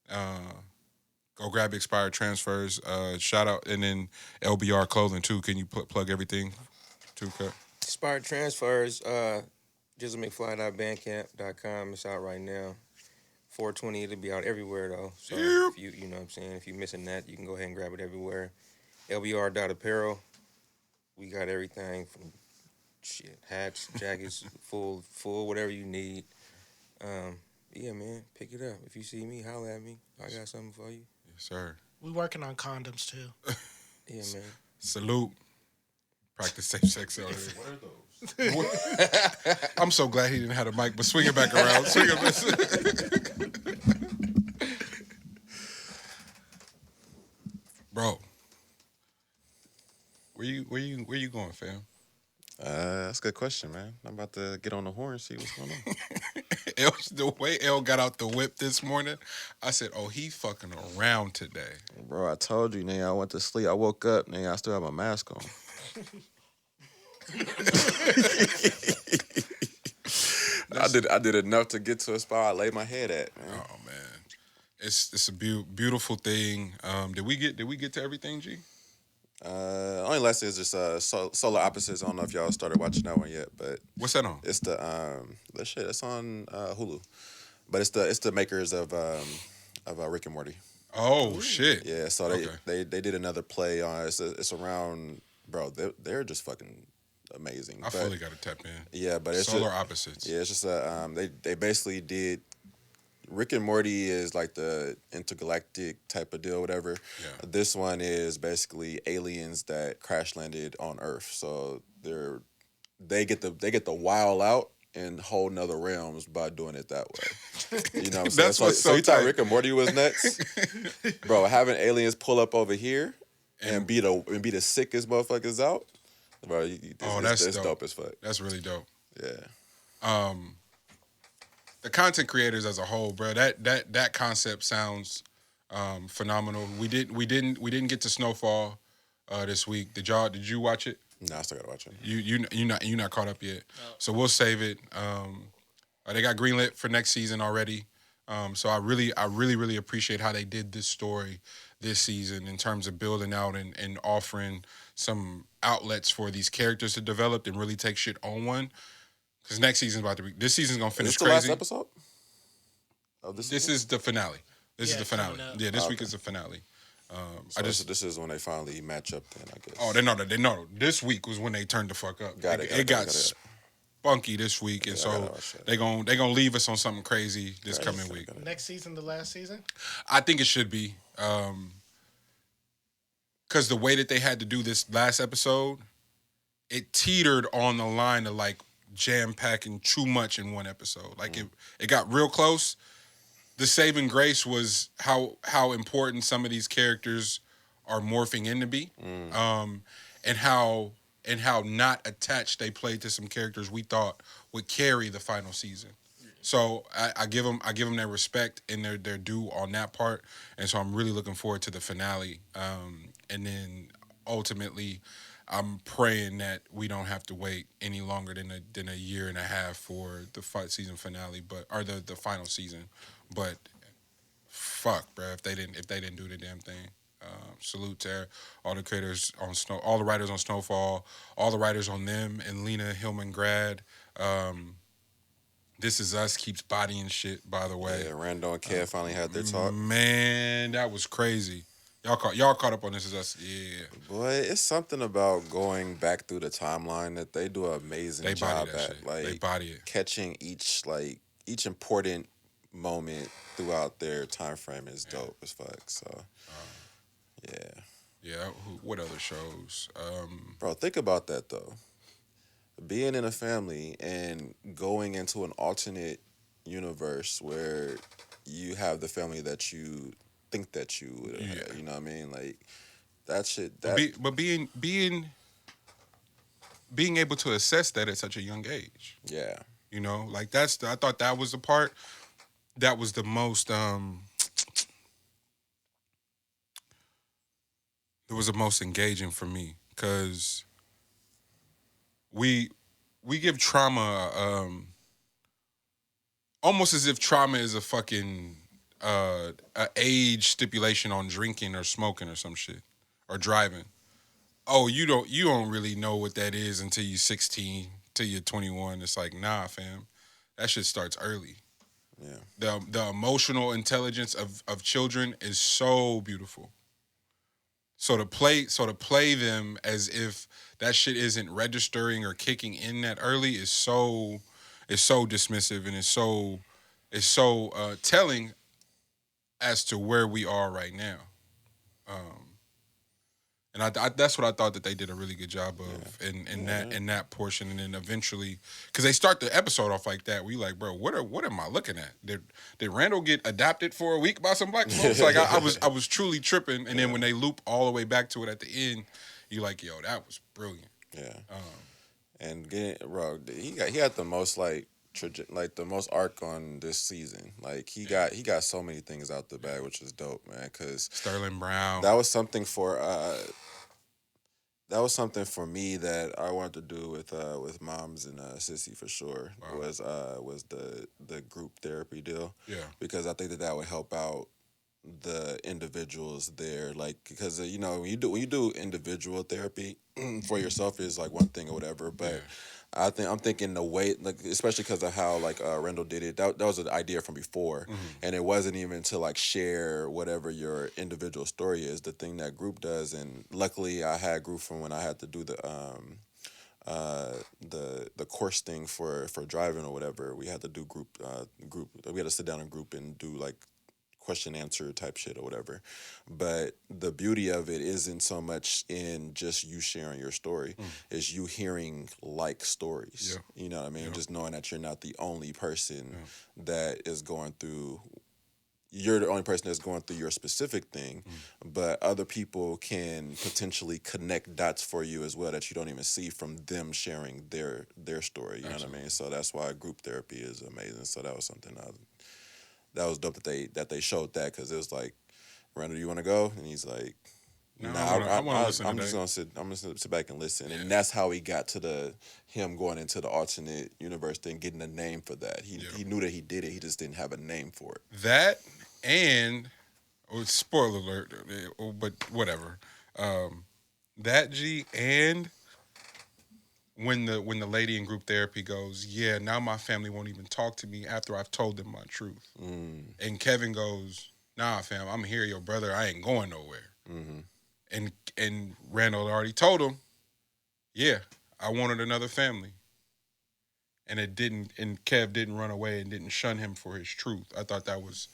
go grab Expired Transfers. Shout out, and then LBR Clothing too. Can you plug everything too, Cut? Expired Transfers, GizzleMcFly.bandcamp.com. It's out right now. 420, it'll be out everywhere though. So if you know what I'm saying, if you're missing that, you can go ahead and grab it everywhere. LBR.apparel. We got everything from hats, jackets, full, whatever you need. Yeah, man, pick it up. If you see me, holler at me. I got something for you. Yes, sir. We working on condoms too. Yeah, man. Salute. Practice safe sex out here. What are those? I'm so glad he didn't have a mic, but swing it back around. Bro, where you going, fam? That's a good question, man. I'm about to get on the horn and see what's going on. The way L got out the whip this morning, I said, oh, he fucking around today. Bro, I told you, nigga, I went to sleep. I woke up, nigga, I still have my mask on. I did enough to get to a spot I laid my head at, man. Oh man, it's a beautiful thing. Did we get to everything, G? Only last is just Solar Opposites. I don't know if y'all started watching that one yet, but what's that on? It's the shit. It's on Hulu, but it's the makers of Rick and Morty. Oh shit! Yeah, so they did another play on. It's around, bro. They're just fucking amazing. I fully got to tap in. Yeah, but it's Solar Opposites. Yeah, it's just they basically did. Rick and Morty is like the intergalactic type of deal, whatever. Yeah. This one is basically aliens that crash landed on Earth. So they get the wild out in whole nother realms by doing it that way. You know what I'm saying? So you thought Rick and Morty was nuts? Bro, having aliens pull up over here and be the sickest motherfuckers out. Bro, that's dope as fuck. That's really dope. Yeah. The content creators as a whole, bro, that concept sounds phenomenal. We didn't get to Snowfall this week. Did you watch it? No, I still gotta watch it. You not caught up yet. No. So we'll save it. They got greenlit for next season already. So I really appreciate how they did this story this season in terms of building out and offering some outlets for these characters to develop and really take shit on one. Because next season's this season's gonna finish crazy. Is this the last episode? This is the finale. This is the finale. Yeah, this week is the finale. This is when they finally match up then, I guess. Oh, they know. This week was when they turned the fuck up. Got it. spunky this week, and so they gonna leave us on something crazy this coming week. Next season, the last season? I think it should be, because the way that they had to do this last episode, it teetered on the line of like jam packing too much in one episode. Like it got real close. The saving grace was how important some of these characters are morphing into be, and how not attached they played to some characters we thought would carry the final season. So I give them their respect and their due on that part, and so I'm really looking forward to the finale. And then ultimately, I'm praying that we don't have to wait any longer than a year and a half for the season finale, or the final season. But fuck, bro, if they didn't do the damn thing. Salute to all the creators on all the writers on Snowfall, all the writers on them, and Lena Hillman grad. This Is Us keeps bodying shit, by the way. Yeah, Randall and Kev finally had their talk. Man, that was crazy. Y'all caught up on This Is Us. Yeah. Boy, it's something about going back through the timeline that they do an amazing job at. Shit. Like, they body it. Catching each important moment throughout their time frame is dope as fuck. So, yeah. Yeah, what other shows? Bro, think about that, though. Being in a family and going into an alternate universe where you have the family that you think that you would have, you know what I mean? Like, that shit... But being able to assess that at such a young age. Yeah. You know, like I thought that was the part that was the most... It was the most engaging for me, because we give trauma almost as if trauma is a fucking a age stipulation on drinking or smoking or some shit, or driving. Oh, you don't really know what that is until you're 16, till you're 21. It's like, nah, fam, that shit starts early. Yeah. The emotional intelligence of children is so beautiful. So to play them as if that shit isn't registering or kicking in that early is so dismissive, and it's so telling as to where we are right now. And I that's what I thought that they did a really good job of in that portion, and then eventually, because they start the episode off like that, we like, bro, what am I looking at? Did Randall get adopted for a week by some black folks? Like I was truly tripping, and then when they loop all the way back to it at the end, you like, yo, that was brilliant. Yeah. And bro, he had the most the most arc on this season. Like he got so many things out the bag, which is dope, man. Because Sterling Brown. That was something for me that I wanted to do with moms and Sissy for sure. Wow. Was the group therapy deal. Yeah. Because I think that would help out the individuals there, like, because when you do individual therapy for yourself is like one thing or whatever, but I'm thinking the way, like, especially because of how like Randall did it, that was an idea from before, and it wasn't even to like share whatever your individual story is. The thing that group does, and luckily I had group from when I had to do the course thing for driving or whatever. We had to do group. We had to sit down in group and do like question answer type shit or whatever. But the beauty of it isn't so much in just you sharing your story, it's you hearing like stories. Yeah. You know what I mean? Yeah. Just knowing that you're not the only person that is going through, you're the only person that's going through your specific thing, but other people can potentially connect dots for you as well that you don't even see from them sharing their story. You know what I mean? So that's why group therapy is amazing. So that was something that was dope that they showed that, because it was like, Randall, do you want to go? And he's like, I'm just gonna sit back and listen. And that's how he got to him going into the alternate universe thing, getting a name for that. He knew that he did it. He just didn't have a name for it. That, and spoiler alert, but whatever. That G, and when the lady in group therapy goes, yeah, now my family won't even talk to me after I've told them my truth. And Kevin goes, nah, fam, I'm here, your brother. I ain't going nowhere. And Randall already told him, yeah, I wanted another family. and Kev didn't run away and didn't shun him for his truth. I thought that was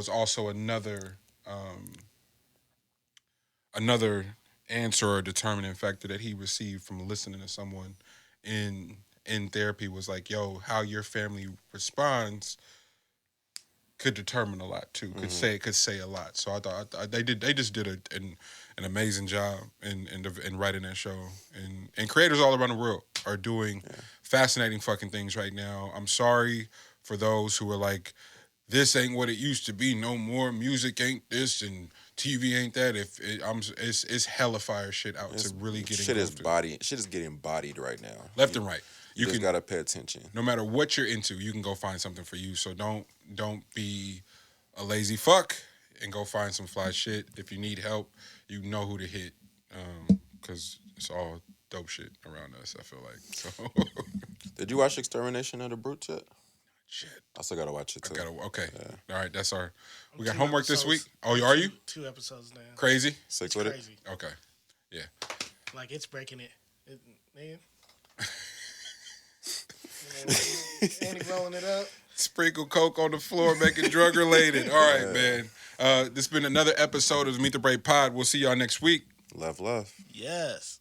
also another answer or determining factor that he received from listening to someone in therapy was like, yo, how your family responds could determine a lot too. Could say a lot. So I thought they just did an amazing job in writing that show. And creators all around the world are doing fascinating fucking things right now. I'm sorry for those who are like, this ain't what it used to be no more. Music ain't this and TV ain't that. It's hella fire shit out to really get shit is getting bodied right now. Left and right. You just gotta pay attention. No matter what you're into, you can go find something for you. So don't be a lazy fuck and go find some fly shit. If you need help, you know who to hit. Because it's all dope shit around us, I feel like. So Did you watch Extermination of the Brutes yet? Shit. I still gotta watch it too. Okay. Yeah. All right, that's we got 2 homework this week. episodes. Oh, are you? 2 episodes now. Crazy? 6 It's with crazy. it? Okay. Yeah. Like, it's breaking it. Man. And he rolling it up. Sprinkle coke on the floor, make it drug related. All right, man. This has been another episode of the Meet the Brave Pod. We'll see y'all next week. Love. Yes.